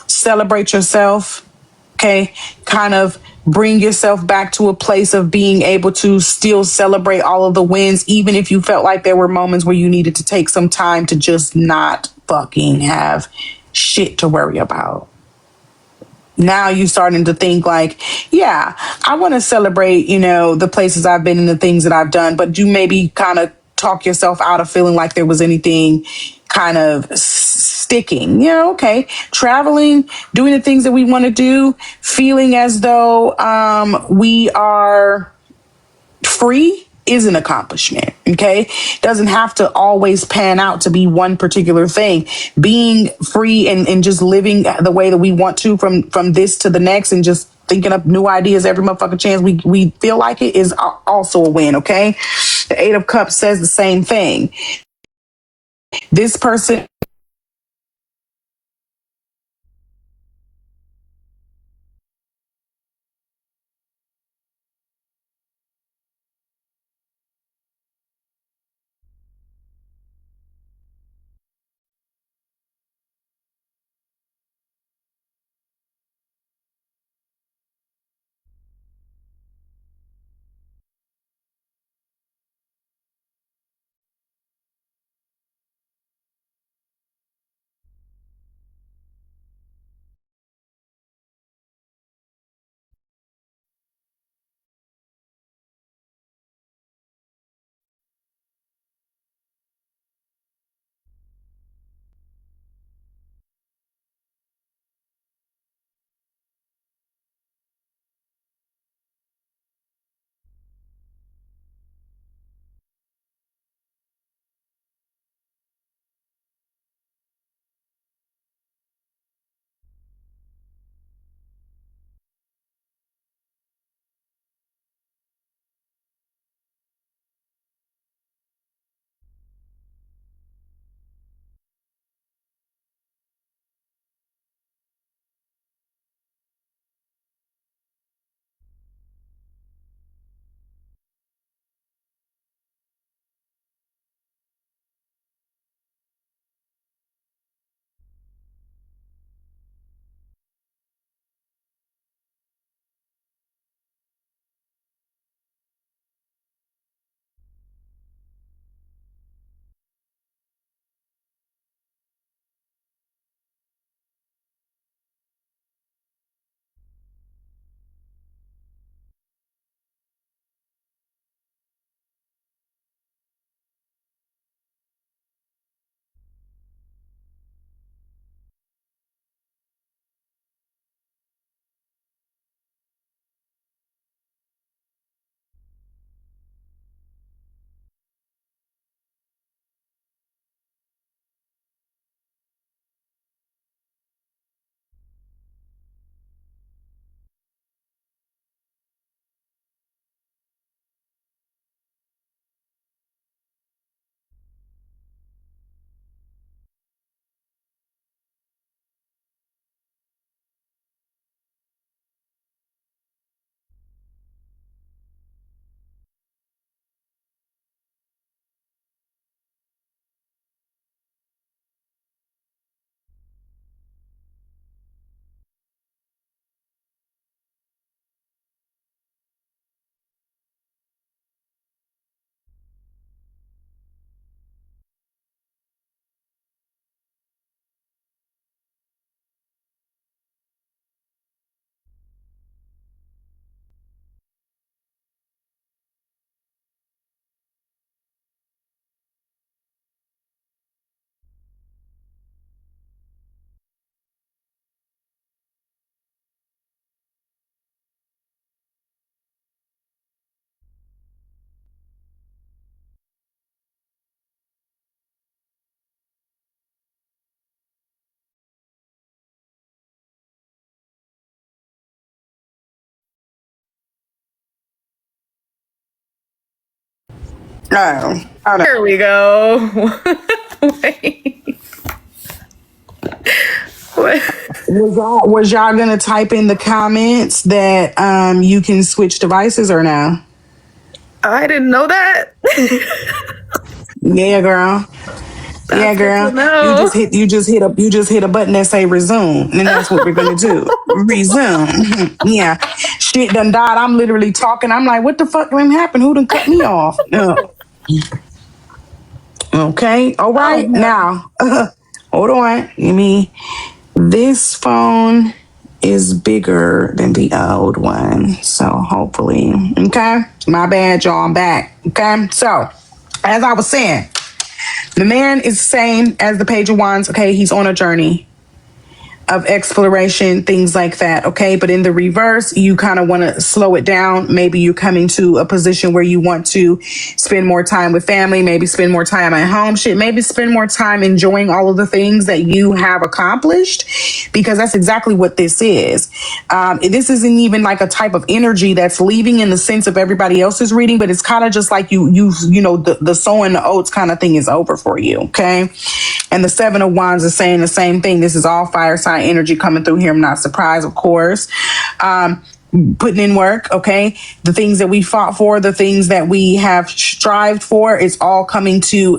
Celebrate yourself. Okay. Kind of bring yourself back to a place of being able to still celebrate all of the wins, even if you felt like there were moments where you needed to take some time to just not fucking have shit to worry about. Now you starting to think like, yeah, I want to celebrate, the places I've been and the things that I've done, but you maybe kind of talk yourself out of feeling like there was anything kind of sticking. Yeah, okay. Traveling, doing the things that we want to do, feeling as though we are free is an accomplishment. Okay. Doesn't have to always pan out to be one particular thing. Being free and just living the way that we want to from this to the next and just thinking up new ideas every motherfucking chance we feel like it is also a win. Okay. The 8 of Cups says the same thing. This person No. Hold on. Here we go. Wait. What? Was y'all gonna type in the comments that you can switch devices or no? I didn't know that. Yeah, girl. Yeah, That's good to girl. know. You just hit a button that say resume, and that's what we're gonna do. Resume. Yeah. Shit done died. I'm literally talking. I'm like, what the fuck done happened? Who done cut me off? No. Okay. All right. Now, hold on. Give me this phone is bigger than the old one. So hopefully, okay. My bad, y'all. I'm back. Okay. So, as I was saying, the man is the same as the Page of Wands. Okay. He's on a journey of exploration, things like that. Okay. But in the reverse, you kind of want to slow it down. Maybe you're coming to a position where you want to spend more time with family, maybe spend more time at home, maybe spend more time enjoying all of the things that you have accomplished, because that's exactly what this is. This isn't even like a type of energy that's leaving in the sense of everybody else's reading, but it's kind of just like you know, the sowing the oats kind of thing is over for you. Okay. And the Seven of Wands is saying the same thing. This is all fire sign energy coming through here. I'm not surprised, of course. Putting in work, okay? The things that we fought for, the things that we have strived for, it's all coming to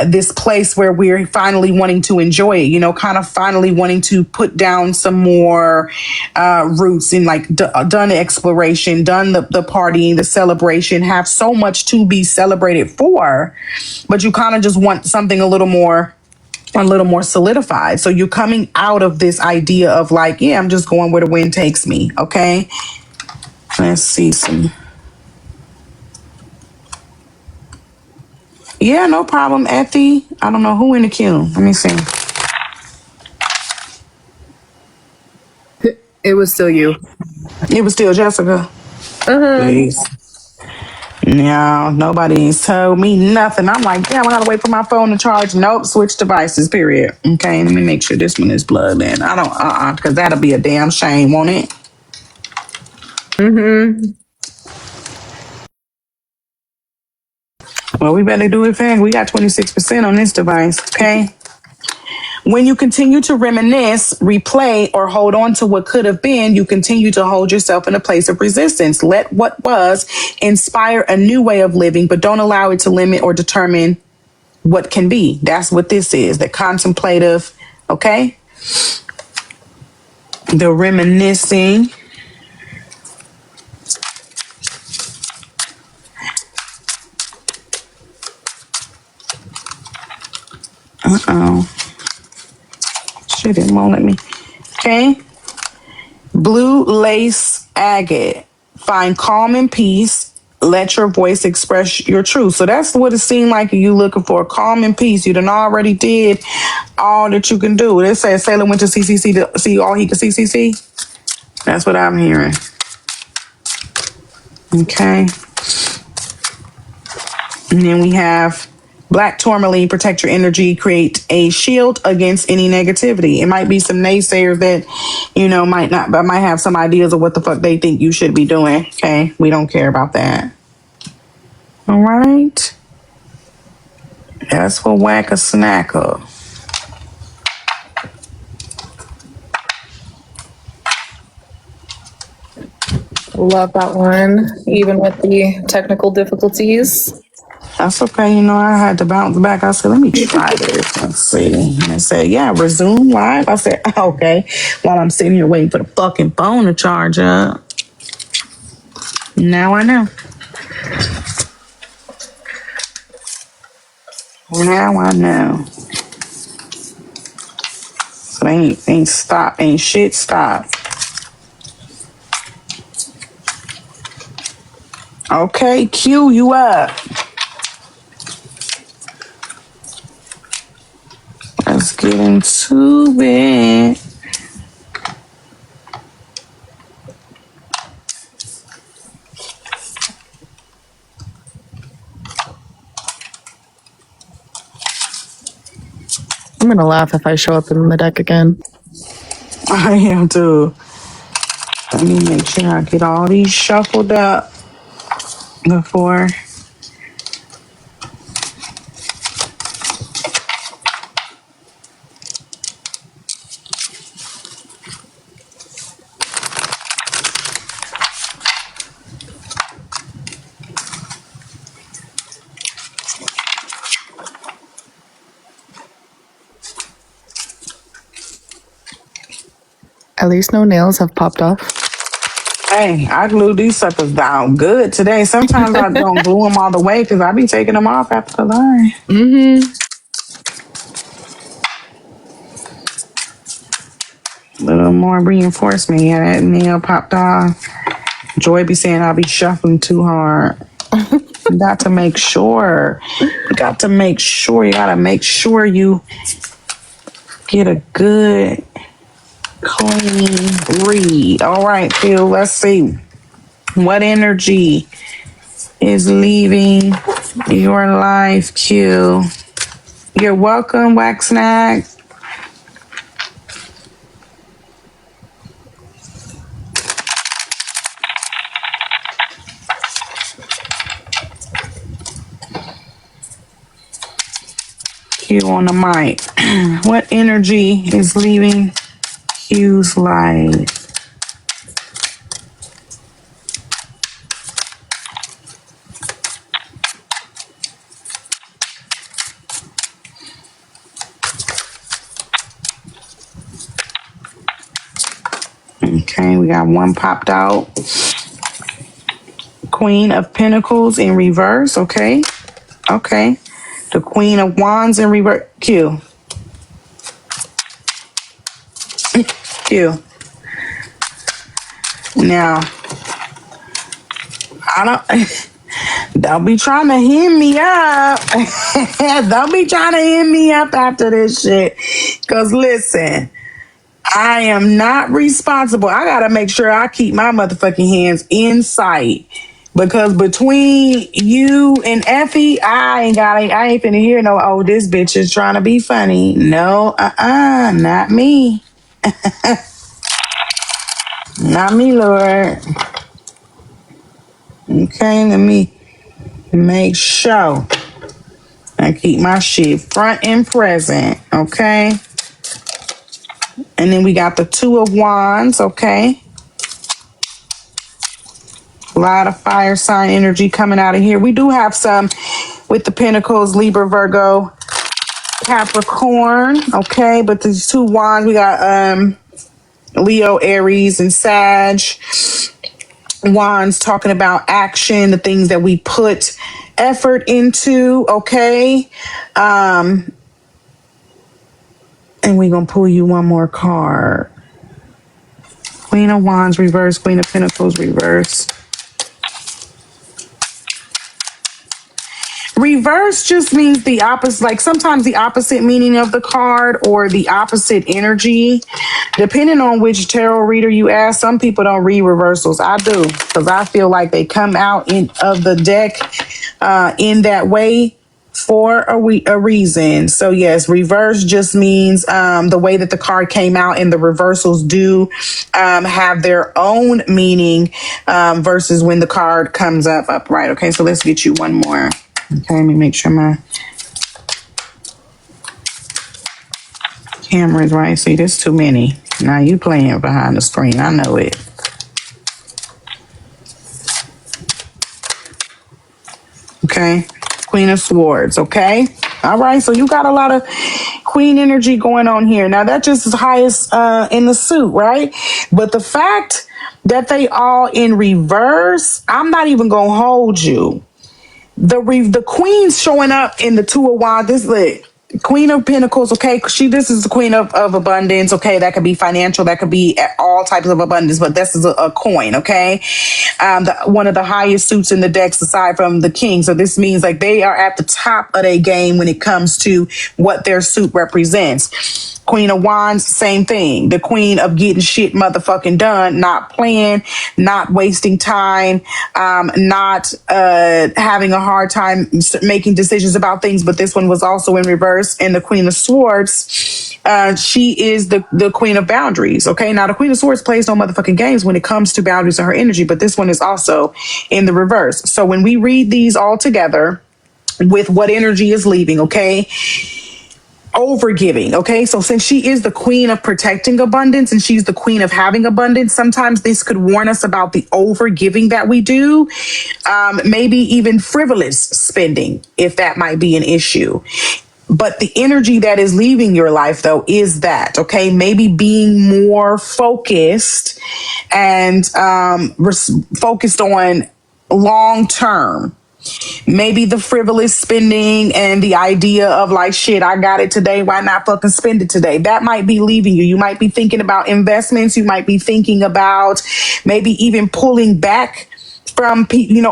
this place where we're finally wanting to enjoy it, you know, kind of finally wanting to put down some more roots in like done exploration, done the partying, the celebration, have so much to be celebrated for, but you kind of just want something a little more solidified. So you're coming out of this idea of like, yeah, I'm just going where the wind takes me. Okay. Let's see some. Yeah, no problem, Ethy. I don't know who in the queue. Let me see. It was still you. It was still Jessica. Please. No, nobody's told me nothing. I'm like, damn, I gotta wait for my phone to charge. Nope, switch devices, period. Okay, let me make sure this one is plugged in. I don't, because that'll be a damn shame, won't it? Well, we better do it fast. We got 26% on this device, okay? When you continue to reminisce, replay, or hold on to what could have been, you continue to hold yourself in a place of resistance. Let what was inspire a new way of living, but don't allow it to limit or determine what can be. That's what this is, the contemplative, okay? The reminiscing. Uh-oh. Shit, it won't let me. Okay. Blue lace agate. Find calm and peace. Let your voice express your truth. So that's what it seemed like you looking for. Calm and peace. You done already did all that you can do. They say Sailor went to CCC to see all he could CCC. That's what I'm hearing. Okay. And then we have black tourmaline, protect your energy, create a shield against any negativity. It might be some naysayers that, you know, might have some ideas of what the fuck they think you should be doing. Okay. We don't care about that. All right. That's for whack a snacker. Love that one, even with the technical difficulties. That's okay. You know, I had to bounce back. I said, let me try this. Let's see. And it said, yeah, resume live. I said, okay. While I'm sitting here waiting for the fucking phone to charge up. Now I know. Now I know. So ain't stop. Ain't shit stop. Okay, Q, you up. Let's get into it. I'm gonna laugh if I show up in the deck again. I am too. Let me make sure I get all these shuffled up before At least no nails have popped off. Hey, I glued these suckers down good today. Sometimes I don't glue them all the way because I be taking them off after the line. A little more reinforcement. Yeah, that nail popped off. Joy be saying I be shuffling too hard. You got to make sure. You gotta make sure you get a good, clean read. All right, Phil, let's see. What energy is leaving your life, Q? You're welcome, Wax Snack. Q on the mic. What energy is leaving Q's life? Okay, we got one popped out. Queen of Pentacles in reverse. Okay. Okay. The Queen of Wands in reverse. Q. Q. Now, I don't be trying to hem me up. Don't be trying to hem me up after this shit. Because listen, I am not responsible. I got to make sure I keep my motherfucking hands in sight. Because between you and Effie, I ain't finna hear no, oh, this bitch is trying to be funny. No, not me. Not me, Lord. Okay, let me make sure I keep my shit front and present, okay? And then we got the Two of Wands, okay? A lot of fire sign energy coming out of here. We do have some with the Pentacles, Libra, Virgo, Capricorn, okay? But these two wands, we got Leo, Aries, and Sag. Wands talking about action, the things that we put effort into, okay? And we're going to pull you one more card. Queen of Wands, reverse. Queen of Pentacles, reverse. Reverse just means the opposite, like sometimes the opposite meaning of the card or the opposite energy. Depending on which tarot reader you ask, some people don't read reversals. I do, because I feel like they come out of the deck in that way for a reason. So yes, reverse just means the way that the card came out, and the reversals do have their own meaning versus when the card comes up upright. Okay, so let's get you one more. Okay, let me make sure my camera is right. See, there's too many. Now you playing behind the screen. I know it. Okay, Queen of Swords. Okay, all right. So you got a lot of Queen energy going on here. Now that just is highest in the suit, right? But the fact that they all in reverse, I'm not even gonna hold you. The Queen's showing up in the Two of Wands. This is Queen of Pentacles, okay? This is the Queen of abundance, okay? That could be financial, that could be all types of abundance, but this is a coin, okay? One of the highest suits in the decks aside from the King. So this means like they are at the top of their game when it comes to what their suit represents. Queen of Wands, same thing. The queen of getting shit motherfucking done, not playing, not wasting time, not having a hard time making decisions about things. But this one was also in reverse. And the Queen of Swords, she is the queen of boundaries. Okay, now the Queen of Swords plays no motherfucking games when it comes to boundaries and her energy, but this one is also in the reverse. So when we read these all together with what energy is leaving, okay? Overgiving, okay? So since she is the queen of protecting abundance and she's the queen of having abundance, sometimes this could warn us about the overgiving that we do, maybe even frivolous spending, if that might be an issue. But the energy that is leaving your life, though, is that, okay? Maybe being more focused and focused on long term. Maybe the frivolous spending and the idea of like, shit, I got it today. Why not fucking spend it today? That might be leaving you. You might be thinking about investments. You might be thinking about maybe even pulling back from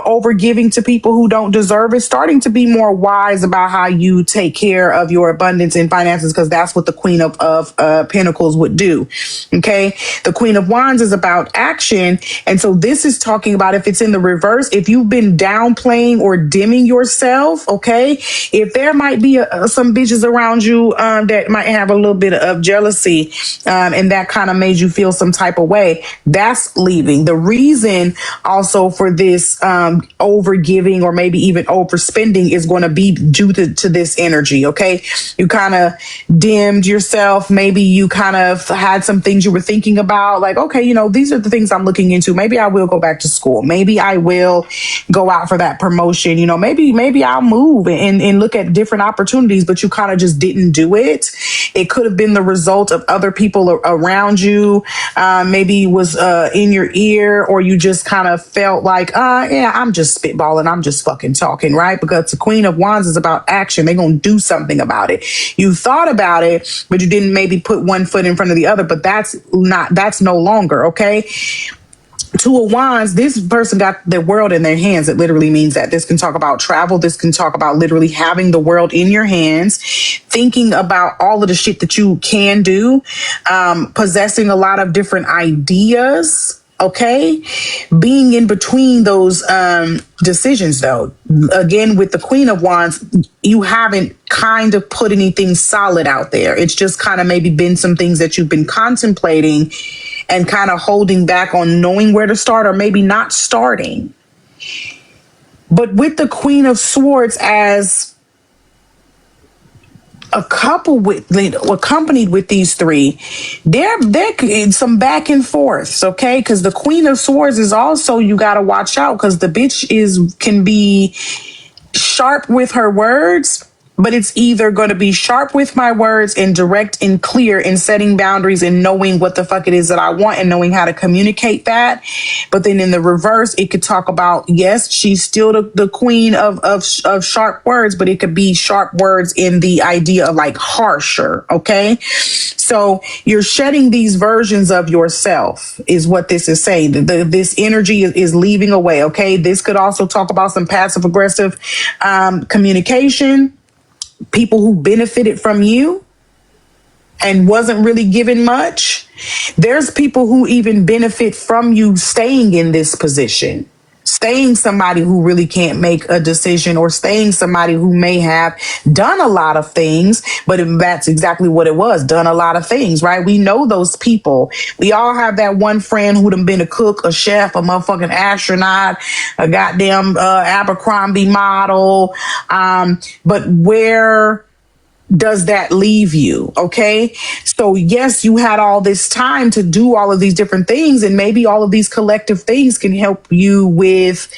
over giving to people who don't deserve it, starting to be more wise about how you take care of your abundance and finances, because that's what the Queen of Pentacles would do. Okay, the Queen of Wands is about action, and so this is talking about, if it's in the reverse, if you've been downplaying or dimming yourself. Okay, if there might be some bitches around you that might have a little bit of jealousy, and that kind of made you feel some type of way, that's leaving. The reason also for this over giving or maybe even overspending is going to be due to this energy. Okay, you kind of dimmed yourself. Maybe you kind of had some things you were thinking about, like, okay, these are the things I'm looking into. Maybe I will go back to school. Maybe I will go out for that promotion. Maybe I'll move and look at different opportunities, but you kind of just didn't do it. It could have been the result of other people around you. Maybe it was in your ear, or you just kind of felt like, yeah, I'm just spitballing. I'm just fucking talking, right? Because the Queen of Wands is about action. They're going to do something about it. You thought about it, but you didn't maybe put one foot in front of the other, but that's no longer, okay? Two of Wands, this person got the world in their hands. It literally means that this can talk about travel. This can talk about literally having the world in your hands, thinking about all of the shit that you can do, possessing a lot of different ideas. Okay, being in between those decisions, though. Again, with the Queen of Wands, you haven't kind of put anything solid out there. It's just kind of maybe been some things that you've been contemplating and kind of holding back on knowing where to start, or maybe not starting. But with the Queen of Swords as accompanied with these three, there some back and forths, okay? Because the Queen of Swords is also, you got to watch out, because the bitch can be sharp with her words, but it's either going to be sharp with my words and direct and clear in setting boundaries and knowing what the fuck it is that I want and knowing how to communicate that. But then in the reverse, it could talk about, yes, she's still the queen of sharp words, but it could be sharp words in the idea of like harsher. Okay. So you're shedding these versions of yourself is what this is saying. This energy is leaving away. Okay. This could also talk about some passive aggressive communication. People who benefited from you and wasn't really given much. There's people who even benefit from you staying in this position, staying somebody who really can't make a decision, or staying somebody who may have done a lot of things, but that's exactly what it was, done a lot of things, right? We know those people. We all have that one friend who done been a cook, a chef, a motherfucking astronaut, a goddamn Abercrombie model. But where does that leave you? Okay. So yes, you had all this time to do all of these different things, and maybe all of these collective things can help you with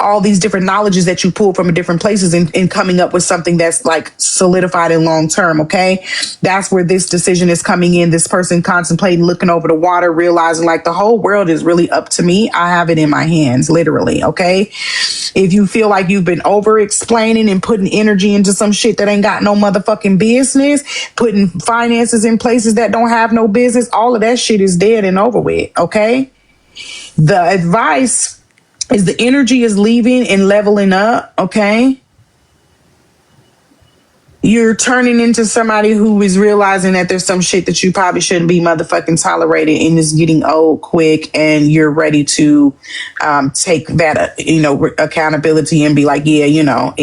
all these different knowledges that you pull from different places and coming up with something that's like solidified and long term. Okay. That's where this decision is coming in. This person contemplating, looking over the water, realizing like the whole world is really up to me. I have it in my hands, literally. Okay. If you feel like you've been over explaining and putting energy into some shit that ain't got no motherfucking business, putting finances in places that don't have no business, all of that shit is dead and over with. Okay. The advice is the energy is leaving and leveling up. Okay. You're turning into somebody who is realizing that there's some shit that you probably shouldn't be motherfucking tolerated, and is getting old quick, and you're ready to take that, accountability and be like, yeah,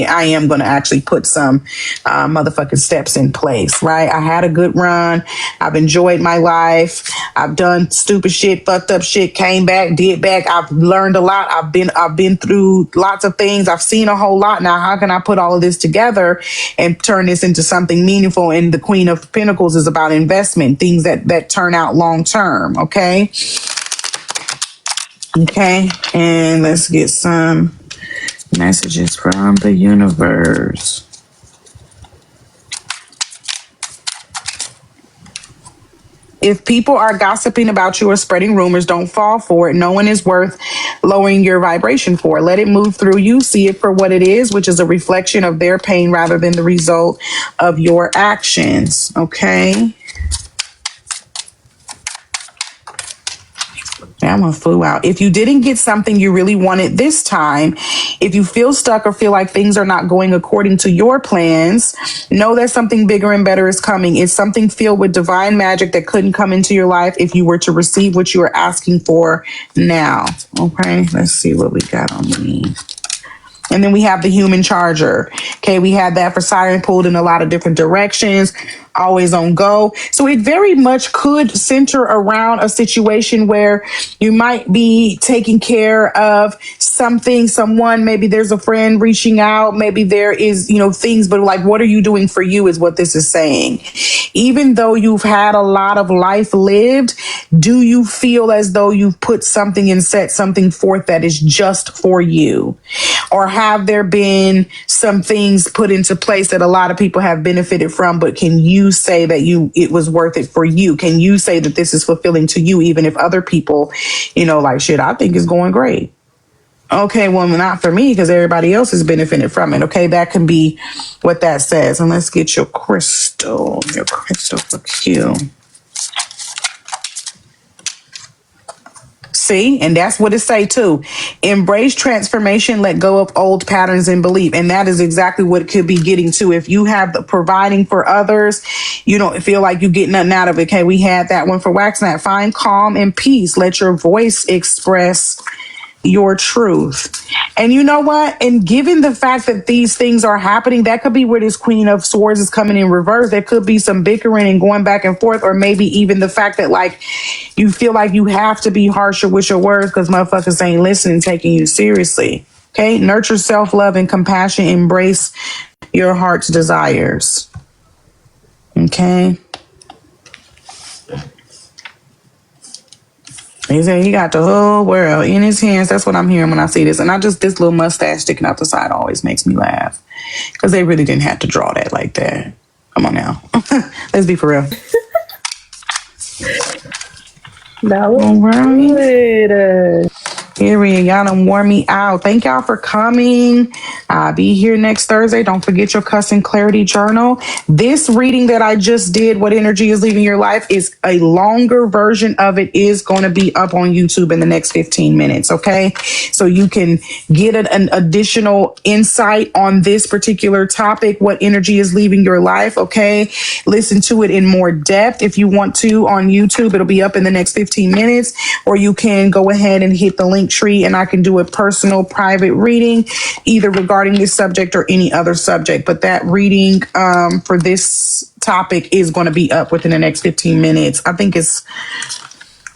I am going to actually put some motherfucking steps in place, right? I had a good run. I've enjoyed my life. I've done stupid shit, fucked up shit, came back, did back. I've learned a lot. I've been through lots of things. I've seen a whole lot. Now, how can I put all of this together and turn this into something meaningful? And the Queen of Pentacles is about investment, things that turn out long term. Okay. Okay. And let's get some messages from the universe. If people are gossiping about you or spreading rumors, don't fall for it. No one is worth lowering your vibration for. Let it move through you. See it for what it is, which is a reflection of their pain rather than the result of your actions. Okay. That one flew out. If you didn't get something you really wanted this time, if you feel stuck or feel like things are not going according to your plans, know that something bigger and better is coming. It's something filled with divine magic that couldn't come into your life if you were to receive what you are asking for now. Okay, let's see what we got on these. And then we have the human charger. Okay, we had that for Siren pulled in a lot of different directions, always on go. So it very much could center around a situation where you might be taking care of something, someone, maybe there's a friend reaching out, maybe there is, things, but like, what are you doing for you is what this is saying. Even though you've had a lot of life lived, do you feel as though you've put something and set something forth that is just for you? Or have there been some things put into place that a lot of people have benefited from, but can you say that it was worth it for you? Can you say that this is fulfilling to you, even if other people, like, shit, I think it's going great. Okay, well, not for me because everybody else is benefiting from it. Okay, that can be what that says. And let's get your crystal for Q. See, and that's what it say too. Embrace transformation, let go of old patterns and belief. And that is exactly what it could be getting to. If you have the providing for others, you don't feel like you get nothing out of it. Okay, we had that one for Waxnat. Find calm and peace. Let your voice express your truth. And you know what? And given the fact that these things are happening, that could be where this Queen of Swords is coming in reverse. There could be some bickering and going back and forth, or maybe even the fact that like you feel like you have to be harsher with your words because motherfuckers ain't listening, taking you seriously. Okay, nurture self-love and compassion. Embrace your heart's desires. Okay. He said he got the whole world in his hands. That's what I'm hearing when I see this. And this little mustache sticking out the side always makes me laugh. Because they really didn't have to draw that like that. Come on now. Let's be for real. That was all right. good. Period. Y'all done wore me out. Thank y'all for coming. I'll be here next Thursday. Don't forget your Cuss and Clarity journal. This reading that I just did, What Energy is Leaving Your Life, is a longer version of it is going to be up on YouTube in the next 15 minutes. Okay. So you can get an additional insight on this particular topic, what energy is leaving your life. Okay. Listen to it in more depth if you want to on YouTube. It'll be up in the next 15 minutes, or you can go ahead and hit the link tree and I can do a personal private reading either regarding this subject or any other subject. But that reading for this topic is going to be up within the next 15 minutes. I think it's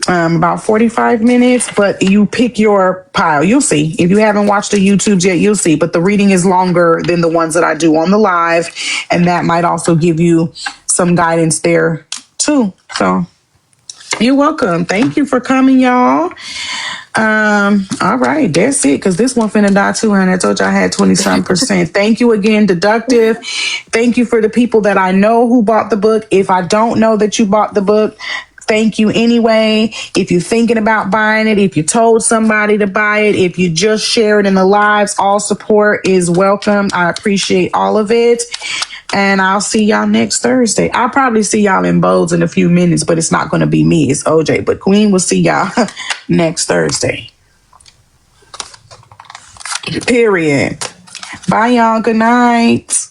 about 45 minutes, but you pick your pile. You'll see. If you haven't watched the YouTubes yet, you'll see. But the reading is longer than the ones that I do on the live. And that might also give you some guidance there too. So you're welcome. Thank you for coming, y'all. All right, that's it, because this one finna die too, and I told you I had 20-some%. Thank you again, Deductive. Thank you for the people that I know who bought the book. If I don't know that you bought the book, thank you anyway. If you're thinking about buying it, if you told somebody to buy it, if you just share it in the lives, all support is welcome. I appreciate all of it. And I'll see y'all next Thursday. I'll probably see y'all in Bodes in a few minutes, but it's not going to be me. It's OJ. But Queen will see y'all next Thursday. Period. Bye, y'all. Good night.